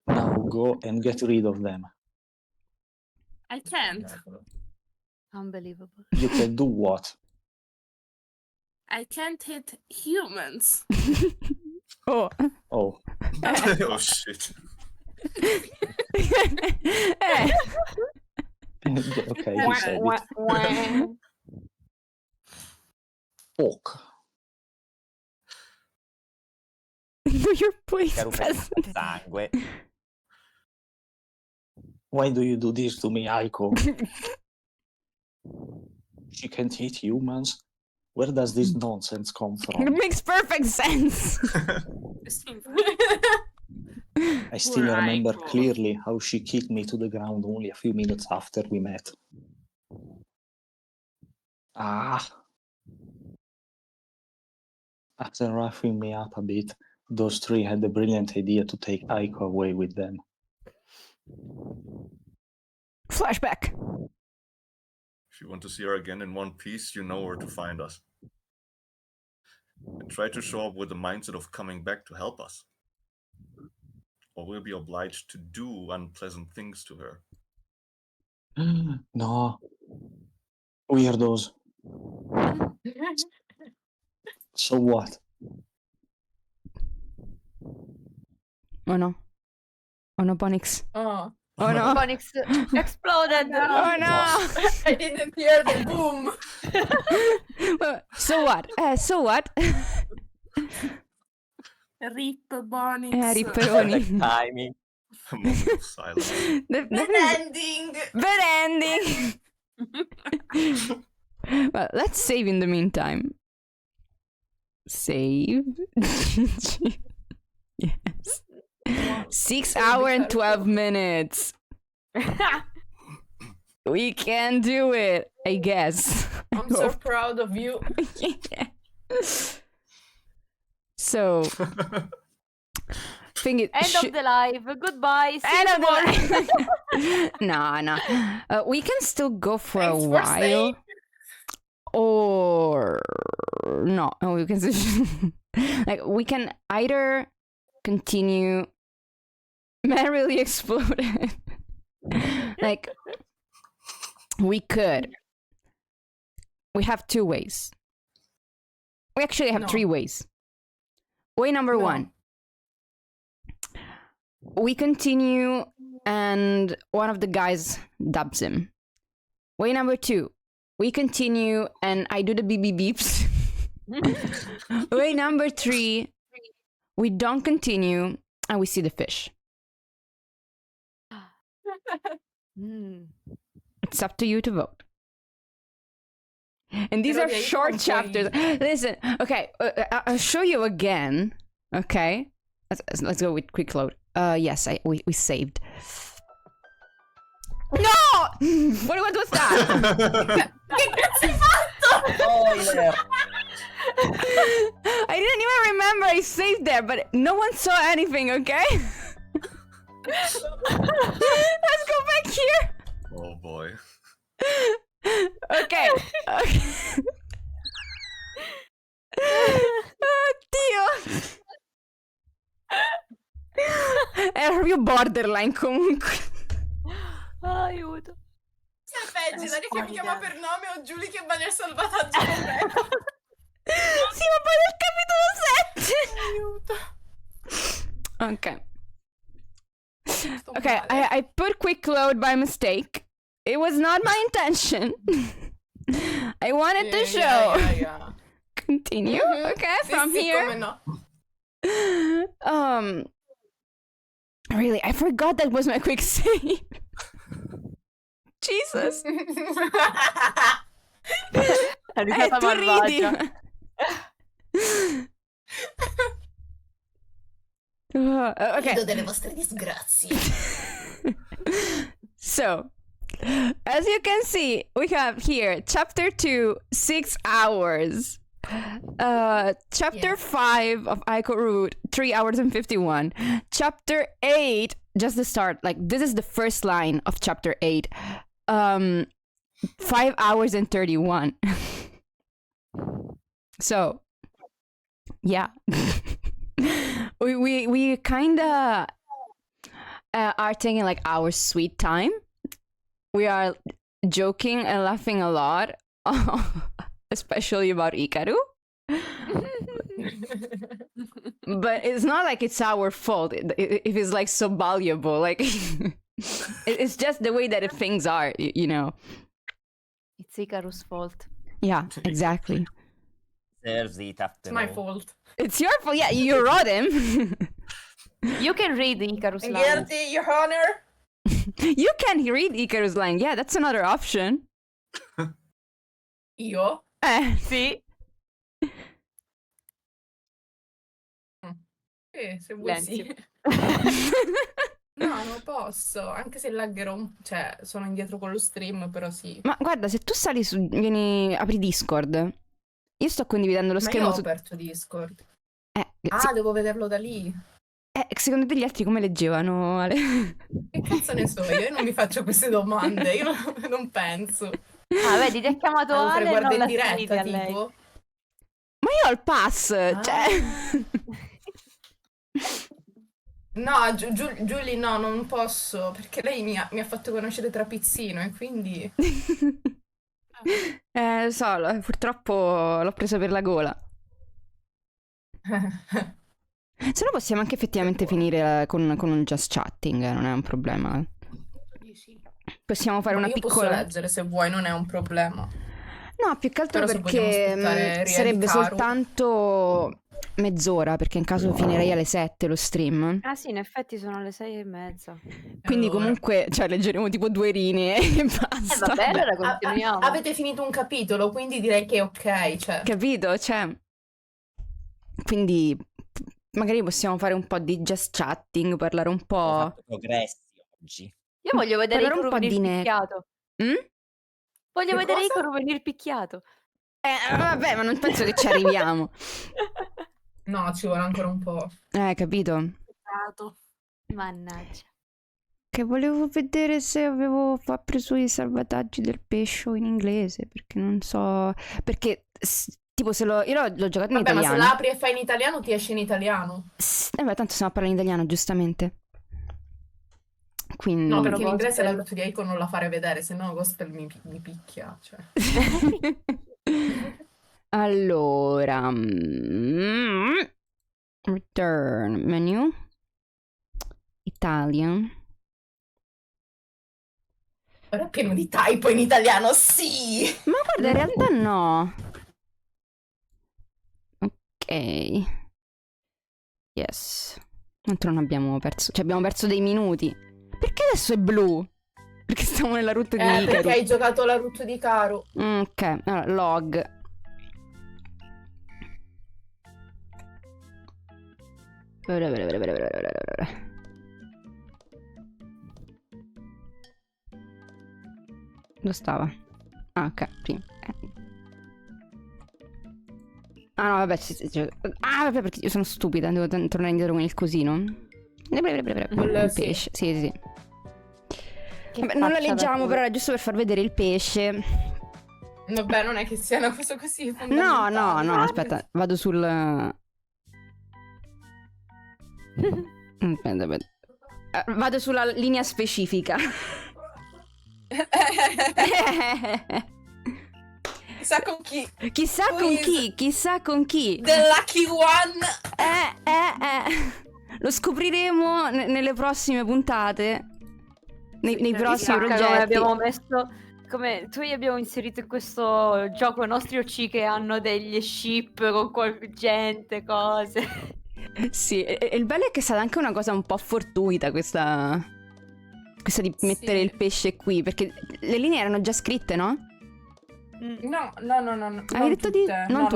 Now go and get rid of them. I can't. Unbelievable. You can do what? I can't hit humans. Oh. Oh, Oh shit. Eh. okay, you said it. Fuck. No, you're please Che ruppe peasant. sangue. Why do you do this to me, Aiko? She can't hit humans? Where does this nonsense come It from? makes perfect sense. I still Poor remember Aiko. clearly how she kicked me to the ground only a few minutes after we met. Ah. After roughing me up a bit, those three had the brilliant idea to take Aiko away with them. Flashback. If you want to see her again in one piece, you know where to find us. And try to show up with the mindset of coming back to help us. Or we'll be obliged to do unpleasant things to her. No. Weirdos. So what? Oh no. Oh no, Bonix. Oh, Oh no. Phoenix exploded. Oh no. I didn't hear the boom. So what? So what? Rip Bonix. Ripperoni. Perfect timing. A moment of silence. Ending. Bad ending. Well, let's save in the meantime. Save. Yes. 6 hours and 12 minutes. We can do it, I guess. I'm so proud of you. Yeah. So, think it End of the live. Goodbye. See End you of tomorrow. the no. We can still go for Thanks a for while. staying. Or no, we can like we can either continue. Man really exploded. Like we could. We have two ways. We actually have No. three ways. Way number No. one. We continue and one of the guys dubs him. Way number two. We continue and I do the BB beeps. Way number three. We don't continue and we see the fish. It's up to you to vote. And these Però are di aiuto short non puoi- chapters. Listen, okay, I'll show you again. Okay, let's go with quick load. Yes, we saved. No! What was that? Oh, yeah. I didn't even remember I saved there, but no one saw anything. Okay. Let's go back here. Oh boy. Okay. Oddio. Era proprio borderline comunque. Aiuto. Sia peggio, che mi chiama per nome o Giulia che va nel salvataggio con me. Sì, ma poi nel capitolo 7. Aiuto. Ok. Sto Okay, male. I put quick load by mistake. It was not my intention. I wanted to show. Yeah. Continue. Mhm. Okay, Sì, from sì, here. come no. Really, I forgot that was my quick save. Jesus. È risata Tu ridi. malvagia. Okay. Rido delle vostre disgrazie. So, as you can see, we have here chapter 2, 6 hours. Chapter 5 of Aiko Root, 3 hours and 51. Chapter 8, just the start, like this is the first line of chapter 8. 5 hours and 31. So, yeah. we kind of are taking like our sweet time. We are joking and laughing a lot, especially about Hikaru. But it's not like it's our fault if it's like so valuable. Like it's just the way that things are, you know. It's Icarus' fault. Yeah, exactly. Deserves it after It's my all. fault. It's your fault. Yeah, you wrote him. You can read the Icarus line. Guilty, Your Honor. You can read Ikaru's line. Yeah, that's another option. Io? Sì. Se vuoi Silenzio. sì. No, non posso. Anche se laggerò cioè, sono indietro con lo stream, però sì. Ma guarda, se tu sali su... apri Discord. Io sto condividendo lo Ma io schermo ho su... aperto Discord. sì. Devo vederlo da lì. Secondo te gli altri come leggevano, Ale? Che cazzo ne so io? Io non mi faccio queste domande, io non penso. Ah, vedi, ti ha chiamato Devo fare Ale e guarda non in l'ha diretta, sentita a lei. tipo. Ma io ho il pass, cioè... No, Giulia, no, non posso, perché lei mi ha fatto conoscere Trapizzino e quindi... Lo so, purtroppo l'ho preso per la gola. Se no possiamo anche effettivamente finire con un just chatting, non è un problema. Possiamo fare una io piccola... posso leggere se vuoi, non è un problema. No, più che altro Però se vogliamo aspettare perché Ria di sarebbe Caro. soltanto mezz'ora, perché in caso finirei alle 7 lo stream. Ah sì, in effetti sono le 6:30. Quindi Allora. comunque, cioè, leggeremo tipo 2 linee e basta. Va bene, allora continuiamo. Avete finito un capitolo, quindi direi che è ok, cioè... Capito? Cioè, quindi magari possiamo fare un po' di just chatting, parlare un Ho po'. fatto progressi oggi. Io voglio vedere Parlare un Icaru po' venire di picchiato. Voglio Che vedere cosa? Icaru venire picchiato. Vabbè, ma non penso che ci arriviamo. No, ci vuole ancora un po'. Capito? Peccato. Mannaggia. Che volevo vedere se avevo preso i salvataggi del pesce in inglese, perché non so... Perché, tipo, se io l'ho giocato in Vabbè, ma se italiano. l'apri e fai in italiano ti esce in italiano. Beh, tanto stiamo a parlare in italiano, giustamente. Quindi... No, perché in Gospel. inglese la rotta di Aiko non la fare vedere, se no Gospel mi picchia, cioè. Allora... return menu. Italian. Ora è pieno di typo in italiano, sì! Ma guarda, in realtà no. Ok. Yes. Tanto non abbiamo perso... Cioè, abbiamo perso dei minuti. Perché adesso è blu? Perché stiamo nella rotta di Hikaru. Perché hai giocato la rotta di Caro. Ok, allora, log. Dove stava? Ah, ok, prima. Ah no, vabbè, vabbè, perché io sono stupida, devo tornare indietro con il cosino. Il Sì. pesce, sì, sì. Che Vabbè, non la faccia da leggiamo, culo. però era giusto per far vedere il pesce. Vabbè, non è che sia una cosa così No, fondamentale. aspetta, vado sul... Aspetta. Vado sulla linea specifica. Chissà con chi. Chissà con chi, chissà con chi. The Lucky One. lo scopriremo nelle prossime puntate, nei prossimi Come progetti. abbiamo messo, come tu abbiamo inserito in questo gioco i nostri OC che hanno degli ship con gente, cose. Sì, e il bello è che è stata anche una cosa un po' fortuita questa di mettere il pesce qui, perché le linee erano già scritte, no? No. Hai detto di... non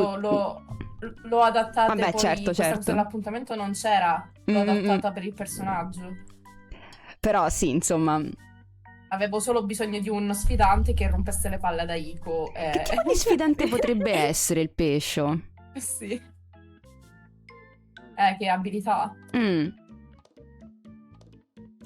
L'ho adattata. Vabbè, poi certo. questa cosa dell'appuntamento non c'era. L'ho adattata per il personaggio. Però sì, insomma... Avevo solo bisogno di un sfidante che rompesse le palle ad Aiko. Che tipo di sfidante potrebbe essere il pescio? Sì. Che abilità.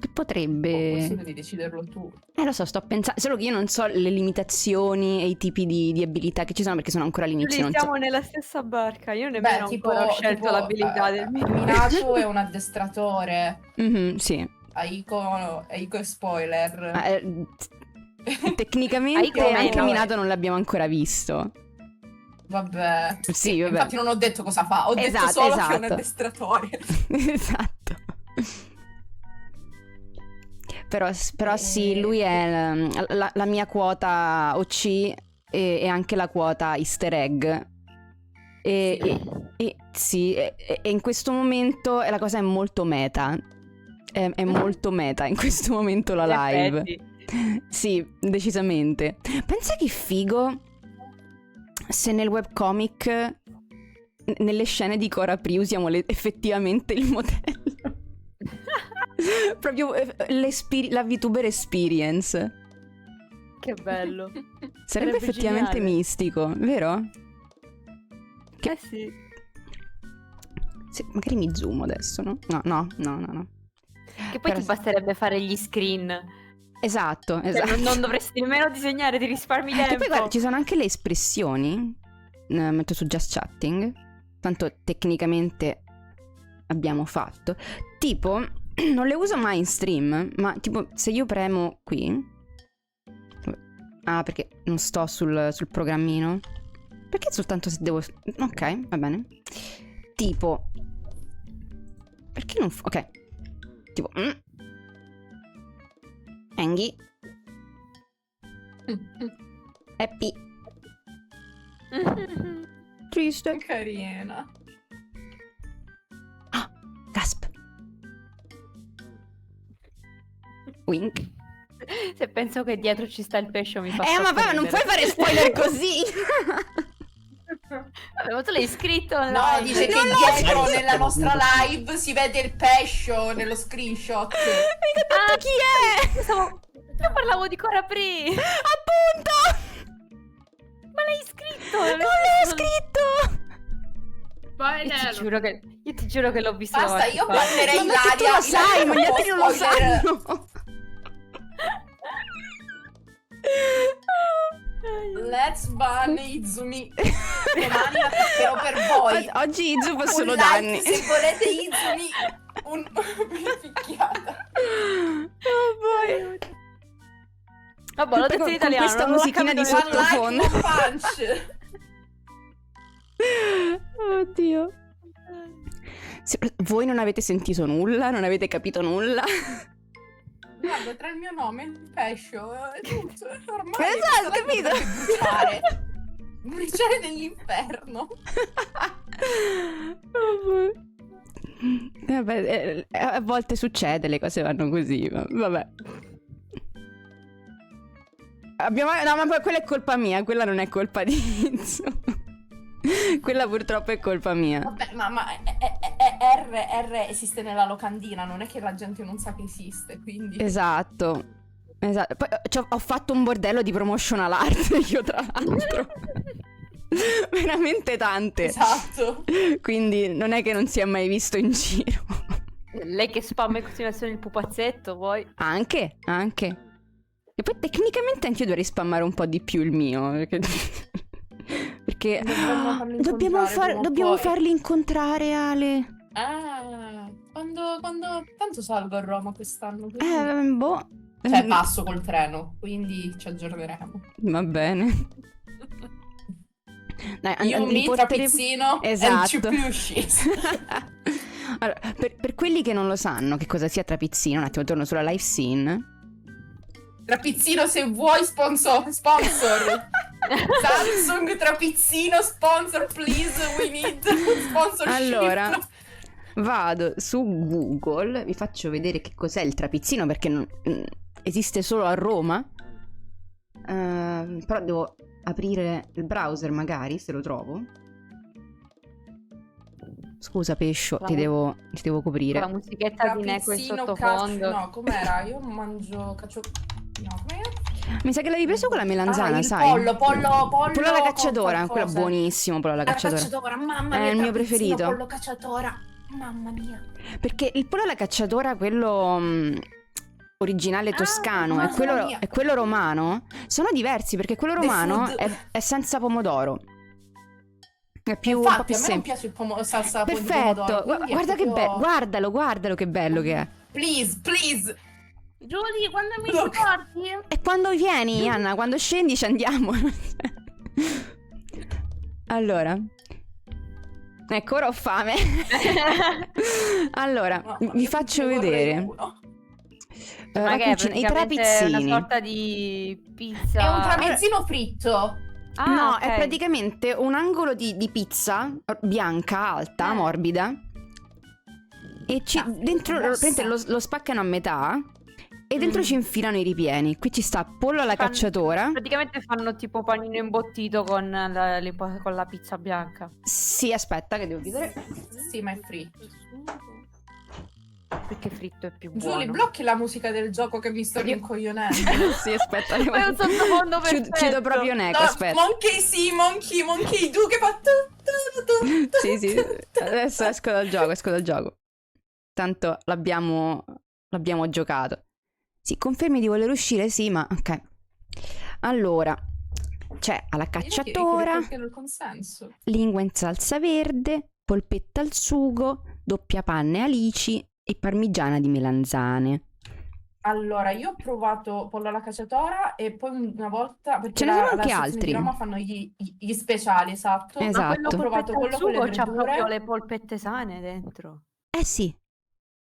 Che potrebbe... Forse devi deciderlo tu. Lo so, sto pensando... Solo che io non so le limitazioni e i tipi di abilità che ci sono, perché sono ancora all'inizio. Noi non siamo so. nella stessa barca, io nemmeno ancora ho scelto l'abilità del mio. Minato è un addestratore. Sì. Aiko è spoiler. Tecnicamente Aiko anche meno, Minato non l'abbiamo ancora visto. Vabbè. Sì, vabbè. Infatti non ho detto cosa fa, ho detto solo che è un addestratore. Esatto. Però sì, lui è la mia quota OC e anche la quota easter egg. Sì, in questo momento la cosa è molto meta. È molto meta in questo momento la live. Sì, decisamente. Pensa che figo se nel webcomic, nelle scene di Cora Pri, usiamo effettivamente il modello. Proprio la VTuber experience. Che bello. Sarebbe effettivamente geniale. mistico, vero? Sì. Sì, magari mi zoomo adesso, no? No. Che poi ti basterebbe fare gli screen. Esatto. Cioè, non dovresti nemmeno disegnare, ti risparmi Che tempo. poi guarda, ci sono anche le espressioni. Metto su Just Chatting. Tanto tecnicamente abbiamo fatto. Tipo, non le uso mai in stream, ma tipo se io premo qui. Perché non sto sul programmino. Perché soltanto se devo... Ok, va bene. Tipo... Perché non... Ok. Tipo... Enghi. Happy. Triste. Carina. Gasp. Wink. Se penso che dietro ci sta il pesce mi fa Ma poi non puoi fare spoiler così. Vabbè, ma tu l'hai scritto No, online. dice che dietro nella nostra live si vede il pescio nello screenshot. Mica detto chi è. Io parlavo di Cora Pri. Appunto. Ma l'hai scritto? Non l'hai scritto. Io ti giuro che l'ho visto. Basta, io batterei Ma perché tu lo sai, ma gli altri non lo sanno. Let's ban Izumi. Domani la toccherò per voi. Oggi Izu fa solo Un like danni. se volete Izumi. Una picchiata. Vabbè, l'ho detto in italiano. Con questa non l'ho musichina di capito nessuno. sottofondo. Like, no punch. Oddio. Voi non avete sentito nulla? Non avete capito nulla? Guarda, tra il mio nome e il pescio è tutto. Ormai Esatto, capito? Bruciare nell'inferno. Vabbè, a volte succede, le cose vanno così, ma vabbè. No, ma quella è colpa mia, quella non è colpa di Izu. Quella purtroppo è colpa mia. Vabbè, ma R esiste nella locandina, non è che la gente non sa che esiste, quindi... Esatto. Poi ho fatto un bordello di promotional art io, tra l'altro. Veramente tante. Esatto. Quindi non è che non si è mai visto in giro. Lei che spamma in continuazione il pupazzetto, poi. Anche. E poi tecnicamente anche io dovrei spammare un po' di più il mio. Perché dobbiamo farli incontrare, Ale. Quando tanto salgo a Roma quest'anno, quindi... Boh. Cioè passo col treno, quindi ci aggiorneremo. Va bene. Dai, Io mi trapizzino esatto. and two plushies. Allora, per quelli che non lo sanno che cosa sia trapizzino, un attimo torno sulla live scene. Trapizzino, se vuoi sponsor. Samsung trapizzino sponsor, please, we need sponsorship. Allora, vado su Google, vi faccio vedere che cos'è il trapizzino perché esiste solo a Roma. Però devo aprire il browser magari, se lo trovo. Scusa pescio, ti devo coprire. Con la musichetta di Neko in sottofondo. No, com'era? Io mangio no, com'era? Mi sa che l'avevi preso con la melanzana, il sai? Pollo alla cacciatora, quello è buonissimo, pollo alla cacciatora. Mamma mia, è il mio preferito. Pollo cacciatora, mamma mia. Perché il pollo alla cacciatora, quello originale toscano e quello romano sono diversi, perché quello romano è senza pomodoro. È più un po' Infatti, più a me non semplice. piace il salsa di Perfetto, pomodoro. guarda che bello, guardalo che bello che è. Please. Giulia, quando mi ricordi? E quando vieni, Anna, quando scendi ci andiamo. Allora, ecco, ora ho fame. Allora, vi faccio vedere. Ma che è i trapizzini. una sorta di pizza? È un tramezzino fritto. No, ok. è praticamente un angolo di pizza bianca, alta, morbida. E dentro lo spaccano a metà. E dentro ci infilano i ripieni. Qui ci sta pollo alla cacciatora. Praticamente fanno tipo panino imbottito con la pizza bianca. Sì, aspetta che devo chiudere. Sì, ma è fritto. Perché fritto è più buono. Giulia, blocchi la musica del gioco che mi sto rincoglionendo. Sì, aspetta. Ma è un sottofondo perfetto. Chiudo proprio Neko, No, aspetta. Monkey, tu che fa tu. Sì. Adesso esco dal gioco. Tanto l'abbiamo giocato. Sì, confermi di voler uscire? Sì, ma ok. Allora, c'è alla cacciatora, Il consenso. lingua in salsa verde, polpetta al sugo, doppia panne alici e parmigiana di melanzane. Allora, io ho provato pollo alla cacciatora e poi una volta, perché Ce ne sono la anche stazione altri. di Roma fanno gli speciali, esatto. Esatto. Ma quello Ho provato quello con le sugo c'ha verdure. proprio le polpette sane dentro. Eh sì,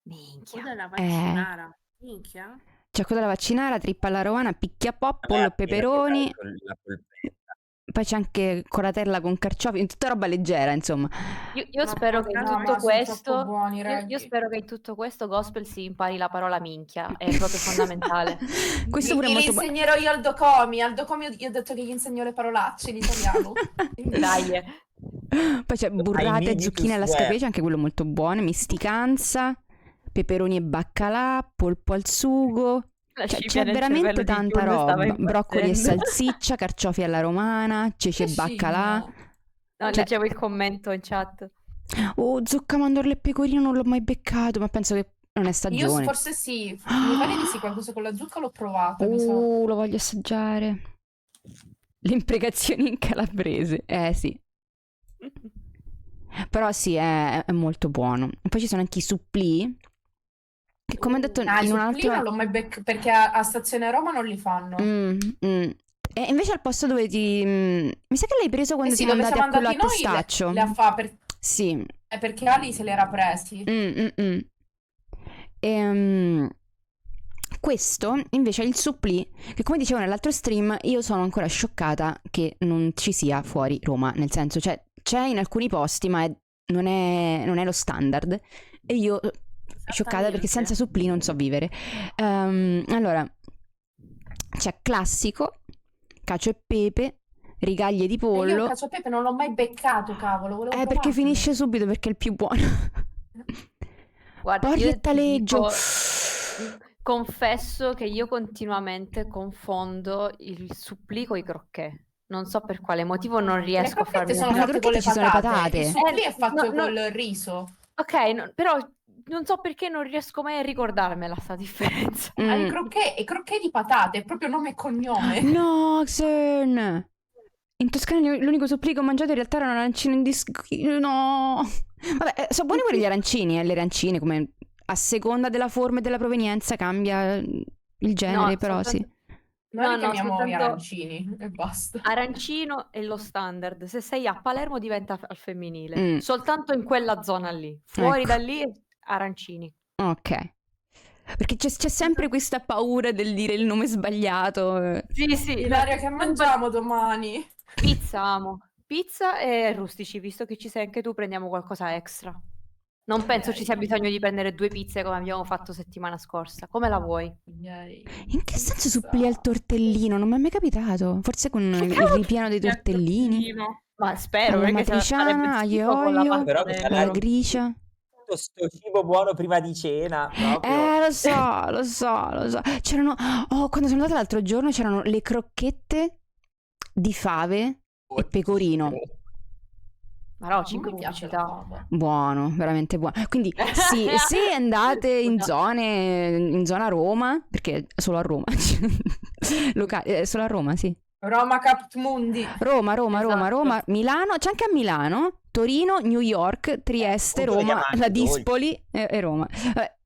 Minchia. Quella è la vaccinara. Minchia. c'è quella da vaccinare, trippa alla romana, picchiapò, pollo e peperoni. La polpetta. Poi c'è anche coratella con carciofi, tutta roba leggera, insomma. Io spero che in no, tutto ma sono troppo questo buoni, io ragazzi. spero che in tutto questo Gospel si impari la parola minchia, è proprio fondamentale. Questo pure è molto buono. insegnerò io al Docomi. Al Docomi io ho detto che gli insegno le parolacce in italiano. Dai. Poi c'è burrate, need you zucchine to alla swear. scapiece, anche quello molto buono, misticanza, peperoni e baccalà, polpo al sugo. La Cioè, scimmia c'è nel veramente cervello di tanta Giulio stava roba. Broccoli e impazzendo. salsiccia, carciofi alla romana, ceci e baccalà. No, Cioè- leggevo il commento in chat. Oh, zucca, mandorle e pecorino non l'ho mai beccato, ma penso che non è Io stagione. forse sì, mi pare di sì, qualcosa con la zucca l'ho provato, mi sa. Lo voglio assaggiare. Le imprecazioni in calabrese. Sì. Però sì, è molto buono. E poi ci sono anche i supplì, che come ho detto I in supplì un'altra... non l'ho mai perché a Stazione Roma non li fanno. E invece al posto dove mi sa che l'hai preso quando sì, siamo dove andati siamo a quello a andati noi pistaccio. le ha fa Sì. perché Ali se li era presi. Questo invece è il supplì che, come dicevo nell'altro stream, io sono ancora scioccata che non ci sia fuori Roma, nel senso, cioè c'è in alcuni posti ma non è lo standard, e io scioccata perché senza supplì non so vivere. Allora c'è classico, cacio e pepe, rigaglie di E io pollo. il cacio e pepe non l'ho mai beccato, cavolo, volevo Perché provarlo. finisce subito, perché è il più buono. Guarda, Porri io e ti taleggio. dico, confesso che io continuamente confondo il supplì con i crocchè. Non so per quale motivo non Le riesco a crocchette farmi sono Ma le fatte con le crocchette ci sono le patate. Il supplì è fatto no, col riso. Ok, però non so perché non riesco mai a ricordarmela sta differenza. Ah, i crocchè di patate, è proprio nome e cognome. No, Xen. In Toscana l'unico supplì che ho mangiato in realtà erano arancine in no. Vabbè, sono buoni pure gli arancini, le arancine, come a seconda della forma e della provenienza cambia il genere, No, però sì. Noi No, li chiamiamo gli soltanto arancini e basta. arancino è lo standard. Se sei a Palermo diventa al femminile. Mm. Soltanto in quella zona lì. Fuori Ecco. da lì arancini. Ok. Perché c'è sempre questa paura del dire il nome sbagliato. Sì, sì. Ilaria, che mangiamo domani? Pizza amo. Pizza e rustici, visto che ci sei anche tu, prendiamo qualcosa extra. Non penso ci sia bisogno di prendere 2 pizze come abbiamo fatto settimana scorsa. Come la vuoi? In che senso supplia il tortellino? Non mi è mai capitato. Forse con il cavolo ripieno dei tortellini. Ma spero, Alla perché sarebbe matriciana, aglio schifo con la olio, Però pasta mi sa dentro. la gricia. tutto sto cibo buono prima di cena, proprio. Lo so. C'erano... Oh, quando sono andata l'altro giorno c'erano le crocchette di fave e pecorino. Ma no, Non 5 mi piace la pubblicità. fava. Buono, veramente buono. Quindi sì, se andate in zona Roma, perché solo a Roma, solo a Roma, sì. Roma Captmundi. Roma, Esatto. Milano, c'è anche a Milano, Torino, New York, Trieste, appunto, Roma, vediamo la anche dolci. Dispoli e Roma.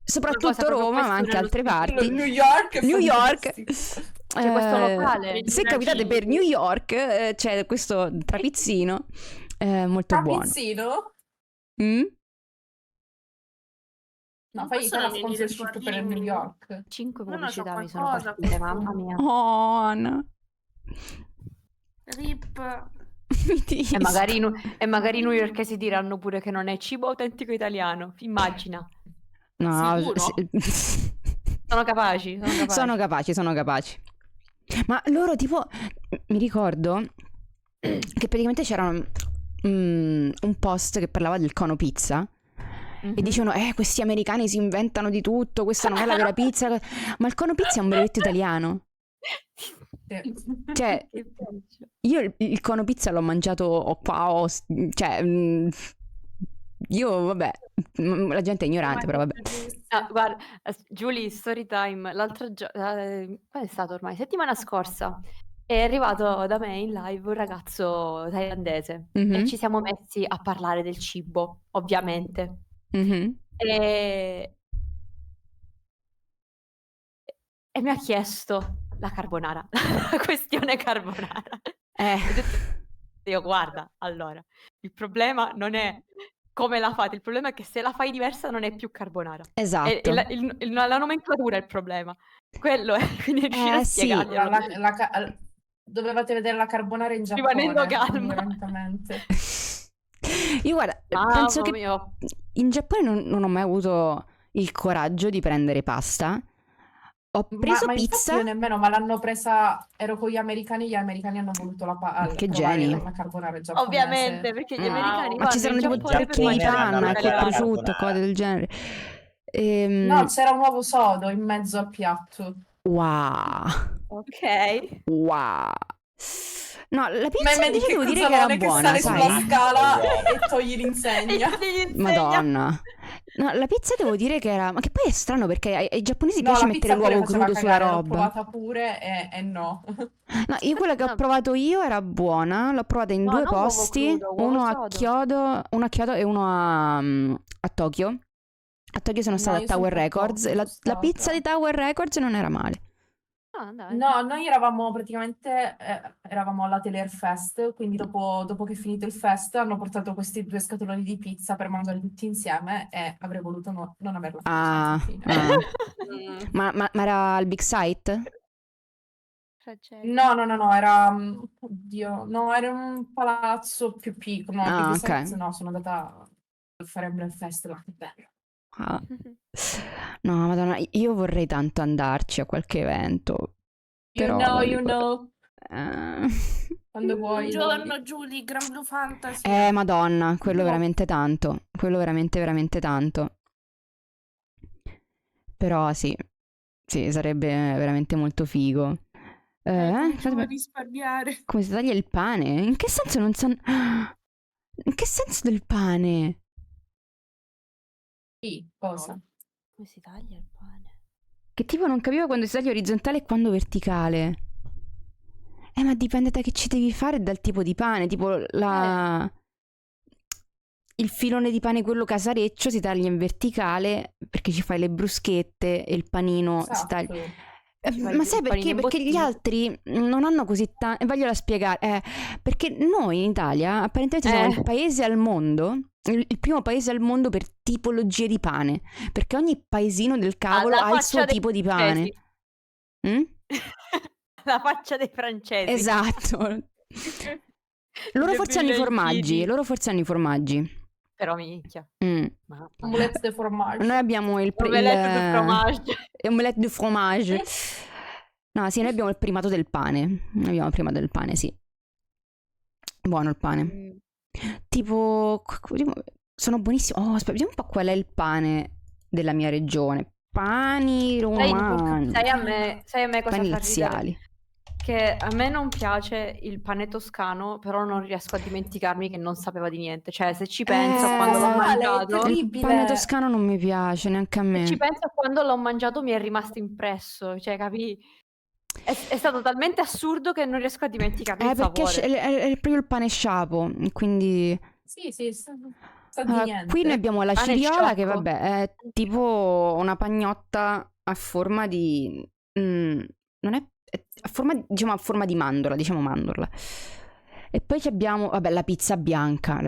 Soprattutto Qualcosa proprio Roma, ma questo anche altre nello parti. New York è New York. fantastico. C'è questo locale. Se capitate per New York, c'è questo trapizzino molto buono. Capizzino? Mm? No, Non fai possono la venire sponsorship qua a per New Rimini? York. 5 No, no, c'ho pubblicità mi sono qualcosa partite, qua mamma su. mia. Oh, Anna. Rip. Mi dici. E magari i newyorkesi diranno pure che non è cibo autentico italiano. Immagina. No, Sicuro? Sono capaci. sono capaci. Ma loro tipo, mi ricordo che praticamente c'era un post che parlava del cono pizza e dicevano, questi americani si inventano di tutto, questa non è la vera pizza. Ma il cono pizza è un brevetto italiano. Cioè, Che peggio. io il cono pizza l'ho mangiato qua, cioè, io vabbè, la gente è ignorante, però vabbè. Ah, guarda, Julie, story time. Quando è stato ormai? Settimana scorsa è arrivato da me in live un ragazzo thailandese e Mhm, ci siamo messi a parlare del cibo, ovviamente. mhm. E mi ha chiesto la carbonara, la questione carbonara. Eh. Ho detto io, guarda, allora, il problema non è come la fate, il problema è che se la fai diversa non è più carbonara. Esatto. La nomenclatura è il problema. Quello è, quindi riuscire a Sì. spiegarglielo. Dovevate vedere la carbonara in Giappone. Rimanendo calma. ignorantemente. Io guarda, Mamma penso che mia. in Giappone non ho mai avuto il coraggio di prendere pasta. Ho preso Ma infatti pizza. io nemmeno, ma l'hanno presa, ero con gli americani hanno voluto Che provare geni. la carbonara giapponese. Ovviamente, perché gli americani Ma ci vanno saranno in tipo Giappone per zucchine di mangiare hanno panna, la col carbonara. prosciutto, cose del genere. No, c'era un uovo sodo in mezzo al piatto. Wow. Ok. Wow. No, la pizza Meme di invece che devo dire che era Cozzalone che buona, sale sai? sulla scala e togli l'insegna. Madonna. No, la pizza devo dire che era... Ma che poi è strano perché ai giapponesi No, piace la mettere pizza pure l'uovo faceva crudo sulla cagare, l'ho roba. provata pure e no. No, io quella che ho No. provato io era buona, l'ho provata in No, due non uovo posti, crudo, uovo uno a sodo. Kyoto e uno a Tokyo. A Tokyo sono No, stata a io sono Tower a Records Tokyo, e sono la pizza stata. di Tower Records non era male. Ah, dai. No, noi eravamo praticamente eravamo alla Teler Fest, quindi dopo che è finito il fest hanno portato questi 2 scatoloni di pizza per mangiare tutti insieme e avrei voluto non averla presa alla fine. Ma era al Big Sight? No, era era un palazzo più piccolo, no, Big Ah, Sight, ok. no, sono andata al Fire Emblem Fest, là, che bello. Ah. No, madonna, io vorrei tanto andarci a qualche evento. Però You know, quando vuoi. Buongiorno Giulia, Gran Blue Fantasy. Madonna, quello No. veramente tanto. Quello veramente, veramente tanto. Però sì, sarebbe veramente molto figo. Cominciamo a risparmiare. Come si taglia il pane? In che senso non so... In che senso del pane? Sì, cosa? Come si taglia il pane? Che tipo non capivo quando si taglia orizzontale e quando verticale. Ma dipende da che ci devi fare e dal tipo di pane. Tipo il filone di pane, quello casareccio, si taglia in verticale perché ci fai le bruschette e il panino si taglia. Esatto. Ma sai perché? Perché gli altri non hanno così tanto. Voglio spiegare. Perché noi in Italia apparentemente siamo il paese al mondo, il primo paese al mondo per tipologie di pane. Perché ogni paesino del cavolo la ha il suo faccia dei tipo di pane. La faccia dei francesi. Esatto. Loro forse hanno i formaggi. Però minchia. Omelette de fromage. Noi abbiamo il Omelette de fromage. Omelette de fromage. No, sì, noi abbiamo il primato del pane. Noi abbiamo il primato del pane, sì. Buono il pane. Tipo, sono buonissimo. Oh, aspetta, vediamo un po' qual è il pane della mia regione. Pani romani. Sai a me cosa Pani fa laziali. ridere? Che a me non piace il pane toscano, però non riesco a dimenticarmi che non sapeva di niente. Cioè, se ci penso a quando l'ho mangiato, il pane toscano non mi piace neanche a me. se ci penso a quando l'ho mangiato mi è rimasto impresso. Cioè, capì? È stato talmente assurdo che non riesco a dimenticarmi il perché sapore. è proprio il pane sciapo, quindi... Sì, sa di niente. Qui noi abbiamo la Pane ciriola che sciocco. vabbè è tipo una pagnotta a forma di... non è a forma di mandorla, diciamo mandorla. E poi abbiamo, vabbè, la pizza bianca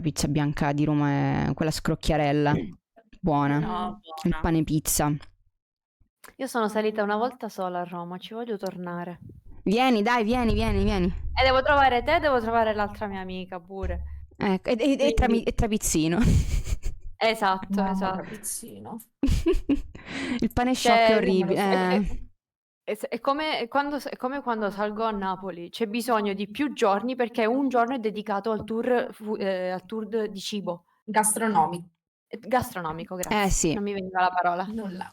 di Roma è quella scrocchiarella, buona, No, il buona. pane pizza. Io sono salita una volta sola a Roma, ci voglio tornare. Vieni, dai, vieni. E devo trovare te, devo trovare l'altra mia amica pure. Ecco, Quindi- e Trapizzino. Esatto, Mamma, esatto. capizzino. Il pane sciocco è orribile. È come quando salgo a Napoli, c'è bisogno di più giorni perché un giorno è dedicato al tour di cibo. Gastronomico. Grazie. Sì. Non mi veniva la parola. Nulla.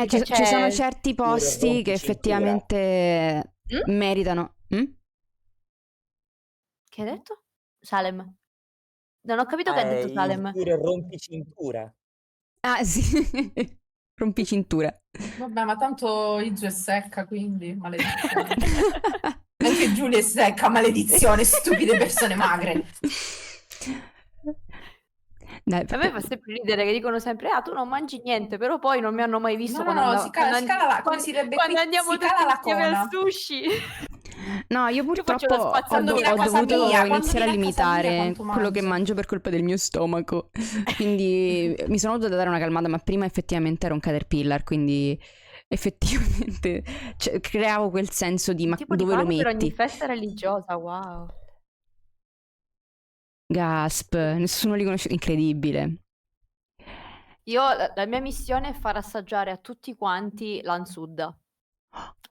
Ci sono certi posti che effettivamente meritano. Che hai detto? Salem. Non ho capito che ha detto Salem. Il rompicintura. Ah, sì. Rompicintura. Vabbè, ma tanto Izu è secca, quindi maledizione. Anche Giulia è secca, maledizione, stupide persone magre. Dai, A me fa sempre ridere che dicono sempre tu non mangi niente, però poi non mi hanno mai visto No, si cala la, come si direbbe qui, andiamo si tutti cala la insieme cona. al sushi. No, io faccio purtroppo la spazzatura. ho a casa dovuto mia, quando iniziare a vieni a casa mia, limitare quanto quello che mangi? mangio per colpa del mio stomaco. Quindi mi sono dovuta dare una calmata, ma prima effettivamente ero un caterpillar, quindi effettivamente creavo quel senso di ma Tipo di dove lo pane per ogni metti? festa religiosa, wow. Gasp, nessuno li conosce, incredibile. Io la mia missione è far assaggiare a tutti quanti l'anzudda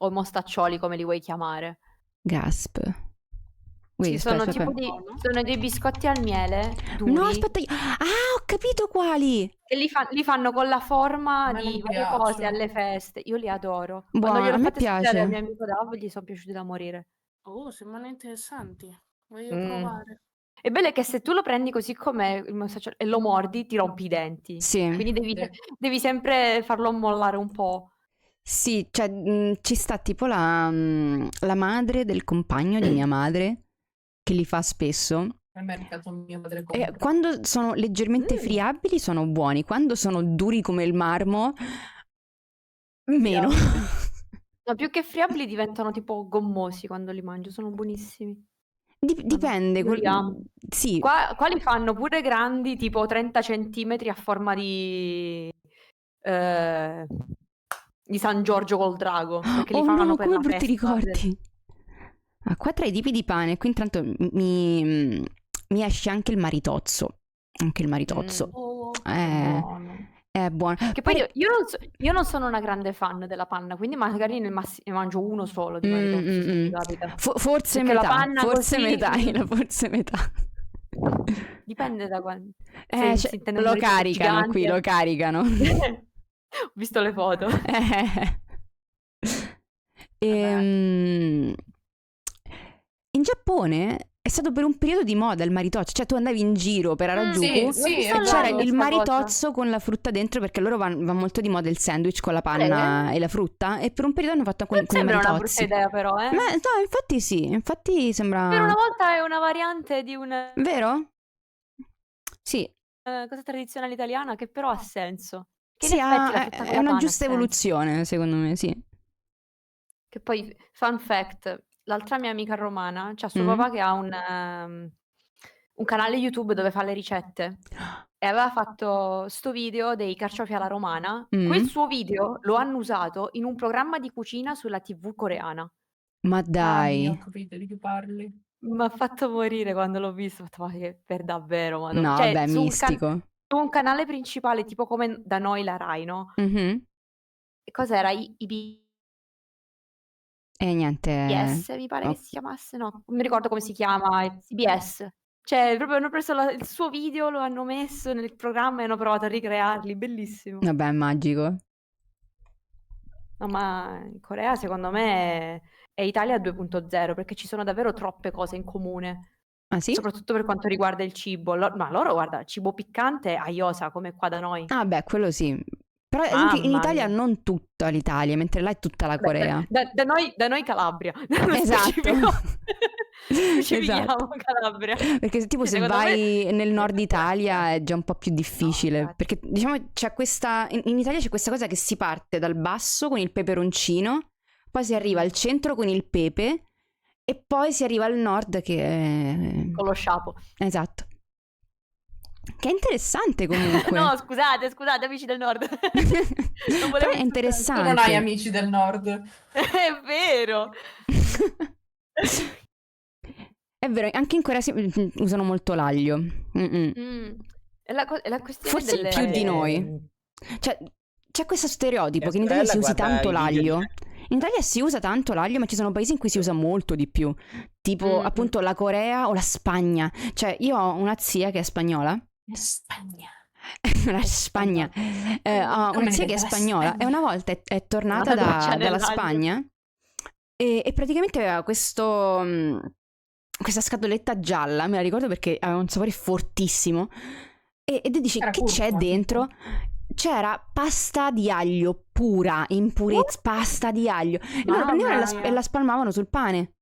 o mostaccioli come li vuoi chiamare. Gasp. Wait, Sono aspetta. sono dei biscotti al miele duri. No, aspetta. Ho capito quali. E li fanno con la forma Ma non di mi varie piacciono. cose alle feste. Io li adoro. Buono, Quando gliel'ho a me fatte assaggiare piace. al mio amico Dav, gli sono piaciuti da morire. Oh, sembrano interessanti. Voglio provare. E bello è che se tu lo prendi così com'è il mostacciolo e lo mordi, ti rompi i denti. Sì. Quindi devi sempre farlo mollare un po'. Sì, cioè ci sta tipo la madre del compagno di mia madre che li fa spesso. Al mercato mio padre E compra. quando sono leggermente friabili sono buoni, quando sono duri come il marmo, meno. No, più che friabili diventano tipo gommosi quando li mangio, sono buonissimi. Dipende. Io li amo. Sì. Qua li fanno pure grandi, tipo 30 centimetri a forma di San Giorgio col drago, perché li Oh fanno no, per come la brutti festa. ricordi. Qua tra i tipi di pane, qui intanto mi esce anche il maritozzo. Anche il maritozzo. Oh, È buono. Che poi io non sono una grande fan della panna, quindi magari ne mangio uno solo di maritozzo, se mi capita. Forse Perché la metà, panna forse così- metà, forse metà. Dipende da quando. Cioè, lo caricano qui, lo caricano. Ho visto le foto. In Giappone è stato per un periodo di moda il maritozzo, cioè tu andavi in giro per Harajuku sì, e è c'era vero. il Questa maritozzo con la frutta dentro, perché loro va molto di moda il sandwich con la panna e la frutta, e per un periodo hanno fatto con Non i sembra una brutta maritozzi. idea però, Ma no, infatti sì, infatti sembra... Per una volta è una variante di una Vero? Sì. cosa tradizionale italiana che però ha senso. Che in Sì, effetti la frutta con è la una panna ha giusta senso. evoluzione, secondo me, sì. Che poi, fun fact, l'altra mia amica romana, c'ha suo Mm. papà che ha un canale YouTube dove fa le ricette e aveva fatto sto video dei carciofi alla romana. Quel Mm. suo video lo hanno usato in un programma di cucina sulla TV coreana. Ma Ah, ho dai. capito di che parli. Mi ha fatto morire quando l'ho visto. Ho fatto, ma che per davvero, madonna. No, Cioè, vabbè, su mistico. un canale principale, tipo come da noi la Rai, no? Mhm. E cos'era? IBS, E niente. mi pare Oh, che si chiamasse, no? Non mi ricordo come si chiama, CBS. Cioè, proprio hanno preso il suo video, lo hanno messo nel programma e hanno provato a ricrearli. Bellissimo. vabbè, è magico. No, ma in Corea secondo me è Italia 2.0 perché ci sono davvero troppe cose in comune, Ah sì? soprattutto per quanto riguarda il cibo. Ma loro, guarda, cibo piccante a iosa come qua da noi. Ah beh, quello sì. Però ad esempio in Mamma Italia mia. non tutta l'Italia, mentre là è tutta la Beh, Corea. da noi Calabria, nello Esatto. specifico. Esatto. Specifichiamo Calabria. Perché tipo Che se secondo me vai nel nord è Italia è già un po' più No, difficile. infatti. Perché diciamo c'è questa. In Italia c'è questa cosa che si parte dal basso con il peperoncino, poi si arriva al centro con il pepe e poi si arriva al nord che è. Con lo sciapo. Esatto. Che è interessante comunque. No, scusate, amici del nord. Non Però volevo è Tu interessante. non hai amici del nord. È vero. È vero, anche in Corea usano molto l'aglio. Mm-mm. È la questione Forse delle... più di noi. Cioè, c'è questo stereotipo Mia che in Italia si sorella usi guarda tanto i video di l'aglio. In Italia si usa tanto l'aglio, ma ci sono paesi in cui si usa molto di più. Tipo, Mm. appunto, la Corea o la Spagna. Cioè, io ho una zia che è spagnola. In Spagna. La Spagna. Ho Come una zia ne che è della spagnola e Spagna? una volta è tornata La doccia dalla nell'aglio. Spagna e praticamente aveva questa scatoletta gialla, me la ricordo perché aveva un sapore fortissimo. E dici, Era che c'è curcuma, dentro? tipo. C'era pasta di aglio pura, in purezza, pasta di aglio. E loro prendevano Mamma e la mia. spalmavano sul pane.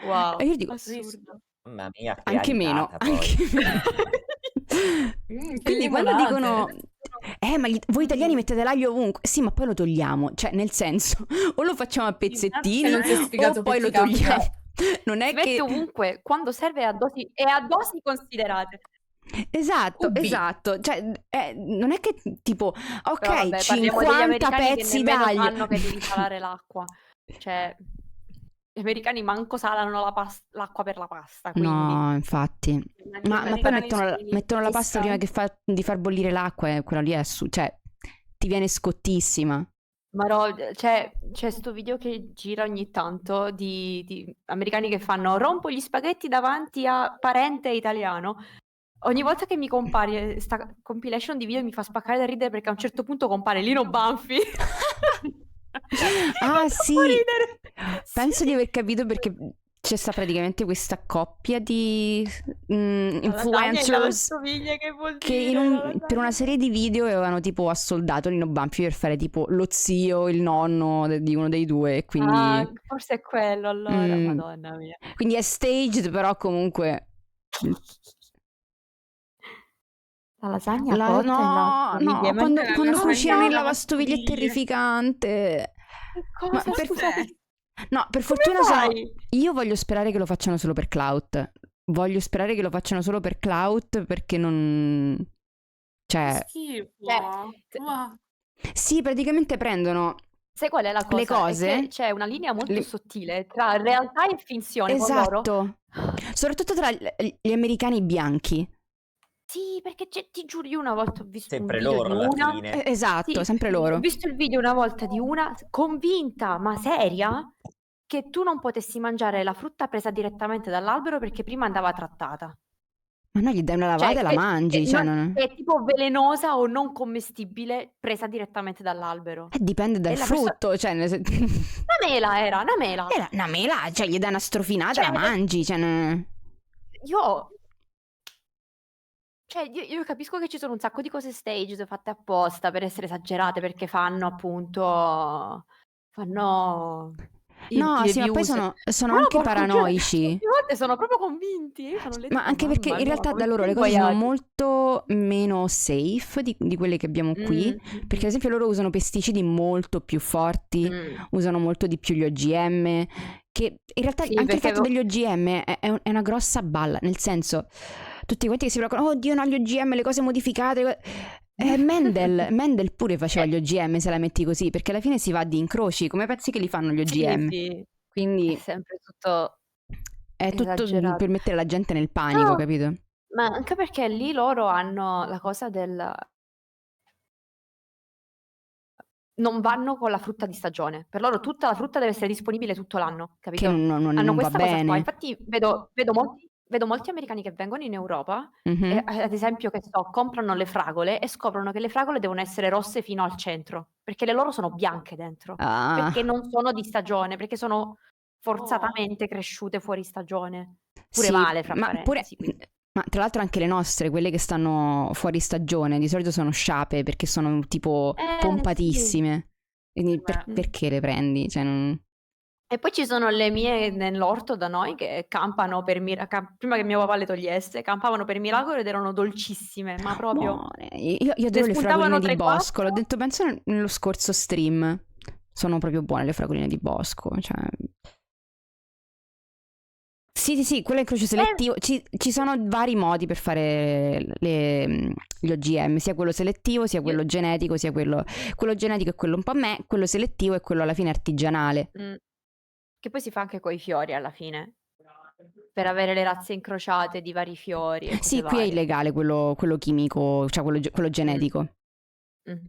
Wow, E io dico, assurdo. Mamma mia, che anche meno, aritata poi. anche meno. Che Quindi quando limonate. dicono, ma voi italiani mettete l'aglio ovunque, sì, ma poi lo togliamo, cioè nel senso, o lo facciamo a pezzettini Se non si è spiegato o poi lo pizzicante. togliamo. Non è Si mette che. ovunque, quando serve a dosi considerate. Esatto, UB. esatto, cioè non è che tipo, Però ok, vabbè, parliamo degli 50 americani che pezzi nemmeno d'aglio. sanno che devi salare l'acqua. Cioè, gli americani manco salano l'acqua per la pasta, quindi... No, infatti. Gli Ma poi americani mettono la che pasta prima di far bollire l'acqua e quella lì è cioè ti viene scottissima. Ma no, c'è sto video che gira ogni tanto di americani che fanno rompo gli spaghetti davanti a parente italiano. Ogni volta che mi compare sta compilation di video mi fa spaccare da ridere perché a un certo punto compare Lino Banfi. Ah Mi fa sì, ridere. penso Sì. di aver capito perché c'è sta praticamente questa coppia di La lasagna e la influencers lavastoviglie, che vuol che dire? per una serie di video avevano tipo assoldato Lino Banfi per fare tipo lo zio, il nonno di uno dei due e quindi. Ah, forse è quello allora, Mm. madonna mia. Quindi è staged, però comunque. La lasagna cotta in No, lavastoviglie, no, ma quando la cucinano lasagna in in lavastoviglie è lavastoviglie. terrificante. che Ma cosa, scusate? No, per Come fortuna fai? io voglio sperare che lo facciano solo per clout. Voglio sperare che lo facciano solo per clout perché non. Cioè, Schifo. Cioè, Wow. sì, praticamente prendono sai qual è la le cosa? È che cose. c'è una linea molto le- sottile tra realtà e finzione con loro. Esatto. Soprattutto tra gli americani bianchi. Sì, perché ti giuro, io una volta ho visto un Sempre video loro di alla una... fine. Esatto, Sì, sempre ho loro. visto il video una volta di una convinta, ma seria, che tu non potessi mangiare la frutta presa direttamente dall'albero perché prima andava trattata. Ma no, gli dai una lavata Cioè, e la che mangi. Cioè, che è tipo velenosa o non commestibile presa direttamente dall'albero. dipende dal E la persona... frutto. Cioè, Una mela era, una mela. una mela, cioè, gli dai una strofinata e Cioè, la mangi. Cioè, io... Cioè, io capisco che ci sono un sacco di cose staged fatte apposta per essere esagerate, perché fanno appunto... Fanno... No, i sì, ma poi reviews. sono No, anche porco, cioè, paranoici. tutte volte sono proprio convinti. Io sono lì Ma tipo, anche perché mamma in mia, realtà come da loro le siete cose sono inguaiati. molto meno safe di quelle che abbiamo qui. Perché ad esempio loro usano pesticidi molto più forti, usano molto di più gli OGM, che in realtà Sì, anche il perché fatto degli OGM è una grossa balla, nel senso tutti quanti che si preoccupano, oddio no, gli OGM, le cose modificate. Mendel pure faceva gli OGM se la metti così, perché alla fine si va di incroci, come pensi che li fanno gli sì, OGM? sì, è Quindi sempre tutto è tutto esagerato. per mettere la gente nel panico, No, capito? ma anche perché lì loro hanno la cosa del non vanno con la frutta di stagione. Per loro tutta la frutta deve essere disponibile tutto l'anno, Che capito? Hanno non va questa cosa qua. bene. Infatti vedo molti americani che vengono in Europa e Mhm. ad esempio che so, comprano le fragole e scoprono che le fragole devono essere rosse fino al centro, perché le loro sono bianche dentro, perché Ah, non sono di stagione, perché sono forzatamente cresciute fuori stagione. Pure sì, male, fra ma pure... parentesi, quindi. Ma tra l'altro anche le nostre, quelle che stanno fuori stagione, di solito sono sciape perché sono tipo Sì. pompatissime. Quindi Mm. perché le prendi? Cioè, E poi ci sono le mie nell'orto da noi che campano per miracolo, prima che mio papà le togliesse, campavano per miracolo ed erano dolcissime, ma proprio buone. Io ne adoro le fragoline spuntavano di bosco, l'ho 3-4. detto penso nello scorso stream. Sono proprio buone le fragoline di bosco, cioè... Sì, sì, sì, quello è incrocio selettivo. Ci sono vari modi per fare gli OGM, sia quello selettivo, sia quello genetico, sia quello genetico è quello un po' a me, quello selettivo è quello alla fine artigianale. Che poi si fa anche coi fiori alla fine, per avere le razze incrociate di vari fiori e cose Sì, qui è varie. illegale quello chimico, cioè quello genetico. Mm.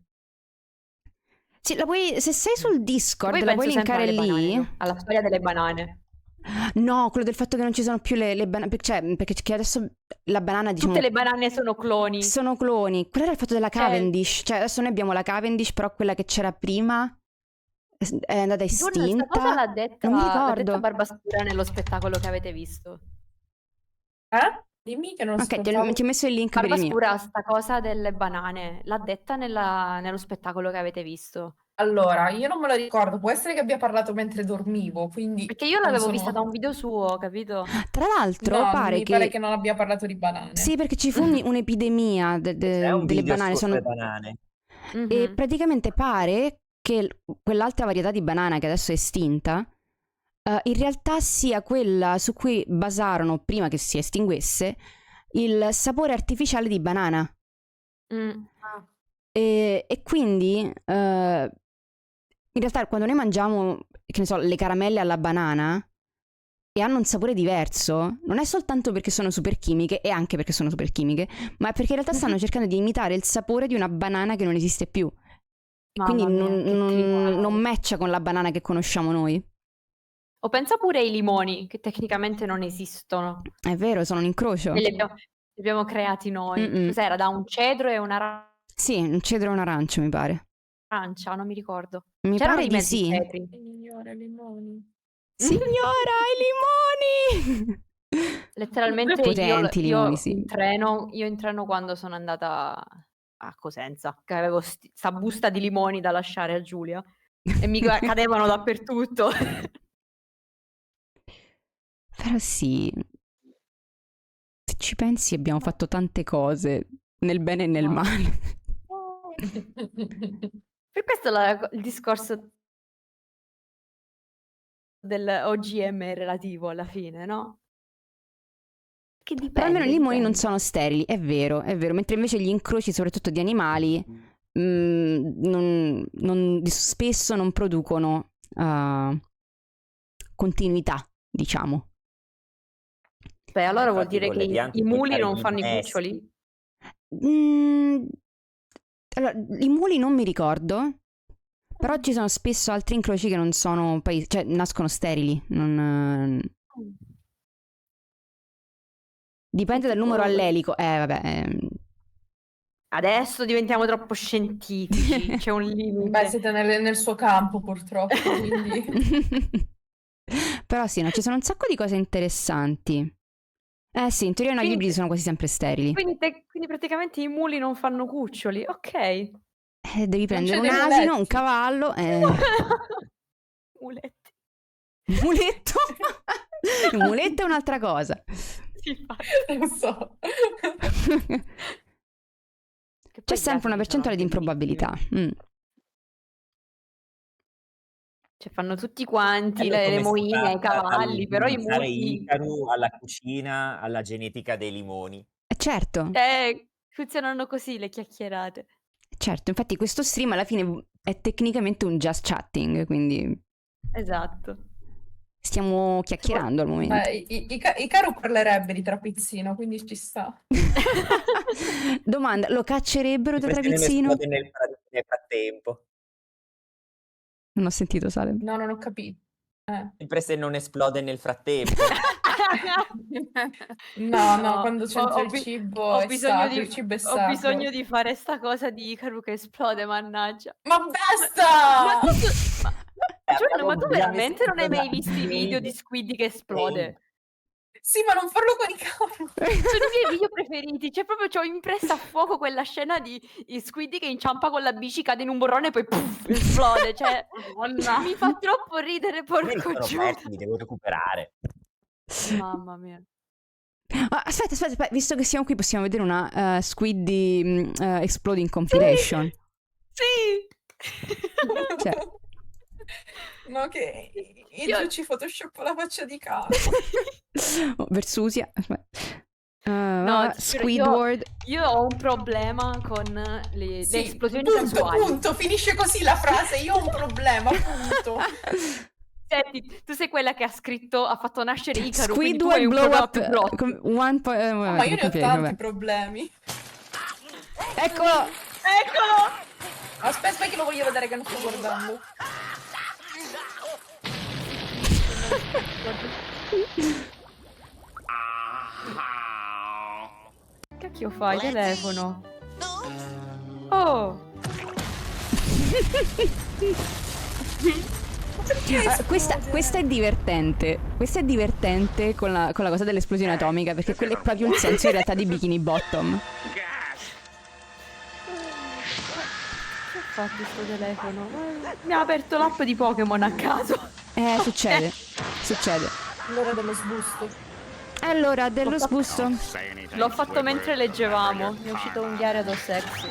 Sì, se sei sul Che Discord poi la puoi penso sempre linkare alle banane, lì. io, alla storia delle banane. No, quello del fatto che non ci sono più le banane, cioè perché adesso la banana diciamo Tutte le banane sono cloni. sono cloni. Quello era il fatto della Cioè, Cavendish, cioè adesso noi abbiamo la Cavendish, però quella che c'era prima è andata questa cosa estinta. Non mi l'ha detta ricordo. Barbastura nello spettacolo che avete visto. Dimmi che non Ok, ascoltavo. ti ho messo il link per il mio. Barbastura, sta cosa delle banane, l'ha detta nello spettacolo che avete visto. Allora, io non me lo ricordo, può essere che abbia parlato mentre dormivo, quindi Perché io non l'avevo vista da sono... un video suo, capito? Tra l'altro No, pare mi pare che che non abbia parlato di sì, banane. perché ci fu un'epidemia C'è un delle video banane. sulle banane. E Mhm. praticamente pare che quell'altra varietà di banana che adesso è estinta, in realtà sia quella su cui basarono, prima che si estinguesse, il sapore artificiale di banana. Mm. E quindi, in realtà, quando noi mangiamo, che ne so, le caramelle alla banana e hanno un sapore diverso, non è soltanto perché sono super chimiche, e anche perché sono super chimiche, ma è perché in realtà stanno cercando di imitare il sapore di una banana che non esiste più. Quindi Mamma mia, che trippa. non matcha con la banana che conosciamo noi. O pensa pure ai limoni, che tecnicamente non esistono. È vero, sono un incrocio. E li abbiamo creati noi. Mm-mm. Cos'era? Da un cedro e una Sì, un cedro e un arancio, mi pare. arancia, non mi ricordo. Mi C'erano pare di di mezzi sì. cedri. Signore limoni. Signora, i limoni! Letteralmente Potenti i limoni, sì. io in treno quando sono andata a Cosenza, che avevo sta busta di limoni da lasciare a Giulia e mi cadevano dappertutto. Però sì, se ci pensi abbiamo fatto tante cose, nel bene e nel No. male. Per questo il discorso del OGM è relativo alla fine, no? Che Però almeno i limoni non dipende. sono sterili, è vero, mentre invece gli incroci, soprattutto di animali, spesso non producono continuità, diciamo. Beh, allora vuol Infatti dire con che le i piante puoi muli fare non gli fanno i innesti. cuccioli? Mm, allora, i muli non mi ricordo, però ci sono spesso altri incroci che non sono, cioè nascono sterili, dipende dal numero allelico. Vabbè. Adesso diventiamo troppo scientifici, c'è un Beh, limite. siete nel suo campo purtroppo, quindi... Però sì, no, ci sono un sacco di cose interessanti. Sì, in teoria no, gli Quindi, ibridi sono quasi sempre sterili. quindi praticamente i muli non fanno cuccioli, ok. Devi Non prendere c'è un dei asino, un muletti. cavallo. Muletti. Muletto? Il muletto è un'altra cosa. Sì, infatti. Lo so. Che C'è poi gli sempre una asini sono percentuale di anche improbabilità. Cioè, fanno tutti quanti Bello le come si moine ai passa cavalli, però i dall'utilizzare muti... Icaru alla cucina, alla genetica dei limoni. Certo, Funzionano così le chiacchierate. certo. Infatti questo stream alla fine è tecnicamente un just chatting, quindi Esatto. stiamo chiacchierando al momento. Icaru parlerebbe di trapizzino, quindi ci sta. Domanda, lo caccerebbero da Sempre se non trapizzino? esplode nel frattempo. Non ho sentito, Salem. No, non ho capito. Sempre se non esplode nel frattempo. No, quando c'entra ho il bi- cibo ho è bisogno sacro, di, il cibo è ho sacro. bisogno di fare sta cosa di Icaru che esplode, mannaggia. Ma basta! Giovanna, ma tu Abbiamo già veramente non hai mai messo visto i video di Squiddy che esplode? Sì, ma non farlo con Icaru. Sono i miei video preferiti, cioè proprio c'ho impressa a fuoco quella scena di Squiddy che inciampa con la bici, cade in un burrone e poi puff, esplode, cioè Madonna. mi fa troppo ridere, Me li porco sono Giuda. persi, li devo recuperare. Mamma mia. Ah, aspetta, visto che siamo qui possiamo vedere una Squiddy Exploding Compilation. Sì! Cioè. No, che Io- io ci photoshop la faccia di Icaru. Oh, Versusia. Aspetta. No, ti giuro, Squidward. io ho un problema con le Sì, esplosioni punto, casuali. punto, finisce così la frase, io ho un problema, punto. Senti, tu sei quella che ha scritto, ha fatto nascere Icaru, quindi tu hai Squidward un blow problema up. più grosso. Ma io ne ho tanti problemi. Eccolo. Eccolo! Aspetta che lo voglio vedere che non sto guardando. Cacchio fai, telefono? Oh! Questa è divertente. Questa è divertente con la cosa dell'esplosione atomica, perché quello è proprio il senso in realtà di Bikini Bottom. Che ha fatto sto telefono? Mi ha aperto l'app di Pokémon a caso. Succede. Succede. L'ora dello sbusto. Allora, dello sbusto. L'ho fatto mentre leggevamo. Mi è uscito un Gyarados sexy.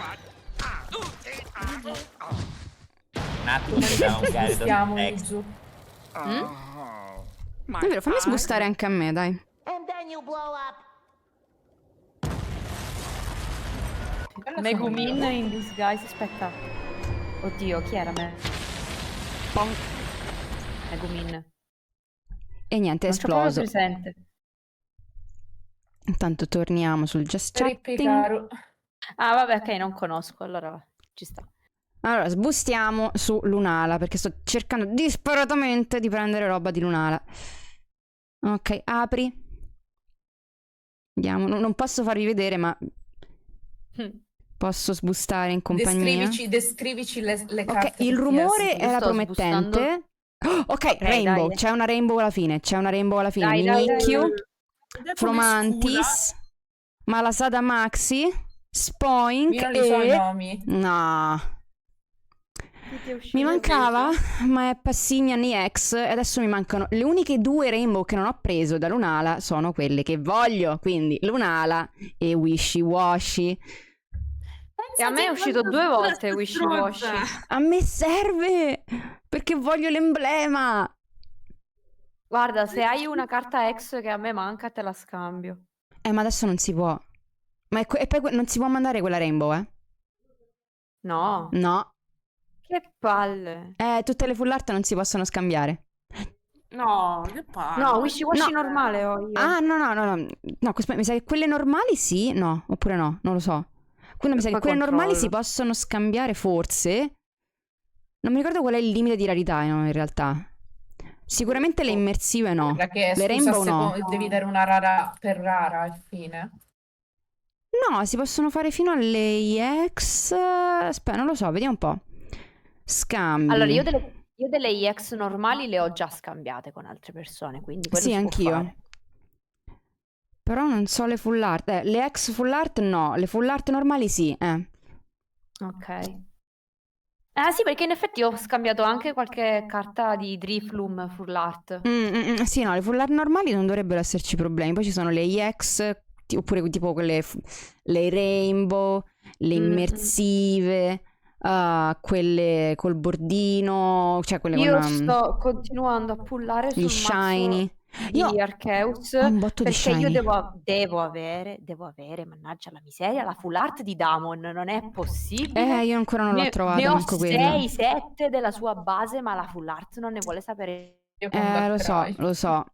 Un attimo che da un Gyarados Stiamo lì X. giù. È vero, fammi sbustare anche a me, dai. Megumin in disguise. Aspetta. Oddio, chi era me? Megumin. E niente, è Non c'ho proprio esploso. presente. Intanto torniamo sul just Rip chatting. Icaru. Ah, vabbè, ok, non conosco, allora ci sta. Allora, sbustiamo su Lunala, perché sto cercando disperatamente di prendere roba di Lunala. Ok, apri. Vediamo, non posso farvi vedere, ma posso sbustare in compagnia. Descrivici le Ok, carte. il che rumore ti io era sto promettente. Oh, ok, Rainbow, dai. c'è una Rainbow alla fine, Dai, dai, Mimikyu, Ed è come Fromantis, Malasada Maxi, Spoink Io non li so i e... nomi. No. Mi mancava, ma è Passimian EX e adesso mi mancano le uniche due Rainbow che non ho preso da Lunala sono quelle che voglio, quindi Lunala e Wishy Washy. E a me è uscito 2 volte Wishy Washy. A me serve perché voglio l'emblema. Guarda, se hai una carta X che a me manca, te la scambio. Ma adesso non si può. Ma e poi non si può mandare quella Rainbow, eh? No, No. che palle. Tutte le full art non si possono scambiare. No, che palle. No, Wishy Washy No. normale ho io. Ah, no. No, mi sa che quelle normali sì, no, oppure no, non lo so. Quindi mi sa che Poi quelle normali si controllo. possono scambiare forse. Non mi ricordo qual è il limite di rarità, no, in realtà. Sicuramente le immersive no. Guarda che, Le scusa, Rainbow no. devi dare una rara per rara alla fine. No, si possono fare fino alle EX. Aspetta, non lo so, vediamo un po'. Scambi. Allora, io delle EX normali le ho già scambiate con altre persone, quindi quello Sì, si può anch'io. fare. Però non so le full art. Le ex full art no, le full art normali sì, Ok. Ah sì, perché in effetti ho scambiato anche qualche carta di Drifloom Full Art. Sì, no, le full art normali non dovrebbero esserci problemi. Poi ci sono le EX, oppure tipo quelle, le rainbow, le immersive, quelle col bordino, cioè quelle Io con sto continuando a pullare gli sul shiny. mazzo Io di Arceus ho un botto di perché io shiny. devo avere, mannaggia la miseria, la full art di Damon, non è possibile. Io ancora non l'ho Ne trovata, ho manco quella. 6-7 della sua base, ma la full art non ne vuole sapere Io con Lo so, Darkrai. lo so.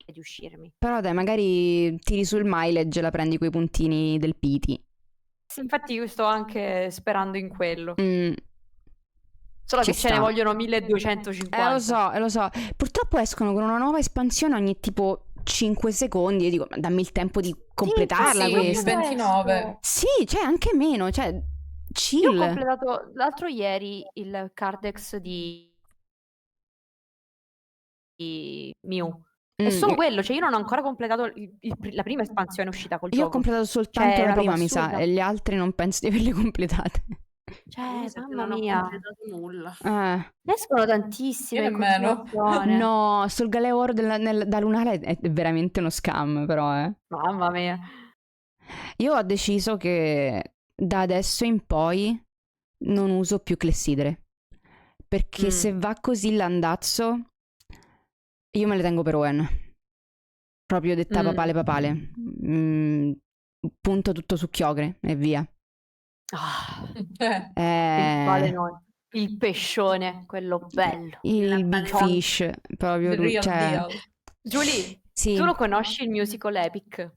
di uscirmi. Però dai, magari tiri sul mileage e la prendi quei puntini del PT. Sì, infatti io sto anche sperando in quello. Mm, Solo ci che ce ne sta. vogliono 1250. Lo so. Purtroppo escono con una nuova espansione ogni tipo 5 secondi e dico, ma dammi il tempo di completarla infatti, Sì, questa. 29. Sì, cioè anche meno, cioè Io ho chill. completato l'altro ieri il Cardex di Mew. È solo quello, cioè io non ho ancora completato la prima espansione uscita col Io ho gioco. completato Cioè, soltanto è la una roba prima, mi sa, assurda. e le altre non penso di averle completate. Cioè, Mi sa che mamma non ho mia. completato nulla. Ne escono tantissime Io in nemmeno. continuazione. No, sul Galeo Oro da Lunale è veramente uno scam, però, eh. Mamma mia. Io ho deciso che da adesso in poi non uso più clessidre. Perché se va così l'andazzo, io me le tengo per Owen. Proprio detta papale papale. Punto tutto su Chiogre e via. Ah, Eh. il quale no. Il pescione, quello bello. Il Big Fish, proprio The lui, real cioè... deal. Giulie, Sì. tu lo conosci il musical Epic?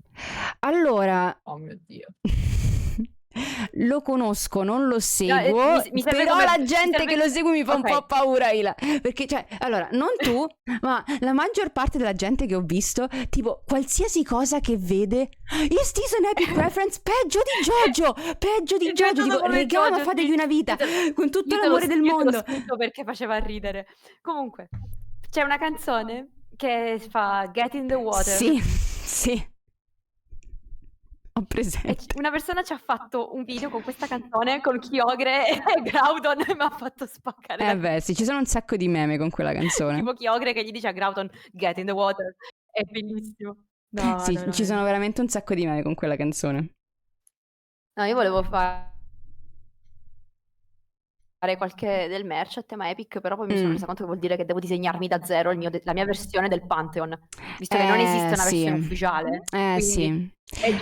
Allora, Oh mio Dio. lo conosco, non lo seguo, mi serve però come- la mi gente serve- che lo segue mi fa un Ok. po' paura, Ila. Perché, cioè, allora, non tu, ma la maggior parte della gente che ho visto, tipo, qualsiasi cosa che vede, is this an epic reference? Peggio di Jojo! Peggio di È Jojo! diventato Dico, come regà, ma Jojo, fategli sì. una vita, con tutto l'amore del Io te l'ho mondo. scritto perché faceva ridere. Comunque, c'è una canzone che fa Get in the Water. Sì, sì. Ho E presente. una persona ci ha fatto un video con questa canzone con Kyogre e Groudon e mi ha fatto spaccare da Beh, sì, ci sono un sacco di meme con quella canzone. tipo Kyogre che gli dice a Groudon Get in the Water. È bellissimo. No, Sì, no, ci sono veramente un sacco di meme con quella canzone. No, io volevo fare qualche del merch a tema Epic, però poi mi sono resa conto che vuol dire che devo disegnarmi da zero la mia versione del Pantheon, visto che non esiste una versione ufficiale. Quindi, sì.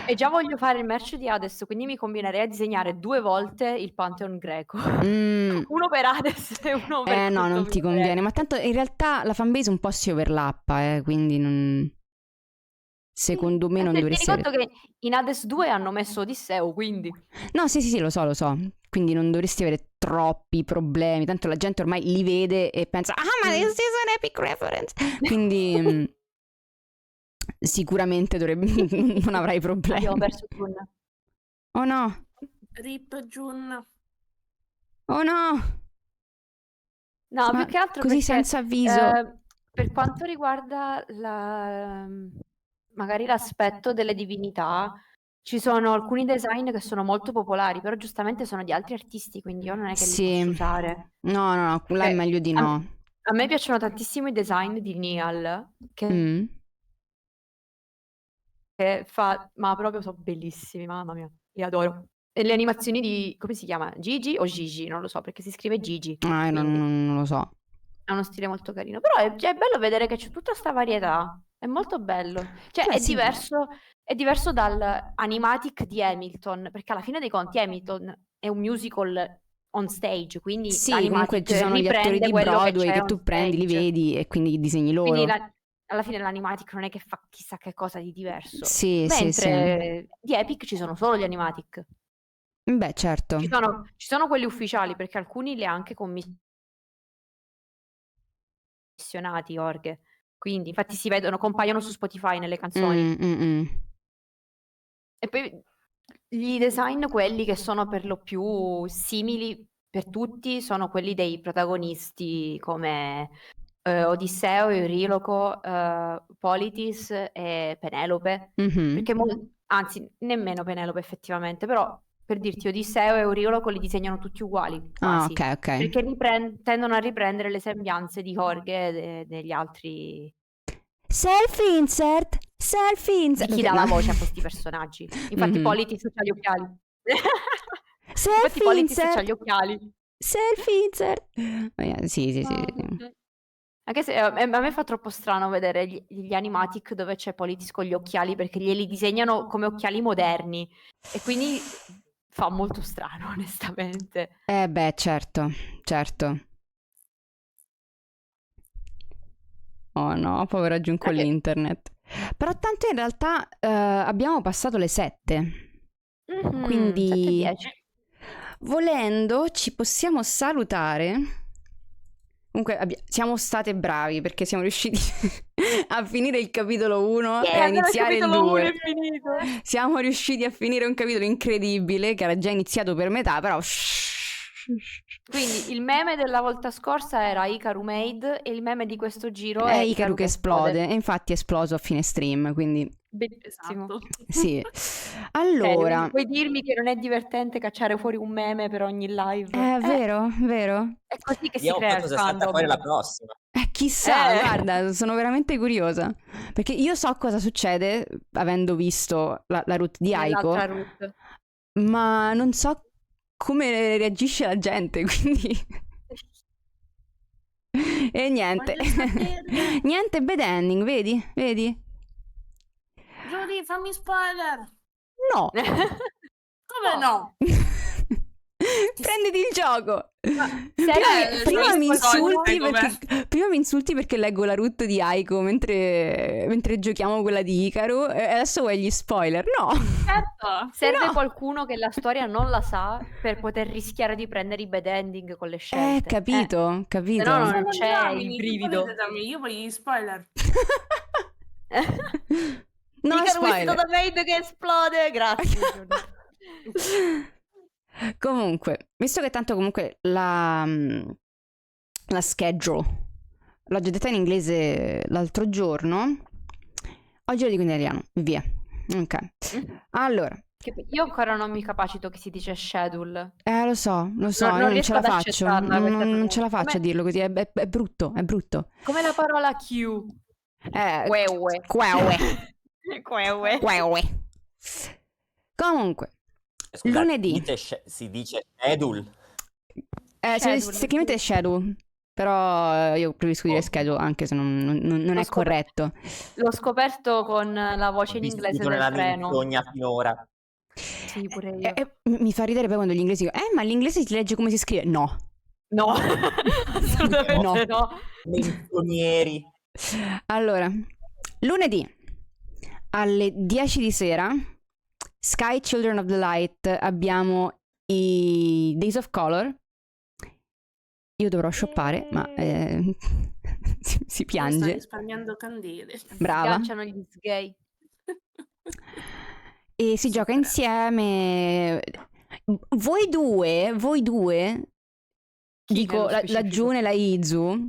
e già voglio fare il merch di Hades, quindi mi combinerei a disegnare 2 volte il Pantheon greco. Uno per Hades e uno per No, tutto non ti conviene, ma tanto in realtà la fanbase un po' si overlappa, quindi non... Secondo me non Tieni dovresti conto avere... che in Hades 2 hanno messo Odisseo, quindi... No, sì, lo so. Quindi non dovresti avere troppi problemi, tanto la gente ormai li vede e pensa, ah, ma this is an epic reference. Quindi sicuramente non avrai problemi. Abbiamo perso Jun. Oh no, Rip Jun. oh no. No, Ma più che altro così perché senza avviso. per quanto riguarda magari l'aspetto delle divinità, ci sono alcuni design che sono molto popolari, però giustamente sono di altri artisti, quindi io non è che li posso usare. No, là è meglio di no. A me piacciono tantissimo i design di Niall, che fa, ma proprio sono bellissimi, mamma mia, li adoro. E le animazioni di, come si chiama? Gigi o Gigi? Non lo so, perché si scrive Gigi. Io quindi non lo so. ha uno stile molto carino. Però è bello vedere che c'è tutta sta varietà. È molto bello. Cioè, Beh, è sì. diverso dal animatic di Hamilton, perché alla fine dei conti Hamilton è un musical on stage, quindi Sì, comunque l'animatic ci sono gli attori riprende di quello che Broadway c'è che on tu prendi, li stage. vedi e quindi disegni loro. Quindi alla fine l'animatic non è che fa chissà che cosa di diverso. Sì, Mentre di Epic ci sono solo gli animatic. Beh, certo. Ci sono quelli ufficiali, perché alcuni li ha anche commissionati Orghe. Quindi, infatti si vedono, compaiono su Spotify nelle canzoni. E poi gli design, quelli che sono per lo più simili per tutti, sono quelli dei protagonisti come Odisseo, Euriloco, Politis e Penelope. Perché anzi, nemmeno Penelope effettivamente, però per dirti, Odisseo e Euriloco li disegnano tutti uguali, Ah, quasi. ok. Perché tendono a riprendere le sembianze di Jorge e degli altri... Self-insert! di Self-insert! chi Ok, dà la no. voce a questi personaggi. Infatti Mhm. Politis c'ha gli occhiali. Infatti Politis c'ha Self-insert! gli occhiali. Self-insert! Sì. Anche se a me fa troppo strano vedere gli animatic dove c'è Politis con gli occhiali, perché glieli disegnano come occhiali moderni e quindi fa molto strano, onestamente. Beh, certo. Oh no, povero Jun con Perché- l'internet. Però tanto in realtà abbiamo passato le 7. Quindi 7-10. volendo ci possiamo salutare. Comunque siamo state bravi perché siamo riusciti a finire il capitolo 1 e a iniziare il 2. finito. Siamo riusciti a finire un capitolo incredibile che era già iniziato per metà, però... Quindi il meme della volta scorsa era Hikaru Made e il meme di questo giro È è Hikaru che esplode. E infatti è esploso a fine stream, quindi... Bellissimo. Esatto. Sì. Cioè, Allora... puoi dirmi che non è divertente cacciare fuori un meme per ogni live? È vero? È così che si Vediamo crea il cosa salta fuori fandom. la prossima. Chissà, Eh. guarda, sono veramente curiosa. Perché io so cosa succede avendo visto la route di Aiko, Nell'altra route. ma non so come reagisce la gente, quindi... E niente. Voglio sapere. Niente bad ending, vedi? Giudy, fammi spoiler. No. Come no? Prenditi il gioco. se Prima mi insulti com'è? prima mi insulti perché leggo la route di Aiko mentre giochiamo quella di Hikaru e adesso vuoi gli spoiler. No. Certo. Serve No. qualcuno che la storia non la sa per poter rischiare di prendere i bad ending con le scelte. Capito. Se no non Sono c'è diamine, il che brivido. volete da me? Io voglio gli spoiler. No Hikaru vestito spoiler. da maid che esplode, grazie. Comunque, visto che tanto comunque la schedule l'ho già detta in inglese l'altro giorno, oggi lo dico in italiano, via. Ok. Allora, Io ancora non mi capacito che si dice schedule. lo so, non io non riesco ce la ad faccio, accettarla questa non ce la pronuncia. faccio a dirlo così, è brutto. Come la parola Q. Queue. Queue. Comunque, Scusate, lunedì. si dice schedule. Schedule. Tecnicamente è schedule, però io preferisco dire schedule anche se non è corretto. L'ho scoperto con la voce in inglese Vissuto del nella treno. menzogna finora. Sì, pure io. Mi fa ridere poi quando gli inglesi dicono ma l'inglese si legge come si scrive? No. No, assolutamente no. Menzogneri. Allora, lunedì alle 10 di sera, Sky Children of the Light, abbiamo i Days of Color. Io dovrò shoppare, ma si Sto piange. risparmiando candele. Brava. Schiacciano gli sgay. E si gioca insieme. Voi due, Chi dico nello la specifico? Jun e la Izu,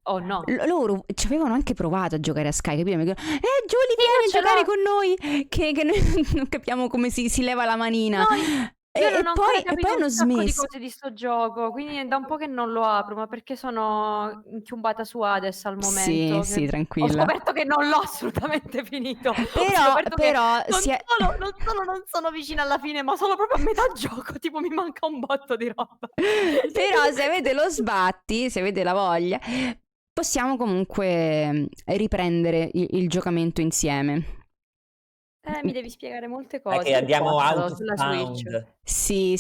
Oh no. loro ci avevano anche provato a giocare a Sky, capito? Mi dicono, Giulia, vieni a ce giocare l'ho." con noi, che noi non capiamo come si leva la manina. No, io E non ho ancora poi capito hanno un sacco di smesso. cose di sto gioco, quindi è da un po' che non lo apro, ma perché sono inchiumbata su Hades al momento. Sì, che tranquilla. Ho scoperto che non l'ho assolutamente finito. Ho Però scoperto che non si è... solo non sono vicina alla fine, ma sono proprio a metà gioco, tipo mi manca un botto di roba. Però se avete lo sbatti, se avete la voglia, possiamo comunque riprendere il giocamento insieme. Mi devi spiegare molte È cose. che andiamo Posso, sulla Switch. outbound. Sì,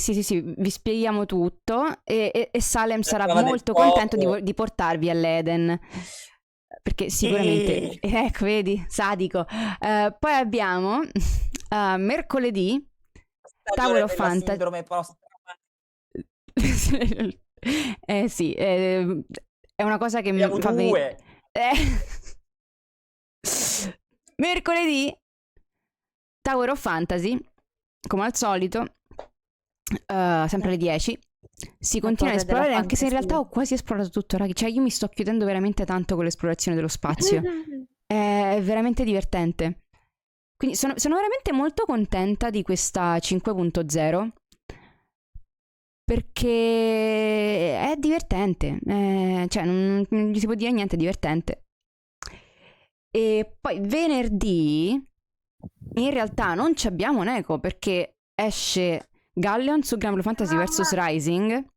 vi spieghiamo tutto e Salem sarà prova del molto fuoco. contento di portarvi all'Eden. Perché sicuramente, ecco, vedi, sadico. Poi abbiamo mercoledì Tower of Fantasy. Sindrome post. Sì, è una cosa che mi Abbiamo fa due. Mercoledì Tower of Fantasy, come al solito, sempre alle 10. Si continua a torre della esplorare, anche se in fantasia. realtà ho quasi esplorato tutto, ragazzi. Cioè, io mi sto chiudendo veramente tanto con l'esplorazione dello spazio. È veramente divertente. Quindi sono veramente molto contenta di questa 5.0. perché è divertente, cioè non gli si può dire niente, è divertente. E poi venerdì in realtà non ci abbiamo Neko perché esce Galleon su Granblue Fantasy vs Rising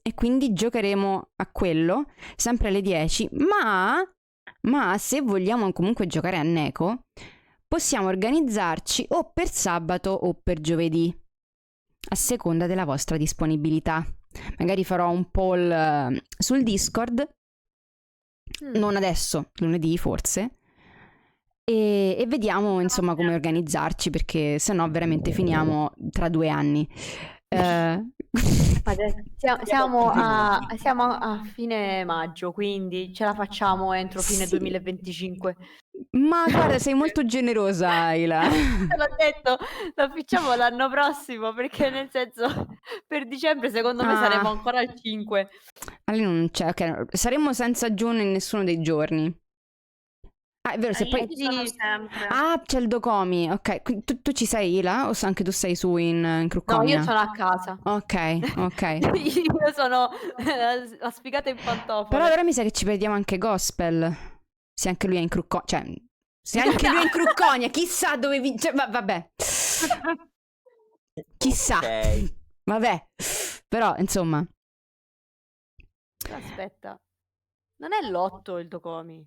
e quindi giocheremo a quello sempre alle 10, ma se vogliamo comunque giocare a Neko possiamo organizzarci o per sabato o per giovedì, a seconda della vostra disponibilità. Magari farò un poll sul Discord, non adesso, lunedì forse, e vediamo insomma come organizzarci, perché se no veramente finiamo tra 2 anni. Siamo a fine maggio, quindi ce la facciamo entro fine 2025. Ma guarda, sei molto generosa, Ayla. Te l'ho detto, lo facciamo l'anno prossimo, perché nel senso per dicembre secondo me saremo ancora al 5. Allora non c'è, ok, saremo senza June in nessuno dei giorni. Ah, è vero, se poi... Ci sono sempre. Ah, c'è il Dokomi, ok. Tu ci sei là o anche tu sei su in Crocomia? No, io sono a casa. Ok. Io sono la sfigata in pantofole. Però allora mi sa che ci perdiamo anche Gospel. Se anche lui è in Crocomia, cioè... Se anche lui è in Crocomia, chissà dove vince... vabbè. Chissà. Ok. Vabbè. Però, insomma... Aspetta. Non è l'8 il Dokomi?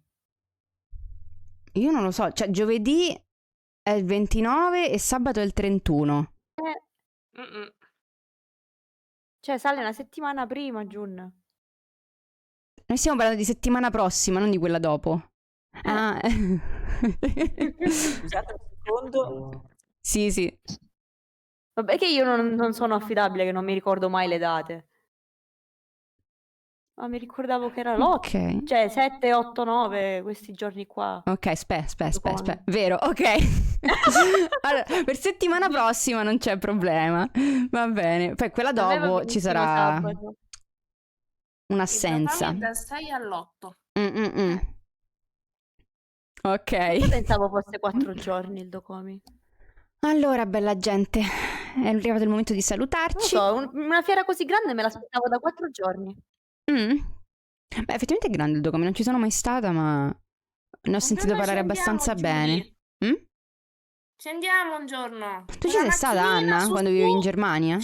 Io non lo so, cioè giovedì è il 29 e sabato è il 31. Cioè sale una settimana prima, June. Noi stiamo parlando di settimana prossima, non di quella dopo. Ah. Scusate un secondo. Sì. Vabbè che io non sono affidabile, che non mi ricordo mai le date. Ma mi ricordavo che era l'8, Ok. cioè 7, 8, 9, questi giorni qua. Ok, aspetta. Vero, ok. Allora, per settimana prossima non c'è problema. Va bene. Poi quella A me va dopo ci benissimo sarà sabato. un'assenza. Da 6 all'8. Ok. Io pensavo fosse 4 giorni il Dokomi. Allora, bella gente, è arrivato il momento di Non salutarci. lo so, una fiera così grande me l'aspettavo da 4 giorni. Beh, effettivamente è grande il Dokomi, non ci sono mai stata, ma ne ho sentito parlare abbastanza bene. Ci andiamo un giorno. Tu ci sei stata, Anna, quando vivevi in Germania? No,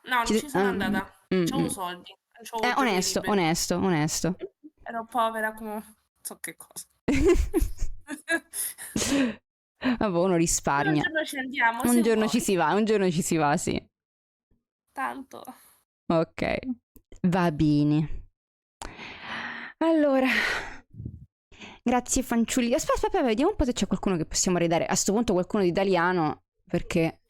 non ci sono andata. Non c'avevo soldi. Non c'avevo giorni liberi. Onesto. Ero povera come non so che cosa. Vabbè, uno risparmia. Un giorno ci andiamo. Un giorno ci si va, sì. Tanto. Ok, va bene. Allora, grazie fanciulli. Aspetta, vediamo un po' se c'è qualcuno che possiamo ridare. A sto punto qualcuno di italiano, perché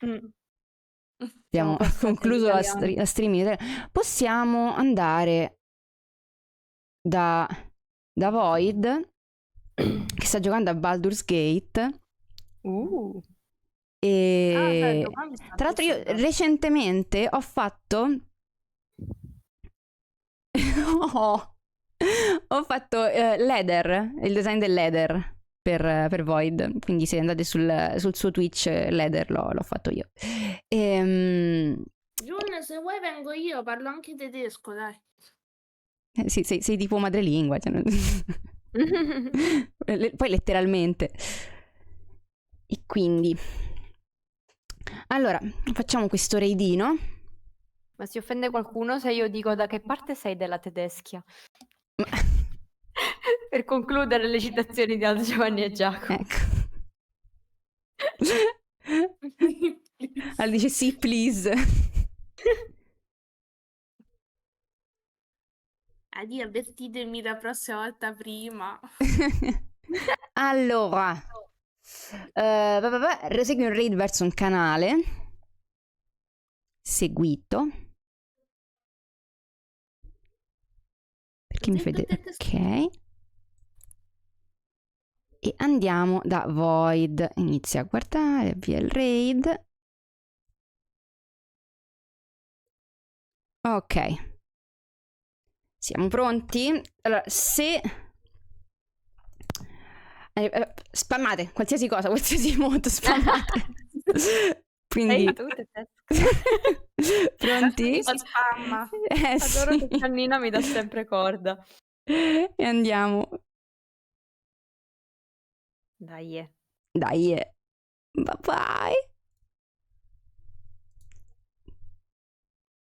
abbiamo concluso la streaming italiana. Possiamo andare da Void, che sta giocando a Baldur's Gate. E tra l'altro io recentemente ho fatto ho fatto l'Ether, il design dell'Ether per Void, quindi se andate sul suo Twitch l'Ether l'ho fatto io. Jun, se vuoi vengo io, parlo anche tedesco, dai. Sì, sei tipo madrelingua, cioè poi letteralmente. E quindi allora facciamo questo raidino. Ma si offende qualcuno se io dico da che parte sei della Tedeschia? Per concludere le citazioni di Aldo, Giovanni e Giacomo. Ecco. Allora dice sì, please. Addio, avvertitemi la prossima volta prima. Allora, segui un raid verso un canale seguito. Perché mi fai vedere? Ok. E andiamo da Void. Inizia a guardare, avvia il raid. Ok. Siamo pronti? Allora, se... spammate, qualsiasi cosa, qualsiasi emote, spammate. Quindi... Ehi tu, Tedesco. Pronti? Si spamma. Adoro Sì. che Giannina mi dà sempre corda. E andiamo. Dai. Dai. Bye bye.